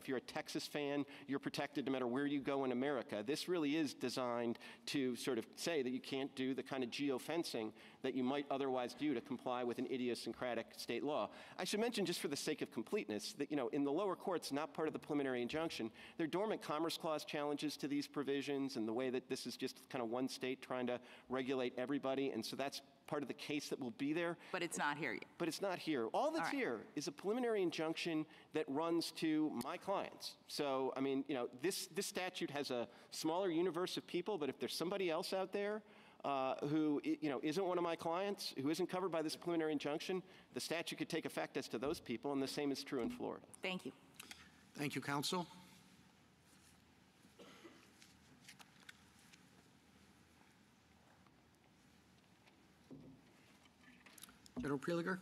you're a Texas fan, you're protected no matter where you go in America. This really is designed to sort of say that you can't do the kind of geo-fencing that you might otherwise do to comply with an idiosyncratic state law. I should mention, just for the sake of completeness, that in the lower courts, not part of the preliminary injunction, there are dormant Commerce Clause challenges to these provisions and the way that this is just kind of one state trying to regulate everybody, and so that's part of the case that will be there. But it's not here yet. But it's not here. All that's here is a preliminary injunction that runs to my clients. So, this statute has a smaller universe of people, but if there's somebody else out there who, isn't one of my clients, who isn't covered by this preliminary injunction, the statute could take effect as to those people, and the same is true in Florida. Thank you. Thank you, counsel. General Prelogar.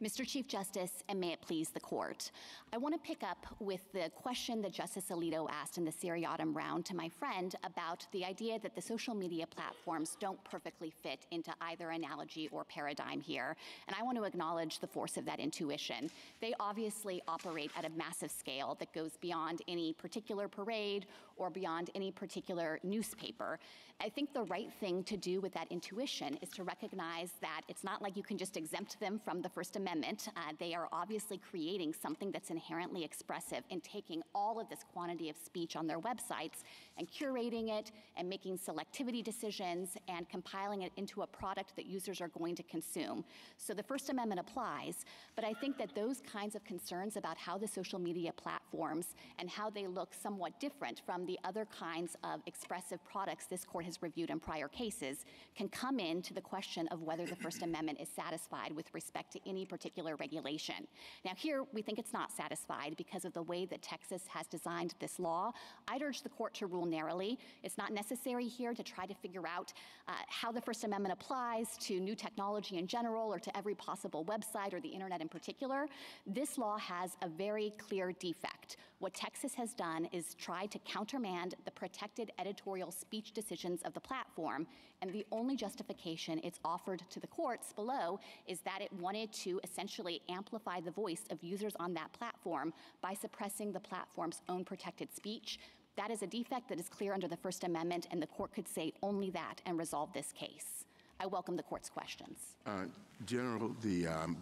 Mr. Chief Justice, and may it please the court, I want to pick up with the question that Justice Alito asked in the seriatim round to my friend about the idea that the social media platforms don't perfectly fit into either analogy or paradigm here. And I want to acknowledge the force of that intuition. They obviously operate at a massive scale that goes beyond any particular parade or beyond any particular newspaper. I think the right thing to do with that intuition is to recognize that it's not like you can just exempt them from the First Amendment. They are obviously creating something that's inherently expressive and taking all of this quantity of speech on their websites and curating it and making selectivity decisions and compiling it into a product that users are going to consume. So the First Amendment applies, but I think that those kinds of concerns about how the social media platforms and how they look somewhat different from the other kinds of expressive products this court has reviewed in prior cases can come into the question of whether the First Amendment is satisfied with respect to any particular particular regulation. Now here, we think it's not satisfied because of the way that Texas has designed this law. I'd urge the court to rule narrowly. It's not necessary here to try to figure out how the First Amendment applies to new technology in general or to every possible website or the internet in particular. This law has a very clear defect. What Texas has done is try to countermand the protected editorial speech decisions of the platform, and the only justification it's offered to the courts below is that it wanted to essentially amplify the voice of users on that platform by suppressing the platform's own protected speech. That is a defect that is clear under the First Amendment, and the court could say only that and resolve this case. I welcome the court's questions. General,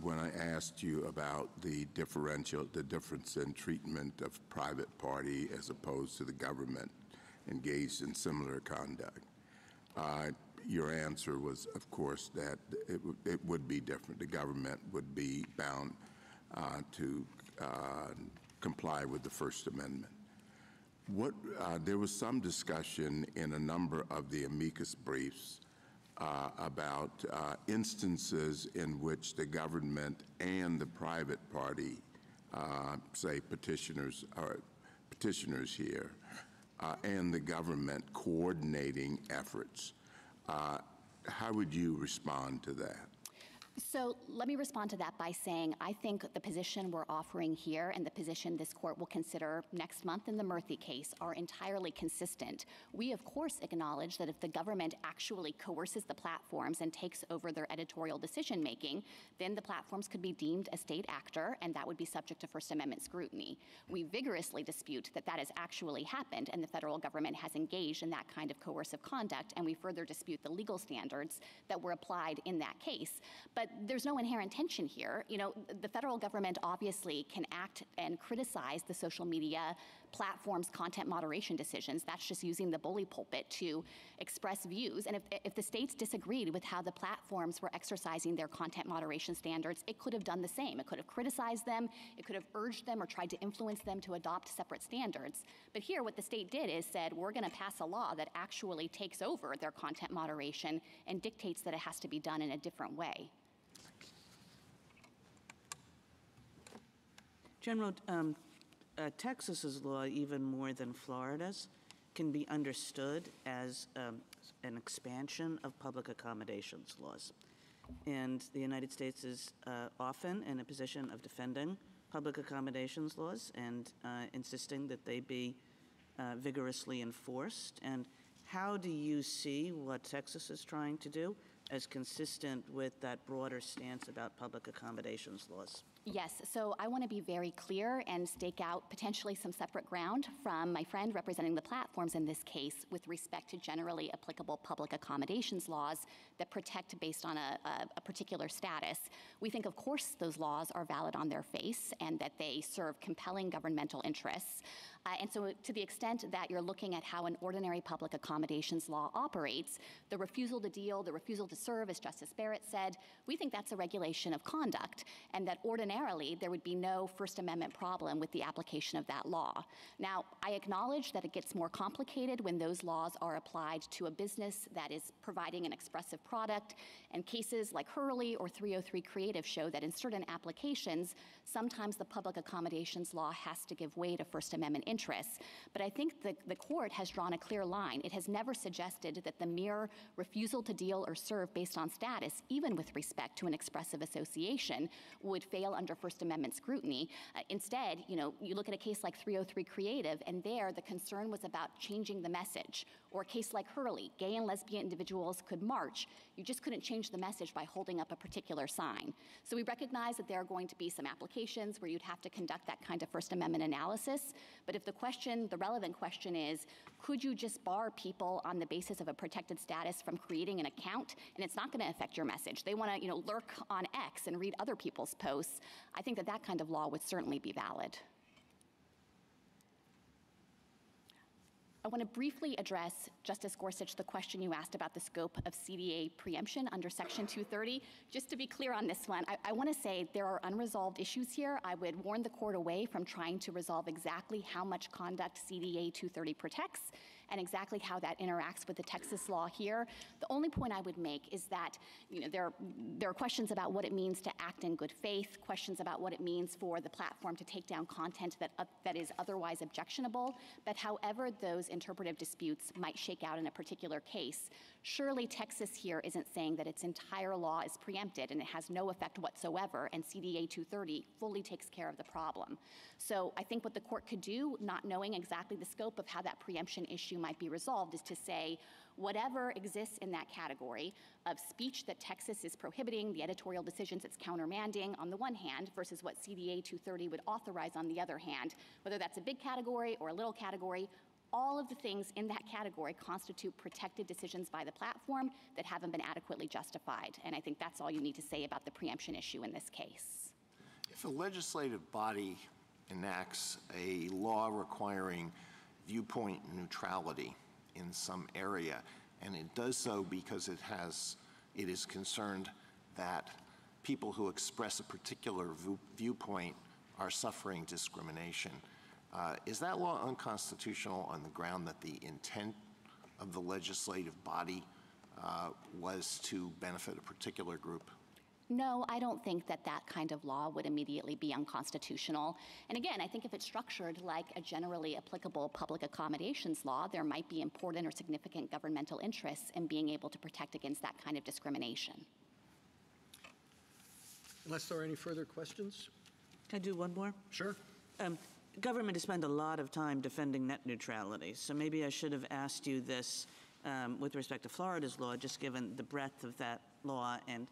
when I asked you about the difference in treatment of private party as opposed to the government engaged in similar conduct, your answer was, of course, that it would be different. The government would be bound to comply with the First Amendment. There was some discussion in a number of the amicus briefs about instances in which the government and the private party, say petitioners here, and the government coordinating efforts. How would you respond to that? So let me respond to that by saying I think the position we're offering here and the position this court will consider next month in the Murthy case are entirely consistent. We, of course, acknowledge that if the government actually coerces the platforms and takes over their editorial decision-making, then the platforms could be deemed a state actor, and that would be subject to First Amendment scrutiny. We vigorously dispute that that has actually happened, and the federal government has engaged in that kind of coercive conduct, and we further dispute the legal standards that were applied in that case. But there's no inherent tension here. You know, the federal government obviously can act and criticize the social media platforms' content moderation decisions. That's just using the bully pulpit to express views. And if the states disagreed with how the platforms were exercising their content moderation standards, it could have done the same. It could have criticized them, it could have urged them or tried to influence them to adopt separate standards. But here, what the state did is said, we're going to pass a law that actually takes over their content moderation and dictates that it has to be done in a different way. General, Texas's law, even more than Florida's, can be understood as an expansion of public accommodations laws. And the United States is often in a position of defending public accommodations laws and insisting that they be vigorously enforced. And how do you see what Texas is trying to do as consistent with that broader stance about public accommodations laws? Yes, so I want to be very clear and stake out potentially some separate ground from my friend representing the platforms in this case with respect to generally applicable public accommodations laws that protect based on a particular status. We think, of course, those laws are valid on their face and that they serve compelling governmental interests. And so to the extent that you're looking at how an ordinary public accommodations law operates, the refusal to deal, the refusal to serve, as Justice Barrett said, we think that's a regulation of conduct, and that ordinarily there would be no First Amendment problem with the application of that law. Now, I acknowledge that it gets more complicated when those laws are applied to a business that is providing an expressive product, and cases like Hurley or 303 Creative show that in certain applications, sometimes the public accommodations law has to give way to First Amendment interests. But I think the court has drawn a clear line. It has never suggested that the mere refusal to deal or serve based on status, even with respect to an expressive association, would fail under First Amendment scrutiny. Instead, you look at a case like 303 Creative, and there the concern was about changing the message. Or a case like Hurley, gay and lesbian individuals could march. You just couldn't change the message by holding up a particular sign. So we recognize that there are going to be some applications where you'd have to conduct that kind of First Amendment analysis. But if the relevant question is, could you just bar people on the basis of a protected status from creating an account? And it's not going to affect your message. They want to, lurk on X and read other people's posts. I think that kind of law would certainly be valid. I want to briefly address, Justice Gorsuch, the question you asked about the scope of CDA preemption under Section 230. Just to be clear on this one, I want to say there are unresolved issues here. I would warn the court away from trying to resolve exactly how much conduct CDA 230 protects. and exactly how that interacts with the Texas law here. The only point I would make is that there are questions about what it means to act in good faith, questions about what it means for the platform to take down content that is otherwise objectionable, but however those interpretive disputes might shake out in a particular case, surely Texas here isn't saying that its entire law is preempted and it has no effect whatsoever, and CDA 230 fully takes care of the problem. So I think what the court could do, not knowing exactly the scope of how that preemption issue might be resolved, is to say whatever exists in that category of speech that Texas is prohibiting, the editorial decisions it's countermanding on the one hand versus what CDA 230 would authorize on the other hand, whether that's a big category or a little category, all of the things in that category constitute protected decisions by the platform that haven't been adequately justified. And I think that's all you need to say about the preemption issue in this case. If a legislative body enacts a law requiring viewpoint neutrality in some area, and it does so because it is concerned that people who express a particular viewpoint are suffering discrimination, is that law unconstitutional on the ground that the intent of the legislative body was to benefit a particular group? No, I don't think that that kind of law would immediately be unconstitutional. And again, I think if it's structured like a generally applicable public accommodations law, there might be important or significant governmental interests in being able to protect against that kind of discrimination. Unless there are any further questions? Can I do one more? Sure. Government has spent a lot of time defending net neutrality, so maybe I should have asked you this with respect to Florida's law, just given the breadth of that law, and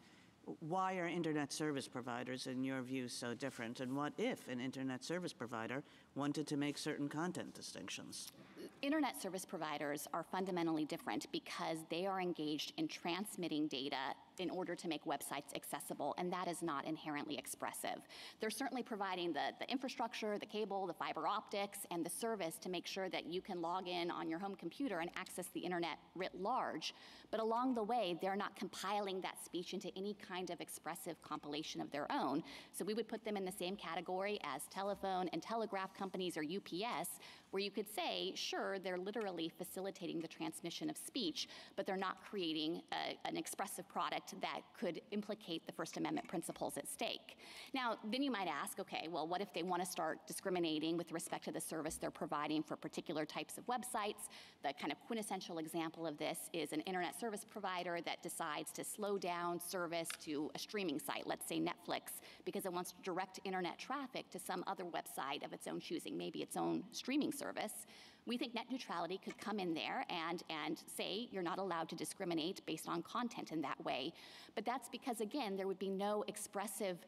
why are internet service providers, in your view, so different? And what if an internet service provider wanted to make certain content distinctions? Internet service providers are fundamentally different because they are engaged in transmitting data in order to make websites accessible, and that is not inherently expressive. They're certainly providing the infrastructure, the cable, the fiber optics, and the service to make sure that you can log in on your home computer and access the internet writ large. But along the way, they're not compiling that speech into any kind of expressive compilation of their own. So we would put them in the same category as telephone and telegraph companies or UPS, where you could say, sure, they're literally facilitating the transmission of speech, but they're not creating an expressive product that could implicate the First Amendment principles at stake. Now, then you might ask, okay, well, what if they want to start discriminating with respect to the service they're providing for particular types of websites? The kind of quintessential example of this is an internet service provider that decides to slow down service to a streaming site, let's say Netflix, because it wants to direct internet traffic to some other website of its own choosing, maybe its own streaming service. We think net neutrality could come in there and say you're not allowed to discriminate based on content in that way. But that's because, again, there would be no expressive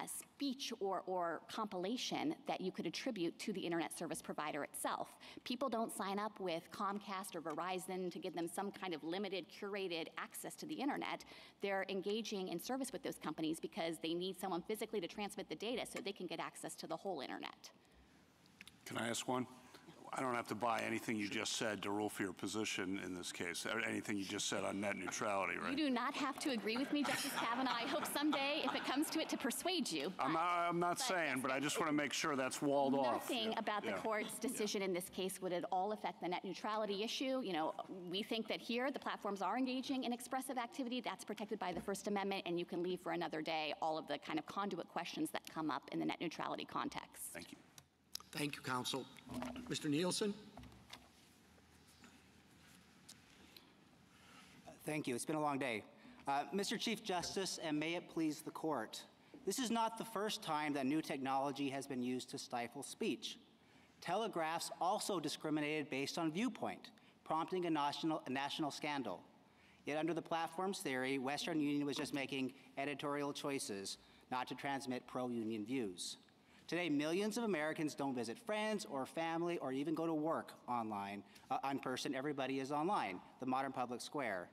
speech or compilation that you could attribute to the internet service provider itself. People don't sign up with Comcast or Verizon to give them some kind of limited, curated access to the internet. They're engaging in service with those companies because they need someone physically to transmit the data so they can get access to the whole internet. Can I ask one? I don't have to buy anything you just said to rule for your position in this case, or anything you just said on net neutrality, right? You do not have to agree with me, Justice Kavanaugh. I hope someday, if it comes to it, to persuade you. I'm not saying, but I just want to make sure that's walled off. Nothing about the court's decision in this case would at all affect the net neutrality issue. You know, we think that here the platforms are engaging in expressive activity. That's protected by the First Amendment, and you can leave for another day all of the kind of conduit questions that come up in the net neutrality context. Thank you. Thank you, counsel. Mr. Nielsen? Thank you. It's been a long day. Mr. Chief Justice, and may it please the court, this is not the first time that new technology has been used to stifle speech. Telegraphs also discriminated based on viewpoint, prompting a national scandal. Yet under the platform's theory, Western Union was just making editorial choices not to transmit pro-union views. Today, millions of Americans don't visit friends or family or even go to work online, in person. Everybody is online, the modern public square.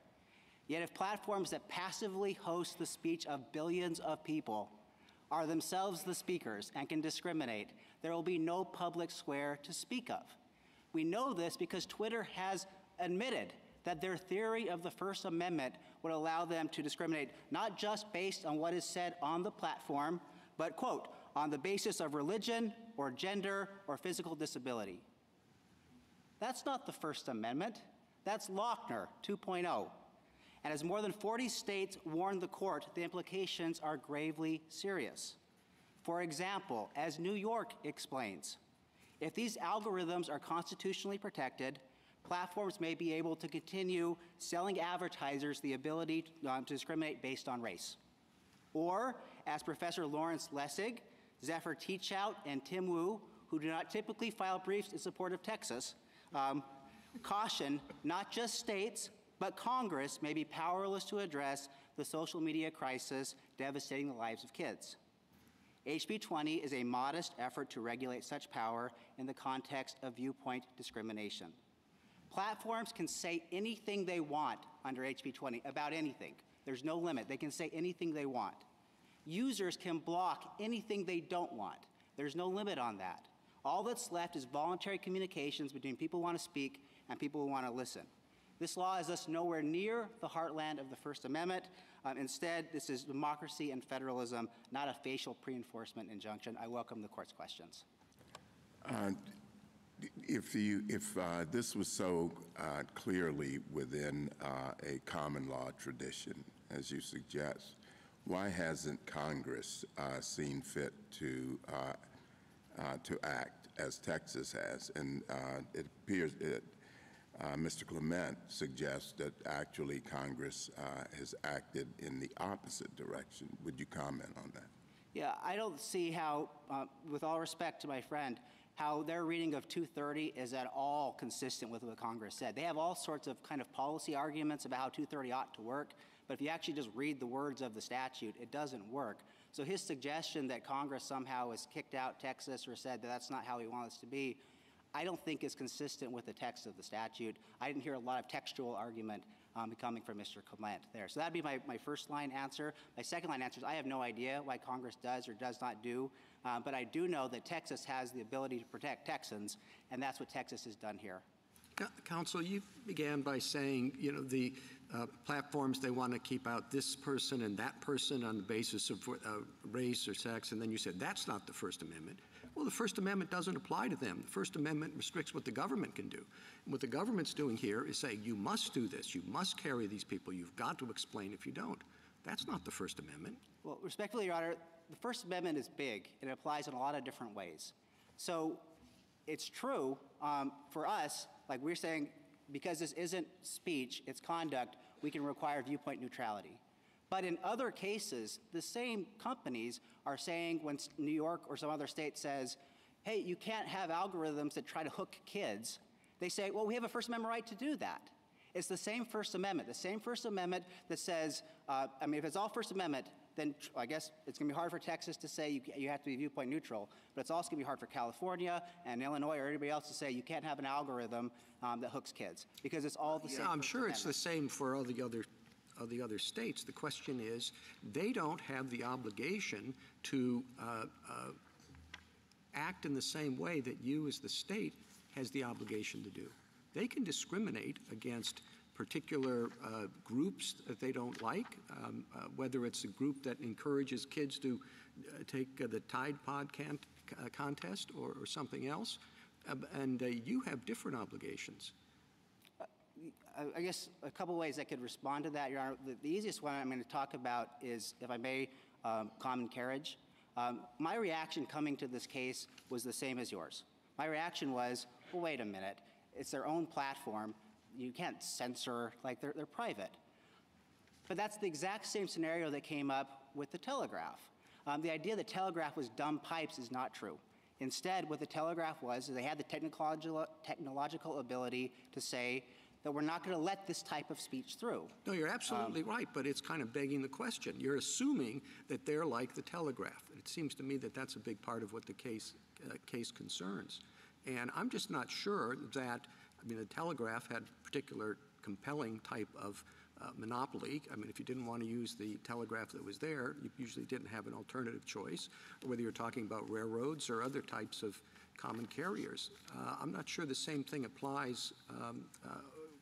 Yet if platforms that passively host the speech of billions of people are themselves the speakers and can discriminate, there will be no public square to speak of. We know this because Twitter has admitted that their theory of the First Amendment would allow them to discriminate not just based on what is said on the platform, but, quote, on the basis of religion or gender or physical disability. That's not the First Amendment. That's Lochner 2.0. And as more than 40 states warned the court, the implications are gravely serious. For example, as New York explains, if these algorithms are constitutionally protected, platforms may be able to continue selling advertisers the ability to discriminate based on race. Or, as Professor Lawrence Lessig, Zephyr Teachout, and Tim Wu, who do not typically file briefs in support of Texas, caution not just states, but Congress may be powerless to address the social media crisis devastating the lives of kids. HB 20 is a modest effort to regulate such power in the context of viewpoint discrimination. Platforms can say anything they want under HB 20 about anything. There's no limit. They can say anything they want. Users can block anything they don't want. There's no limit on that. All that's left is voluntary communications between people who want to speak and people who want to listen. This law is thus nowhere near the heartland of the First Amendment. Instead, this is democracy and federalism, not a facial pre-enforcement injunction. I welcome the court's questions. If this was so clearly within a common law tradition, as you suggest, why hasn't Congress seen fit to act as Texas has? And it appears that Mr. Clement suggests that actually Congress has acted in the opposite direction. Would you comment on that? Yeah, I don't see how, with all respect to my friend, how their reading of 230 is at all consistent with what Congress said. They have all sorts of kind of policy arguments about how 230 ought to work, but if you actually just read the words of the statute, it doesn't work. So his suggestion that Congress somehow has kicked out Texas or said that that's not how we want us to be, I don't think is consistent with the text of the statute. I didn't hear a lot of textual argument coming from Mr. Clement there. So that'd be my first line answer. My second line answer is I have no idea why Congress does or does not do, but I do know that Texas has the ability to protect Texans, and that's what Texas has done here. Counsel, you began by saying, you know, the platforms, they want to keep out this person and that person on the basis of race or sex, and then you said that's not the First Amendment. Well, the First Amendment doesn't apply to them. The First Amendment restricts what the government can do. And what the government's doing here is saying you must do this, you must carry these people, you've got to explain if you don't. That's not the First Amendment. Well, respectfully, Your Honor, the First Amendment is big, and it applies in a lot of different ways. So it's true for us, like we're saying, because this isn't speech, it's conduct, we can require viewpoint neutrality. But in other cases, the same companies are saying when New York or some other state says, hey, you can't have algorithms that try to hook kids, they say, well, we have a First Amendment right to do that. It's the same First Amendment that says, I mean, if it's all First Amendment, then I guess it's going to be hard for Texas to say you have to be viewpoint neutral, but it's also going to be hard for California and Illinois or anybody else to say you can't have an algorithm that hooks kids, because it's all the same. Yeah, I'm sure it's the same for all the other states. The question is, they don't have the obligation to act in the same way that you as the state has the obligation to do. They can discriminate against particular groups that they don't like, whether it's a group that encourages kids to take the Tide Pod contest or something else, and you have different obligations. I guess a couple ways I could respond to that, Your Honor. The easiest one I'm going to talk about is, if I may, common carriage. My reaction coming to this case was the same as yours. My reaction was, well, wait a minute. It's their own platform. You can't censor, like they're private. But that's the exact same scenario that came up with the Telegraph. The idea that Telegraph was dumb pipes is not true. Instead, what the Telegraph was, is they had the technological ability to say that we're not going to let this type of speech through. No, you're absolutely right, but it's kind of begging the question. You're assuming that they're like the Telegraph. It seems to me that that's a big part of what the case concerns. And I'm just not sure that, I mean, the Telegraph had particular compelling type of monopoly. I mean, if you didn't want to use the telegraph that was there, you usually didn't have an alternative choice, whether you're talking about railroads or other types of common carriers. I'm not sure the same thing applies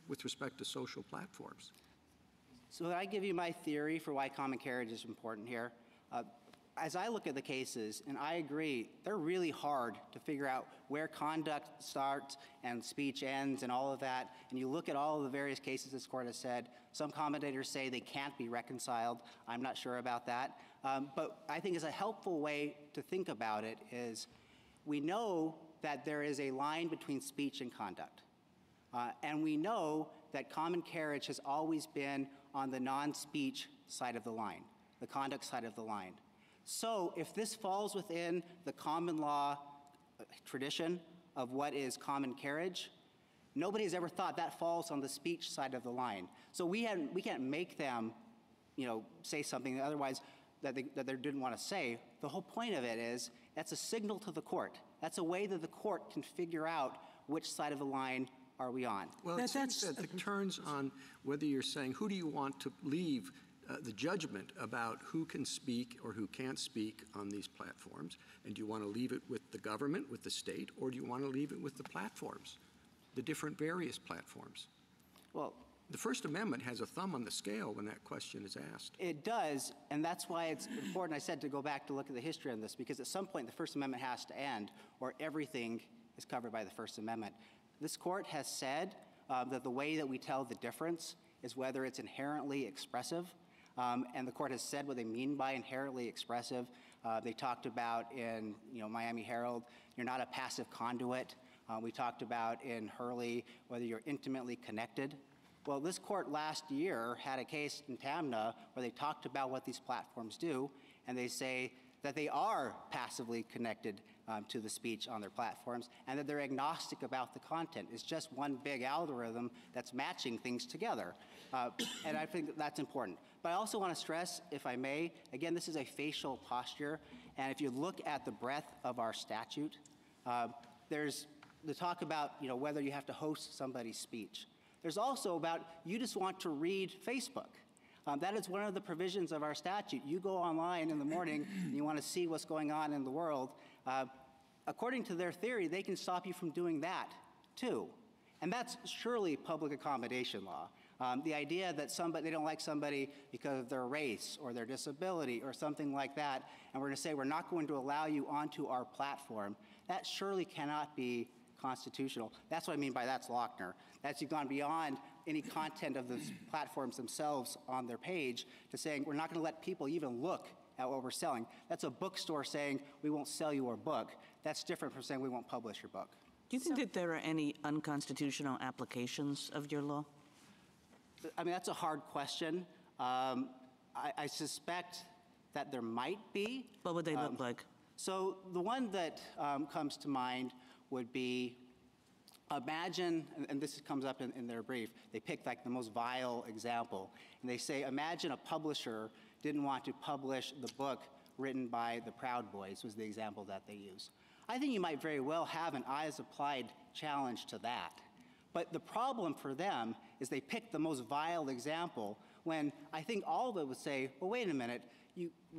with respect to social platforms. So I give you my theory for why common carriage is important here. as I look at the cases, and I agree, they're really hard to figure out where conduct starts and speech ends and all of that. And you look at all of the various cases this court has said, some commentators say they can't be reconciled. I'm not sure about that. But I think it's a helpful way to think about it is we know that there is a line between speech and conduct. And we know that common carriage has always been on the non-speech side of the line, the conduct side of the line. So if this falls within the common law tradition of what is common carriage, nobody has ever thought that falls on the speech side of the line. So we can't make them, say something otherwise that they didn't want to say. The whole point of it is that's a signal to the court. That's a way that the court can figure out which side of the line are we on. Well, it seems that it turns on whether you're saying who do you want to leave the judgment about who can speak or who can't speak on these platforms, and do you want to leave it with the government, with the state, or do you want to leave it with the platforms, the different various platforms? Well, the First Amendment has a thumb on the scale when that question is asked. It does, and that's why it's important, I said, to go back to look at the history on this, because at some point the First Amendment has to end, or everything is covered by the First Amendment. This court has said that the way that we tell the difference is whether it's inherently expressive. And the court has said what they mean by inherently expressive. They talked about in Miami Herald, you're not a passive conduit. We talked about in Hurley whether you're intimately connected. Well, this court last year had a case in Tamna where they talked about what these platforms do, and they say that they are passively connected to the speech on their platforms, and that they're agnostic about the content. It's just one big algorithm that's matching things together. And I think that's important. But I also want to stress, if I may, again, this is a facial posture, and if you look at the breadth of our statute, there's the talk about whether you have to host somebody's speech. There's also about you just want to read Facebook. That is one of the provisions of our statute. You go online in the morning and you want to see what's going on in the world. According to their theory, they can stop you from doing that, too. And that's surely public accommodation law. The idea that they don't like somebody because of their race or their disability or something like that, and we're going to say we're not going to allow you onto our platform, that surely cannot be constitutional. That's what I mean by that's Lochner. That's you've gone beyond any content of the platforms themselves on their page to saying we're not going to let people even look at what we're selling. That's a bookstore saying we won't sell you our book. That's different from saying we won't publish your book. Do you think that there are any unconstitutional applications of your law? I mean, that's a hard question. I suspect that there might be. What would they look like? So the one that comes to mind would be, imagine, and this comes up in their brief, they pick like the most vile example, and they say, imagine a publisher didn't want to publish the book written by the Proud Boys, was the example that they use. I think you might very well have an as-applied challenge to that. But the problem for them is they picked the most vile example when I think all of it would say, well, wait a minute,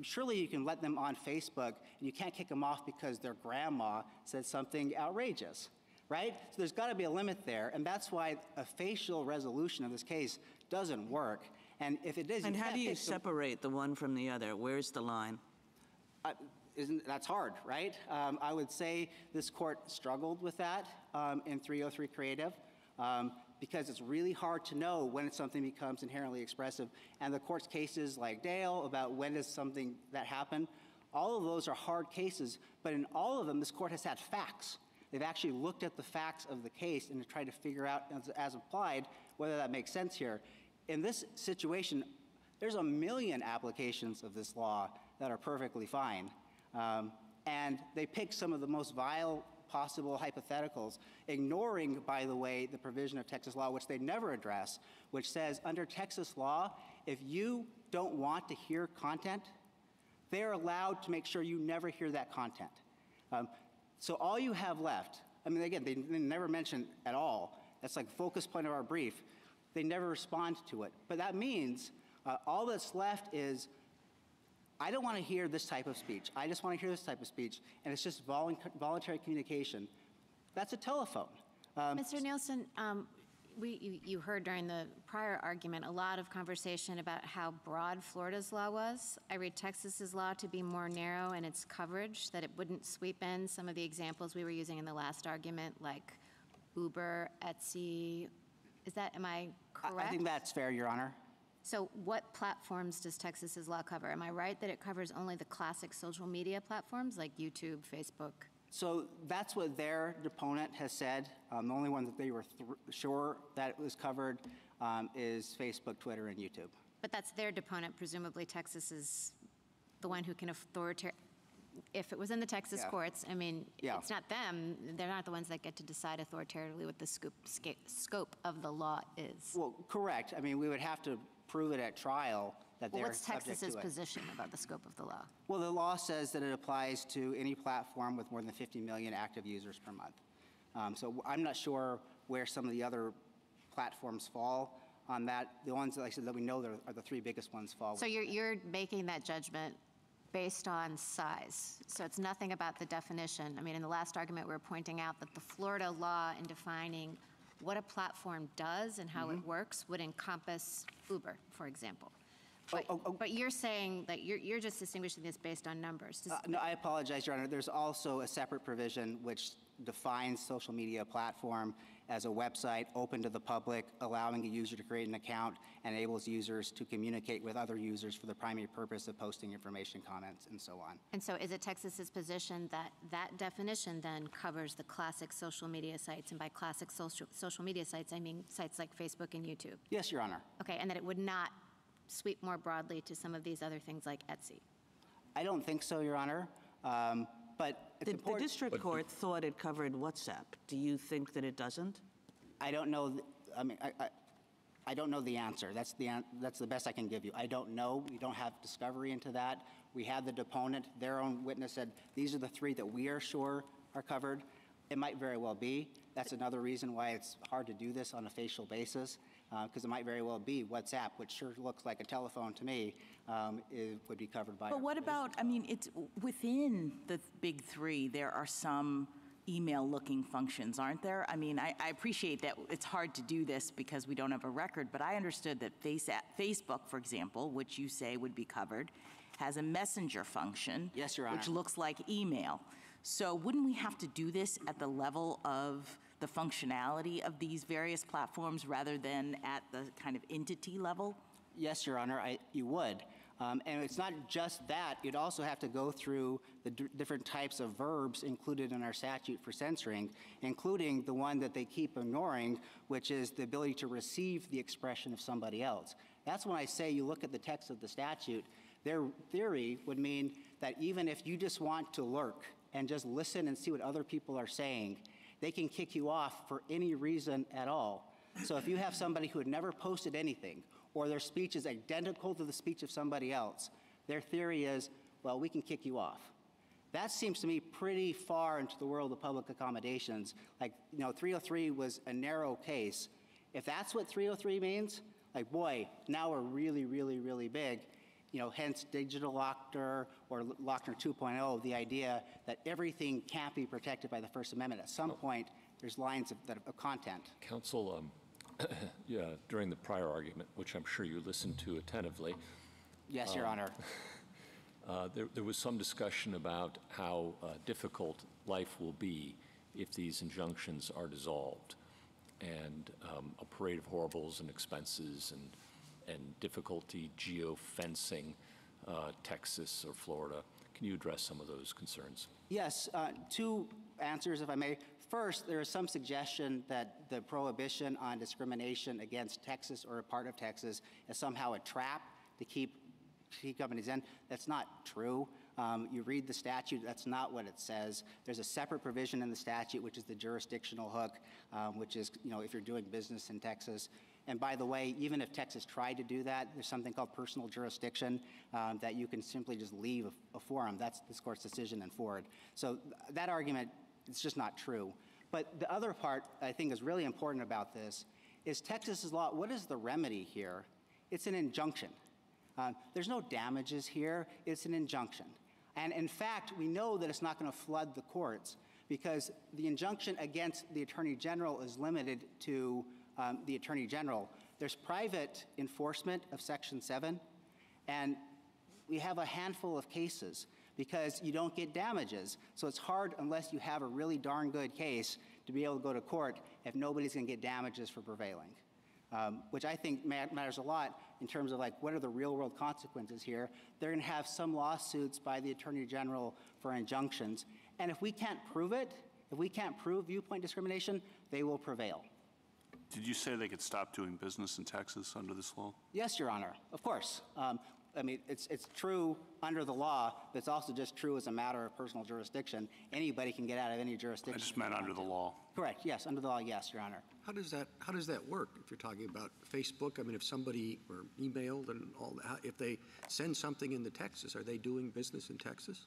surely you can let them on Facebook and you can't kick them off because their grandma said something outrageous, right? So there's got to be a limit there, and that's why a facial resolution of this case doesn't work. And if it is, and how do you separate the one from the other? Where's the line? That's hard, right? I would say this court struggled with that in 303 Creative. Because it's really hard to know when something becomes inherently expressive. And the court's cases like Dale about when does something that happen, all of those are hard cases, but in all of them, this court has had facts. They've actually looked at the facts of the case and tried to figure out, as applied, whether that makes sense here. In this situation, there's a million applications of this law that are perfectly fine. And they pick some of the most vile possible hypotheticals, ignoring, by the way, the provision of Texas law, which they never address, which says under Texas law, if you don't want to hear content, they're allowed to make sure you never hear that content. So all you have left, I mean, again, they never mention at all, that's like focus point of our brief, they never respond to it. But that means all that's left is, I don't want to hear this type of speech. I just want to hear this type of speech. And it's just voluntary communication. That's a telephone. Mr. Nielsen, You heard during the prior argument a lot of conversation about how broad Florida's law was. I read Texas's law to be more narrow in its coverage, that it wouldn't sweep in some of the examples we were using in the last argument, like Uber, Etsy. Am I correct? I think that's fair, Your Honor. So what platforms does Texas's law cover? Am I right that it covers only the classic social media platforms like YouTube, Facebook? So that's what their deponent has said. The only one that they were sure that it was covered is Facebook, Twitter, and YouTube. But that's their deponent. Presumably Texas is the one who can if it was in the Texas courts, I mean, it's not them. They're not the ones that get to decide authoritatively what the scope of the law is. Well, correct. I mean, we would have to prove it at trial that they're What's subject Texas's to it. position about the scope of the law? Well, the law says that it applies to any platform with more than 50 million active users per month. So I'm not sure where some of the other platforms fall on that. The ones, like I said, that we know are the three biggest ones fall. So you're making that judgment based on size. So it's nothing about the definition. I mean, in the last argument, we were pointing out that the Florida law in defining what a platform does and how it works would encompass Uber, for example. But you're saying that you're just distinguishing this based on numbers. No, I apologize, Your Honor. There's also a separate provision which defines social media platform as a website open to the public, allowing a user to create an account, and enables users to communicate with other users for the primary purpose of posting information, comments, and so on. And so is it Texas's position that that definition then covers the classic social media sites? And by classic social media sites, I mean sites like Facebook and YouTube. Yes, Your Honor. Okay, and that it would not sweep more broadly to some of these other things like Etsy? I don't think so, Your Honor. But it's The important. district court thought it covered WhatsApp. Do you think that it doesn't? I don't know. I mean, I don't know the answer. That's the best I can give you. I don't know. We don't have discovery into that. We had the deponent. Their own witness said these are the three that we are sure are covered. It might very well be. That's another reason why it's hard to do this on a facial basis, because it might very well be WhatsApp, which sure looks like a telephone to me, would be covered by. But what about, I mean, it's within the big three, there are some email-looking functions, aren't there? I mean, I appreciate that it's hard to do this because we don't have a record, but I understood that Facebook, for example, which you say would be covered, has a messenger function. Yes, Your Honor. Which looks like email. So wouldn't we have to do this at the level of the functionality of these various platforms rather than at the kind of entity level? Yes, Your Honor, you would. And it's not just that. You'd also have to go through the different types of verbs included in our statute for censoring, including the one that they keep ignoring, which is the ability to receive the expression of somebody else. That's when I say you look at the text of the statute. Their theory would mean that even if you just want to lurk and just listen and see what other people are saying, they can kick you off for any reason at all. So if you have somebody who had never posted anything, or their speech is identical to the speech of somebody else, their theory is, well, we can kick you off. That seems to me pretty far into the world of public accommodations. Like, 303 was a narrow case. If that's what 303 means, like, boy, now we're really, really, really big. Hence Digital Lochner or Lochner 2.0, the idea that everything can't be protected by the First Amendment. At some point, there's lines of content. Counsel, during the prior argument, which I'm sure you listened to attentively. Yes, Your Honor. There was some discussion about how difficult life will be if these injunctions are dissolved, and a parade of horribles and expenses and difficulty geofencing Texas or Florida. Can you address some of those concerns? Yes, two answers, if I may. First, there is some suggestion that the prohibition on discrimination against Texas or a part of Texas is somehow a trap to keep companies in. That's not true. You read the statute, that's not what it says. There's a separate provision in the statute, which is the jurisdictional hook, which is, if you're doing business in Texas. And by the way, even if Texas tried to do that, there's something called personal jurisdiction that you can simply just leave a forum. That's this court's decision in Ford. So that argument, it's just not true. But the other part I think is really important about this is Texas's law. What is the remedy here? It's an injunction. There's no damages here. It's an injunction. And in fact, we know that it's not going to flood the courts because the injunction against the Attorney General is limited to the Attorney General. There's private enforcement of Section 7, and we have a handful of cases because you don't get damages. So it's hard unless you have a really darn good case to be able to go to court if nobody's going to get damages for prevailing, which I think matters a lot in terms of like what are the real world consequences here. They're going to have some lawsuits by the Attorney General for injunctions. And if we can't prove it, if we can't prove viewpoint discrimination, they will prevail. Did you say they could stop doing business in Texas under this law? Yes, Your Honor, of course. I mean, it's true under the law, but it's also just true as a matter of personal jurisdiction. Anybody can get out of any jurisdiction. I just meant under the law. Correct, yes, under the law, yes, Your Honor. How does that work if you're talking about Facebook? I mean, if somebody or emailed and all that, if they send something into Texas, are they doing business in Texas?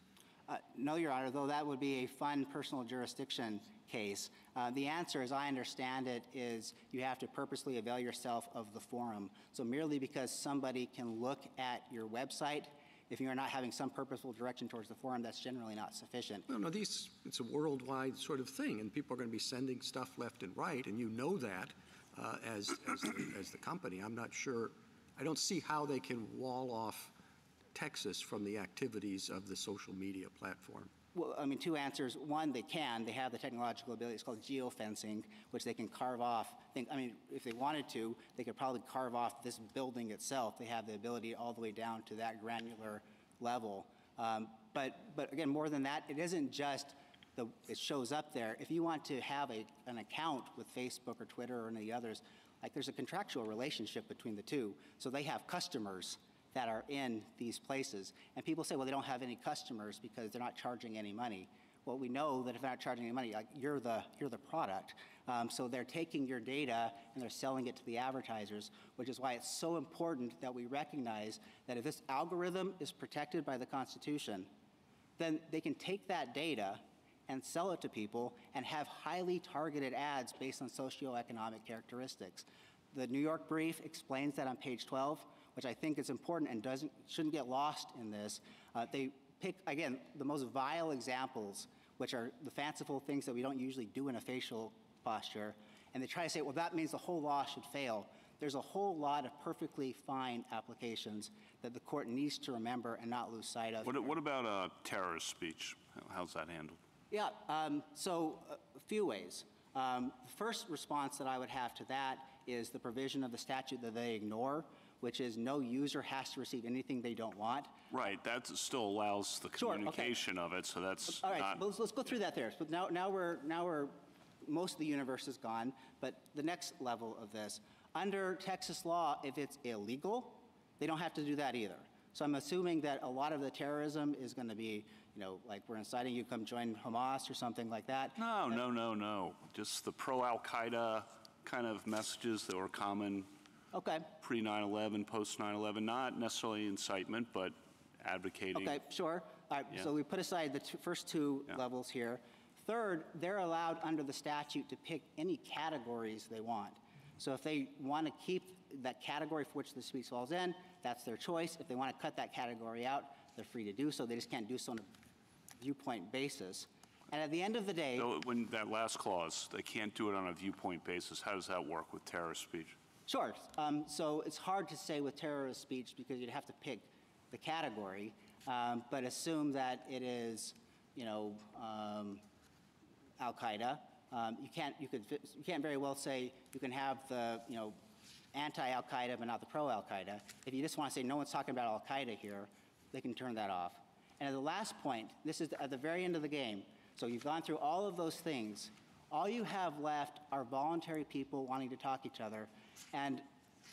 No, Your Honor, though that would be a fun personal jurisdiction case. The answer, as I understand it, is you have to purposely avail yourself of the forum. So merely because somebody can look at your website, if you're not having some purposeful direction towards the forum, that's generally not sufficient. No, it's a worldwide sort of thing, and people are going to be sending stuff left and right, and you know that as the company. I'm not sure. I don't see how they can wall off Texas from the activities of the social media platform. Well, I mean, two answers. One, they can. They have the technological ability. It's called geofencing, which they can carve off. I mean, if they wanted to, they could probably carve off this building itself. They have the ability all the way down to that granular level. But again, more than that, it isn't just it shows up there. If you want to have an account with Facebook or Twitter or any of the others, like there's a contractual relationship between the two. So they have customers that are in these places. And people say, well, they don't have any customers because they're not charging any money. Well, we know that if they're not charging any money, like you're the product. So they're taking your data and they're selling it to the advertisers, which is why it's so important that we recognize that if this algorithm is protected by the Constitution, then they can take that data and sell it to people and have highly targeted ads based on socioeconomic characteristics. The New York brief explains that on page 12, which I think is important and shouldn't get lost in this. They pick, again, the most vile examples, which are the fanciful things that we don't usually do in a facial posture, and they try to say, well, that means the whole law should fail. There's a whole lot of perfectly fine applications that the court needs to remember and not lose sight of. What about terrorist speech? How's that handled? Yeah, so a few ways. The first response that I would have to that is the provision of the statute that they ignore, which is no user has to receive anything they don't want. Right, that still allows the communication of it, so that's all right. not... Let's go through that there. But now we're most of the universe is gone. But the next level of this, under Texas law, if it's illegal, they don't have to do that either. So I'm assuming that a lot of the terrorism is going to be, like we're inciting you to come join Hamas or something like that. No. Just the pro-Al-Qaeda kind of messages that were common. Okay. Pre-9/11, post-9/11, not necessarily incitement, but advocating. Okay, sure. All right, Yeah. So we put aside the first two levels here. Third, they're allowed under the statute to pick any categories they want. So if they want to keep that category for which the speech falls in, that's their choice. If they want to cut that category out, they're free to do so. They just can't do so on a viewpoint basis. And at the end of the day... So when that last clause, they can't do it on a viewpoint basis, how does that work with terrorist speech? Sure. So it's hard to say with terrorist speech because you'd have to pick the category, but assume that it is, Al-Qaeda. You can't very well say you can have the, anti-Al-Qaeda but not the pro-Al-Qaeda. If you just want to say no one's talking about Al-Qaeda here, they can turn that off. And at the last point, this is at the very end of the game. So you've gone through all of those things. All you have left are voluntary people wanting to talk to each other. And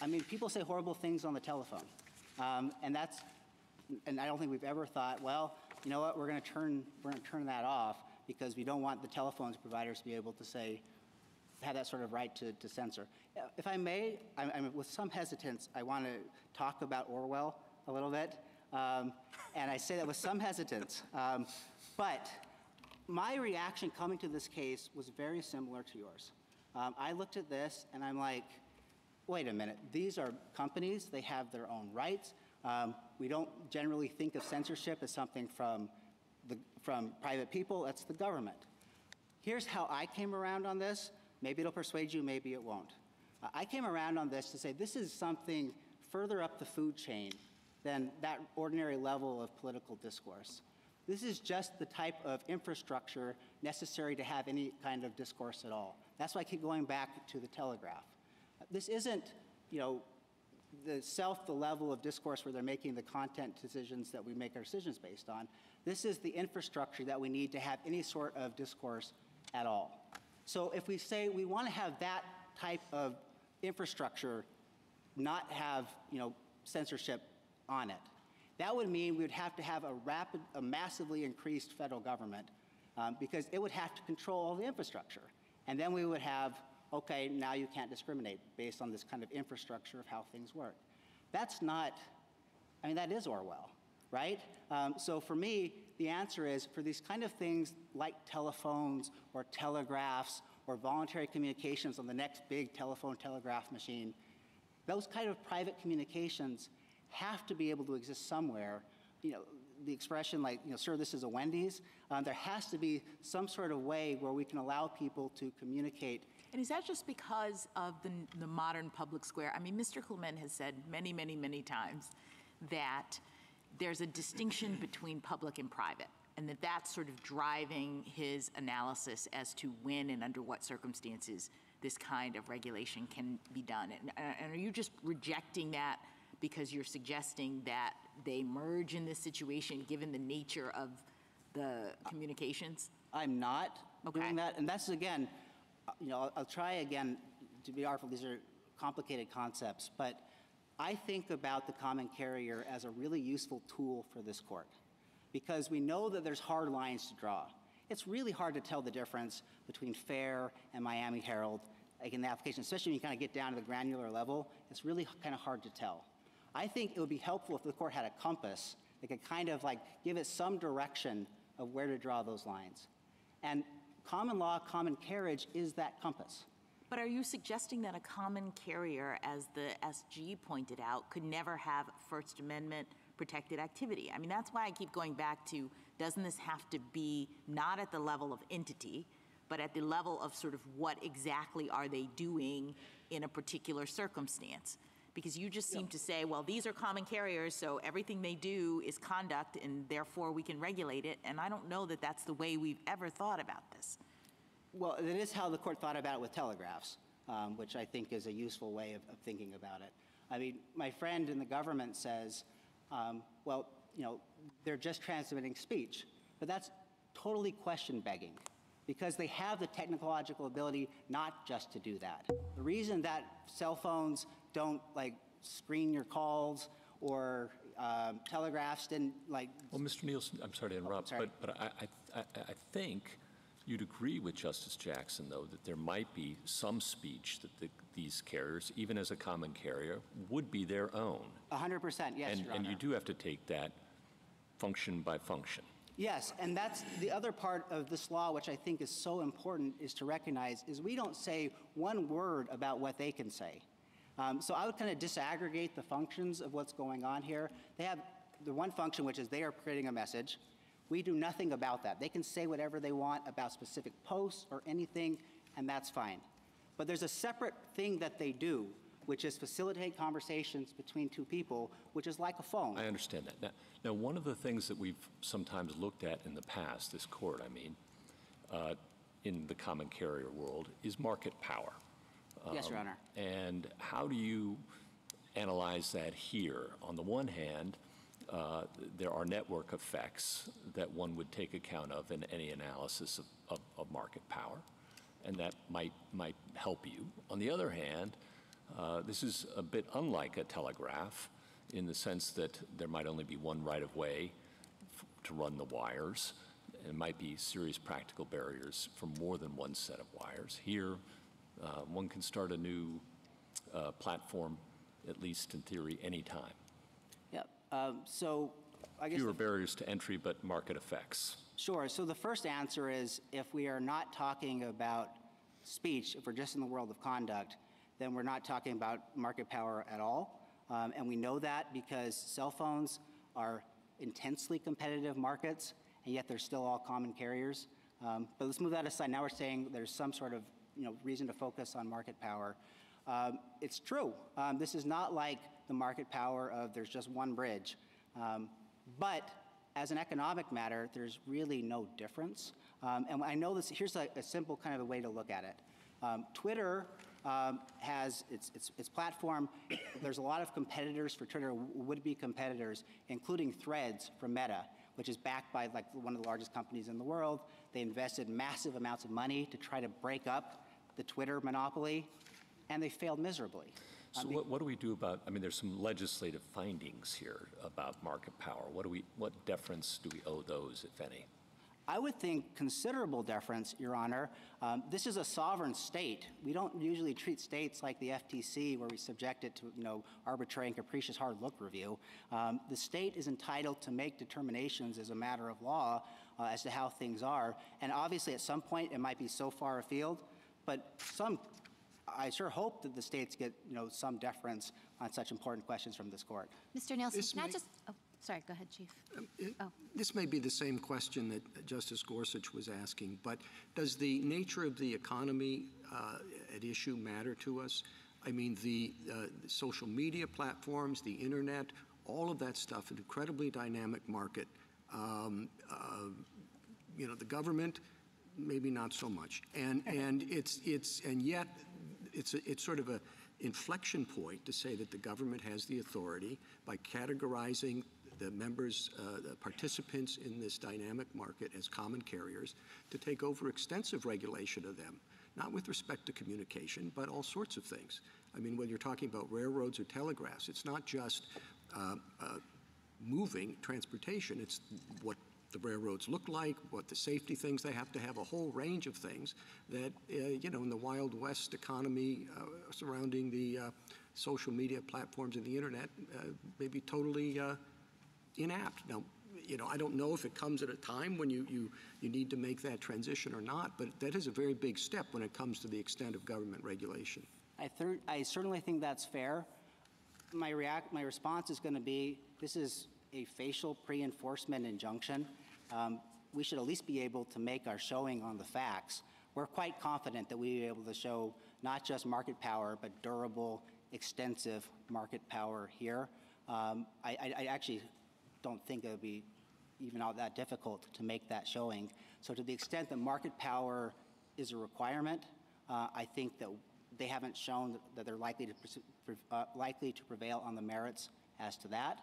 I mean, people say horrible things on the telephone. And I don't think we've ever thought, well, you know what, we're going to turn that off because we don't want the telephones providers to be able to have that sort of right to censor. If I may, with some hesitance, I want to talk about Orwell a little bit. And I say that with some hesitance. But my reaction coming to this case was very similar to yours. I looked at this and I'm like, wait a minute, these are companies, they have their own rights. We don't generally think of censorship as something from private people, that's the government. Here's how I came around on this. Maybe it'll persuade you, maybe it won't. I came around on this to say this is something further up the food chain than that ordinary level of political discourse. This is just the type of infrastructure necessary to have any kind of discourse at all. That's why I keep going back to the Telegraph. This isn't, the level of discourse where they're making the content decisions that we make our decisions based on. This is the infrastructure that we need to have any sort of discourse at all. So if we say we want to have that type of infrastructure not have, censorship on it, that would mean we would have to have a massively increased federal government because it would have to control all the infrastructure. And then we would have, okay, now you can't discriminate based on this kind of infrastructure of how things work. That's not, that is Orwell, right? So for me, the answer is for these kind of things like telephones or telegraphs or voluntary communications on the next big telephone telegraph machine, those kind of private communications have to be able to exist somewhere. The expression like, sir, this is a Wendy's, there has to be some sort of way where we can allow people to communicate. And is that just because of the modern public square? Mr. Clement has said many, many, many times that there's a distinction between public and private, and that's sort of driving his analysis as to when and under what circumstances this kind of regulation can be done. And are you just rejecting that because you're suggesting that they merge in this situation given the nature of the communications? I'm not doing that. And that's, again, I'll try again to be artful. These are complicated concepts. But I think about the common carrier as a really useful tool for this court because we know that there's hard lines to draw. It's really hard to tell the difference between FAIR and Miami Herald in the application, especially when you kind of get down to the granular level. It's really kind of hard to tell. I think it would be helpful if the court had a compass that could kind of give it some direction of where to draw those lines. And common law, common carriage is that compass. But are you suggesting that a common carrier, as the SG pointed out, could never have First Amendment protected activity? That's why I keep going back to, doesn't this have to be not at the level of entity, but at the level of sort of what exactly are they doing in a particular circumstance? Because you just seem to say, well, these are common carriers, so everything they do is conduct, and therefore we can regulate it. And I don't know that that's the way we've ever thought about this. Well, it is how the court thought about it with telegraphs, which I think is a useful way of thinking about it. My friend in the government says, well, they're just transmitting speech. But that's totally question-begging because they have the technological ability not just to do that. The reason that cell phones don't screen your calls or telegraphs didn't Well, Mr. Nielsen, I'm sorry to interrupt, but I think you'd agree with Justice Jackson, though, that there might be some speech that these carriers, even as a common carrier, would be their own. 100%, yes, Your Honor. And you do have to take that function by function. Yes, and that's the other part of this law, which I think is so important, is to recognize, is we don't say one word about what they can say. So I would kind of disaggregate the functions of what's going on here. They have the one function, which is they are creating a message. We do nothing about that. They can say whatever they want about specific posts or anything, and that's fine. But there's a separate thing that they do, which is facilitate conversations between two people, which is like a phone. I understand that. Now, one of the things that we've sometimes looked at in the past, this court, in the common carrier world, is market power. Yes, Your Honor. And how do you analyze that here? On the one hand, there are network effects that one would take account of in any analysis of market power, and that might help you. On the other hand, this is a bit unlike a telegraph in the sense that there might only be one right-of-way to run the wires. There might be serious practical barriers for more than one set of wires. Here, one can start a new platform, at least in theory, anytime. Yep. So I guess fewer barriers to entry, but market effects. Sure. So the first answer is if we are not talking about speech, if we're just in the world of conduct, then we're not talking about market power at all. And we know that because cell phones are intensely competitive markets, and yet they're still all common carriers. But let's move that aside. Now we're saying there's some sort of reason to focus on market power. It's true. This is not like the market power of there's just one bridge. But as an economic matter, there's really no difference. And I know this, here's a simple kind of a way to look at it. Twitter has its platform. There's a lot of competitors for Twitter, would-be competitors, including Threads from Meta, which is backed by like one of the largest companies in the world. They invested massive amounts of money to try to break up the Twitter monopoly, and they failed miserably. So what do we do about, I mean, there's some legislative findings here about market power. What deference do we owe those, if any? I would think considerable deference, Your Honor. This is a sovereign state. We don't usually treat states like the FTC, where we subject it to, arbitrary and capricious hard look review. The state is entitled to make determinations as a matter of law as to how things are. And obviously, at some point, it might be so far afield, but I sure hope that the states get, some deference on such important questions from this court. Mr. Nielsen, can I just, sorry, go ahead, Chief. This may be the same question that Justice Gorsuch was asking, but does the nature of the economy at issue matter to us? I mean, the social media platforms, the internet, all of that stuff, an incredibly dynamic market. The government, maybe not so much, and yet it's sort of a inflection point to say that the government has the authority by categorizing the members, the participants in this dynamic market as common carriers to take over extensive regulation of them, not with respect to communication, but all sorts of things. I mean, when you're talking about railroads or telegraphs, it's not just moving transportation, it's what the railroads look like, what the safety things they have to have, a whole range of things that, in the Wild West economy surrounding the social media platforms and the internet may be totally inapt. Now, I don't know if it comes at a time when you need to make that transition or not, but that is a very big step when it comes to the extent of government regulation. I certainly think that's fair. My response is going to be, this is a facial pre-enforcement injunction. We should at least be able to make our showing on the facts. We're quite confident that we'll be able to show not just market power, but durable, extensive market power here. I actually don't think it would be even all that difficult to make that showing. So to the extent that market power is a requirement, I think that they haven't shown that they're likely to prevail on the merits as to that.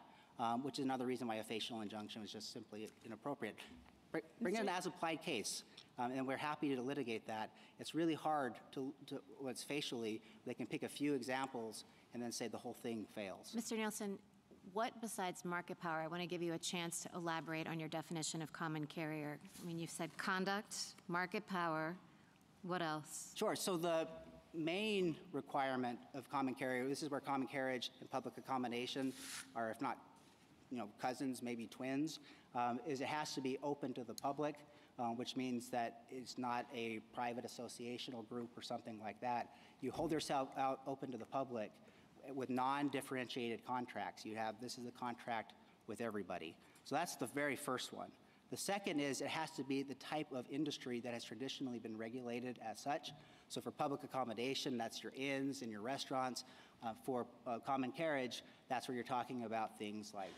Which is another reason why a facial injunction is just simply inappropriate. Bring in an as-applied case, and we're happy to litigate that. It's really hard when it's facially, they can pick a few examples and then say the whole thing fails. Mr. Nielsen, what besides market power? I want to give you a chance to elaborate on your definition of common carrier. I mean, you've said conduct, market power. What else? Sure. So the main requirement of common carrier, this is where common carriage and public accommodation are, if not cousins, maybe twins, is it has to be open to the public, which means that it's not a private associational group or something like that. You hold yourself out open to the public with non-differentiated contracts. This is a contract with everybody. So that's the very first one. The second is it has to be the type of industry that has traditionally been regulated as such. So for public accommodation, that's your inns and your restaurants. For common carriage, that's where you're talking about things like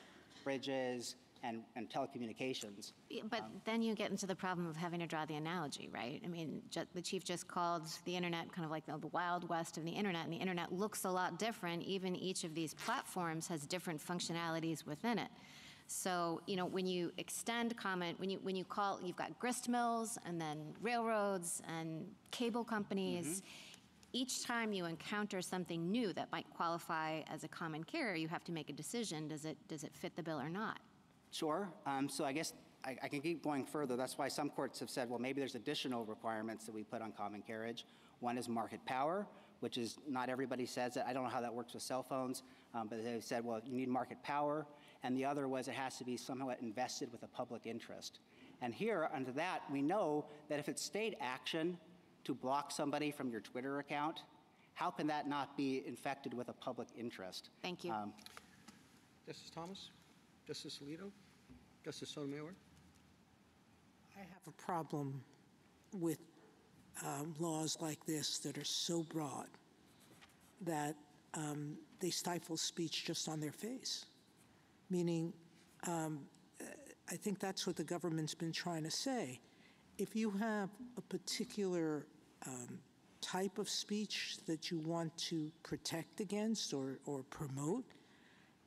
bridges and telecommunications. But then you get into the problem of having to draw the analogy, right? I mean, the chief just called the internet kind of like the Wild West of the internet, and the internet looks a lot different. Even each of these platforms has different functionalities within it. So, when you extend when you call, you've got grist mills and then railroads and cable companies. Each time you encounter something new that might qualify as a common carrier, you have to make a decision. Does it fit the bill or not? Sure. So I guess I can keep going further. That's why some courts have said, well, maybe there's additional requirements that we put on common carriage. One is market power, which is not everybody says it. I don't know how that works with cell phones, but they've said, well, you need market power. And the other was it has to be somewhat invested with a public interest. And here, under that, we know that if it's state action to block somebody from your Twitter account, how can that not be infected with a public interest? Thank you. Justice Thomas? Justice Alito? Justice Sotomayor? I have a problem with laws like this that are so broad. that they stifle speech just on their face, meaning I think that's what the government's been trying to say. If you have a particular type of speech that you want to protect against or promote,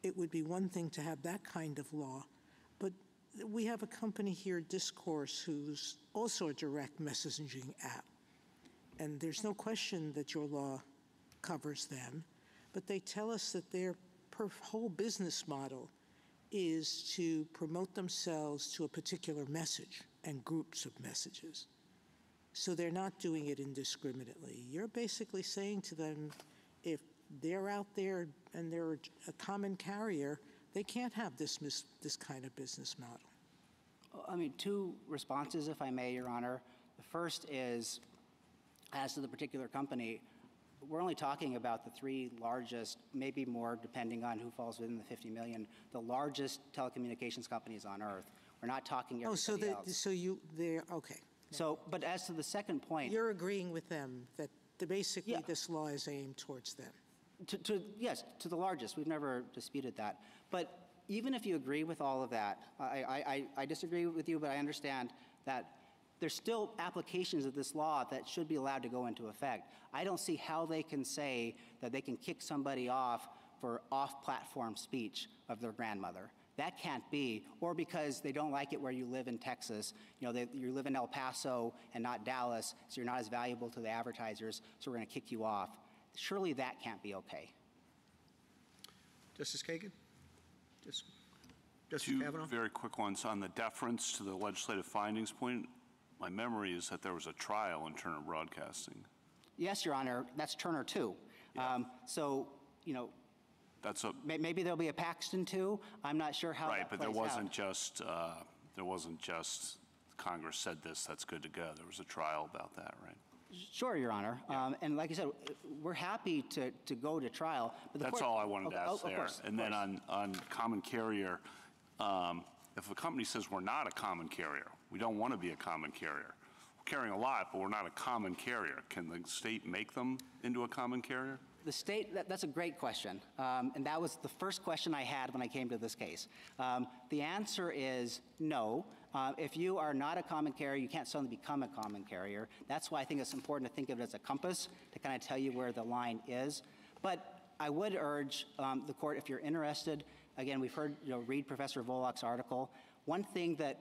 it would be one thing to have that kind of law. But we have a company here, Discourse, who's also a direct messaging app. And there's no question that your law covers them, but they tell us that their whole business model is to promote themselves to a particular message and groups of messages. So they're not doing it indiscriminately. You're basically saying to them, if they're out there and they're a common carrier, they can't have this kind of business model. I mean, two responses, if I may, Your Honor. The first is, as to the particular company, we're only talking about the three largest, maybe more depending on who falls within the 50 million, the largest telecommunications companies on earth. We're not talking everybody else. Okay. So, but as to the second point. You're agreeing with them that basically this law is aimed towards them. Yes, to the largest. We've never disputed that. But even if you agree with all of that, I disagree with you, but I understand that there's still applications of this law that should be allowed to go into effect. I don't see how they can say that they can kick somebody off for off-platform speech of their grandmother. That can't be, or because they don't like it where you live in Texas. You know, you live in El Paso and not Dallas, so you're not as valuable to the advertisers, so we're going to kick you off. Surely that can't be okay. Justice Kagan? Justice Two Kavanaugh? very quick ones. On the deference to the legislative findings point, my memory is that there was a trial in Turner Broadcasting. Yes, Your Honor. That's Turner 2. Yeah. So, you know, that's maybe there'll be a Paxton 2. I'm not sure how right, that but there plays wasn't just Congress said this, that's good to go. There was a trial about that, right? Sure, Your Honor. Yeah. And like I said, we're happy to go to trial. But that's all I wanted to ask there. Course, and then on common carrier, if a company says we're not a common carrier, we don't want to be a common carrier. We're carrying a lot, but we're not a common carrier. Can the state make them into a common carrier? The state, that's a great question. And that was the first question I had when I came to this case. The answer is no. If you are not a common carrier, you can't suddenly become a common carrier. That's why I think it's important to think of it as a compass to kind of tell you where the line is. But I would urge the court, if you're interested, again, we've heard, read Professor Volok's article. One thing that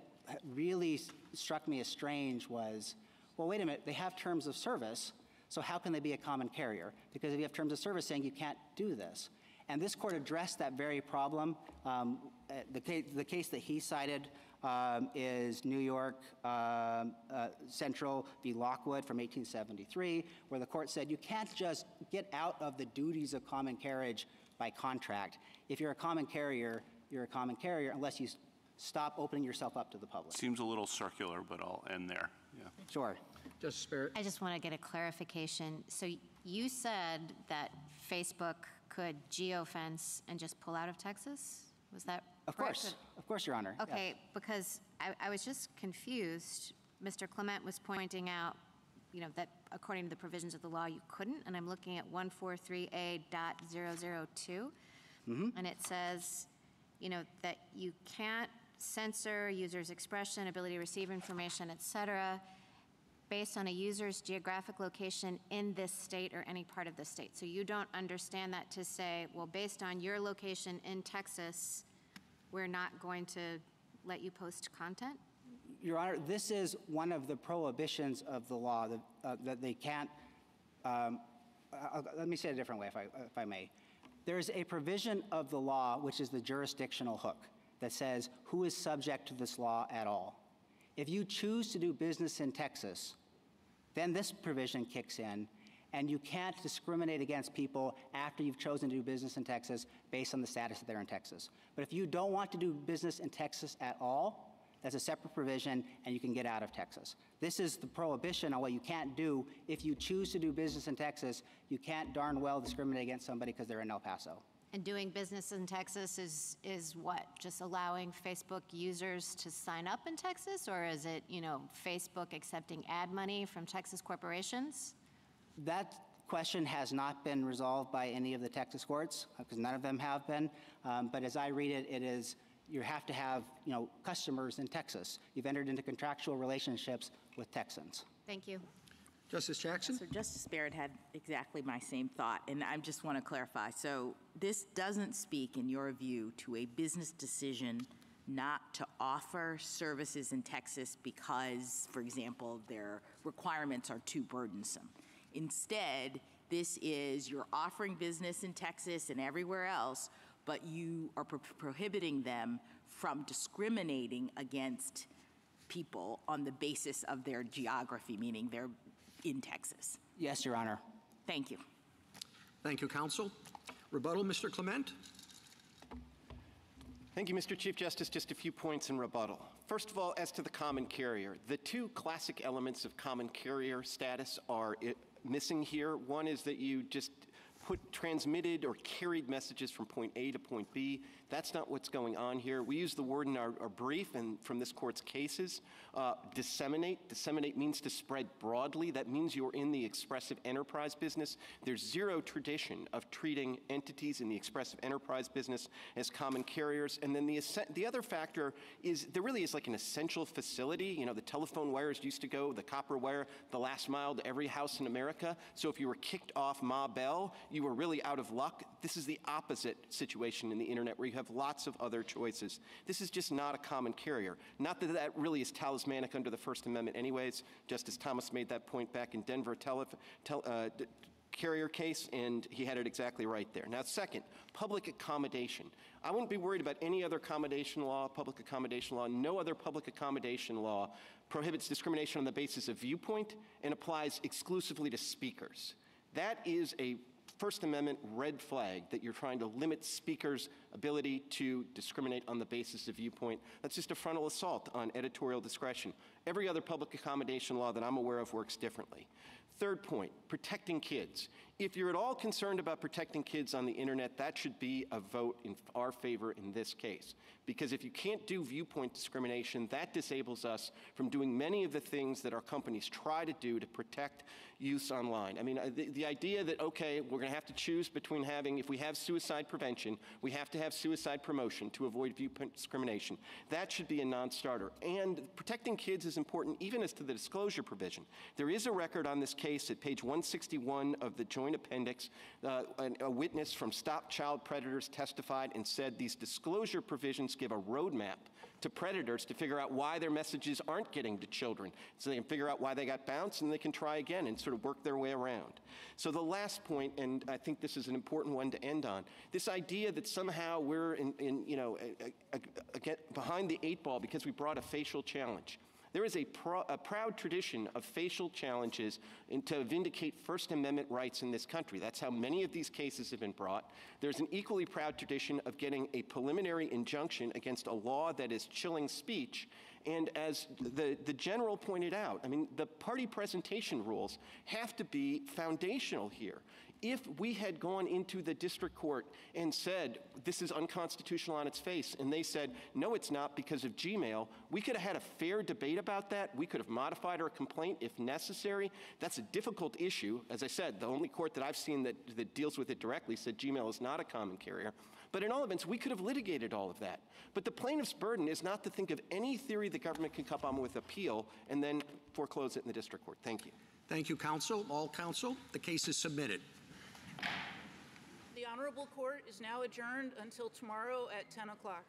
really struck me as strange was, well, wait a minute, they have terms of service, so how can they be a common carrier? Because if you have terms of service saying you can't do this. And this court addressed that very problem. The case that he cited is New York Central v. Lockwood from 1873, where the court said you can't just get out of the duties of common carriage by contract. If you're a common carrier, you're a common carrier unless you stop opening yourself up to the public. Seems a little circular, but I'll end there. Yeah. Sure. Justice Barrett? I just want to get a clarification. So you said that Facebook could geofence and just pull out of Texas? Was that Of correct? course. Of course, Your Honor. Okay, Yes. because I was just confused. Mr. Clement was pointing out, that according to the provisions of the law, you couldn't, and I'm looking at 143A.002, and it says, that you can't censor users' expression, ability to receive information, et cetera, based on a user's geographic location in this state or any part of the state. So you don't understand that to say, well, based on your location in Texas, we're not going to let you post content? Your Honor, this is one of the prohibitions of the law that they can't. Let me say it a different way, if I may. There is a provision of the law, which is the jurisdictional hook, that says who is subject to this law at all. If you choose to do business in Texas, then this provision kicks in, and you can't discriminate against people after you've chosen to do business in Texas based on the status that they're in Texas. But if you don't want to do business in Texas at all, that's a separate provision, and you can get out of Texas. This is the prohibition on what you can't do. If you choose to do business in Texas, you can't darn well discriminate against somebody because they're in El Paso. And doing business in Texas is what? Just allowing Facebook users to sign up in Texas? Or is it, Facebook accepting ad money from Texas corporations? That question has not been resolved by any of the Texas courts, because none of them have been. But as I read it, it is you have to have customers in Texas. You've entered into contractual relationships with Texans. Thank you. Justice Jackson? So Justice Barrett had exactly my same thought, and I just want to clarify. So this doesn't speak, in your view, to a business decision not to offer services in Texas because, for example, their requirements are too burdensome. Instead, this is you're offering business in Texas and everywhere else, but you are prohibiting them from discriminating against people on the basis of their geography, meaning they're in Texas. Yes, Your Honor. Thank you. Thank you, counsel. Rebuttal, Mr. Clement? Thank you, Mr. Chief Justice. Just a few points in rebuttal. First of all, as to the common carrier, the two classic elements of common carrier status are missing here. One is that you just transmitted or carried messages from point A to point B. That's not what's going on here. We use the word in our brief and from this court's cases, disseminate. Disseminate means to spread broadly. That means you're in the expressive enterprise business. There's zero tradition of treating entities in the expressive enterprise business as common carriers. And then the other factor is there really is like an essential facility. The telephone wires used to go, the copper wire, the last mile to every house in America. So if you were kicked off Ma Bell, you were really out of luck. This is the opposite situation in the internet where you have lots of other choices. This is just not a common carrier. Not that that really is talismanic under the First Amendment anyways. Justice Thomas made that point back in Denver carrier case, and he had it exactly right there. Now, second, public accommodation. I wouldn't be worried about any other accommodation law, public accommodation law. No other public accommodation law prohibits discrimination on the basis of viewpoint and applies exclusively to speakers. That is a First Amendment red flag that you're trying to limit speakers' ability to discriminate on the basis of viewpoint. That's just a frontal assault on editorial discretion. Every other public accommodation law that I'm aware of works differently. Third point, protecting kids. If you're at all concerned about protecting kids on the internet, that should be a vote in our favor in this case. Because if you can't do viewpoint discrimination, that disables us from doing many of the things that our companies try to do to protect youth online. I mean, the idea that, okay, we're going to have to choose between having, if we have suicide prevention, we have to have suicide promotion to avoid viewpoint discrimination. That should be a non-starter. And protecting kids is important even as to the disclosure provision. There is a record on this case at page 161 of the Joint Appendix. A witness from Stop Child Predators testified and said these disclosure provisions give a roadmap to predators to figure out why their messages aren't getting to children. So they can figure out why they got bounced and they can try again and sort of work their way around. So the last point, and I think this is an important one to end on, this idea that somehow we're behind the eight ball because we brought a facial challenge. There is a proud tradition of facial challenges to vindicate First Amendment rights in this country. That's how many of these cases have been brought. There's an equally proud tradition of getting a preliminary injunction against a law that is chilling speech. And as the general pointed out, I mean, the party presentation rules have to be foundational here. If we had gone into the district court and said, this is unconstitutional on its face, and they said, no, it's not because of Gmail, we could have had a fair debate about that. We could have modified our complaint if necessary. That's a difficult issue. As I said, the only court that I've seen that deals with it directly said Gmail is not a common carrier. But in all events, we could have litigated all of that. But the plaintiff's burden is not to think of any theory the government can come up with appeal and then foreclose it in the district court. Thank you. Thank you, counsel. All counsel. The case is submitted. The Honorable Court is now adjourned until tomorrow at 10 o'clock.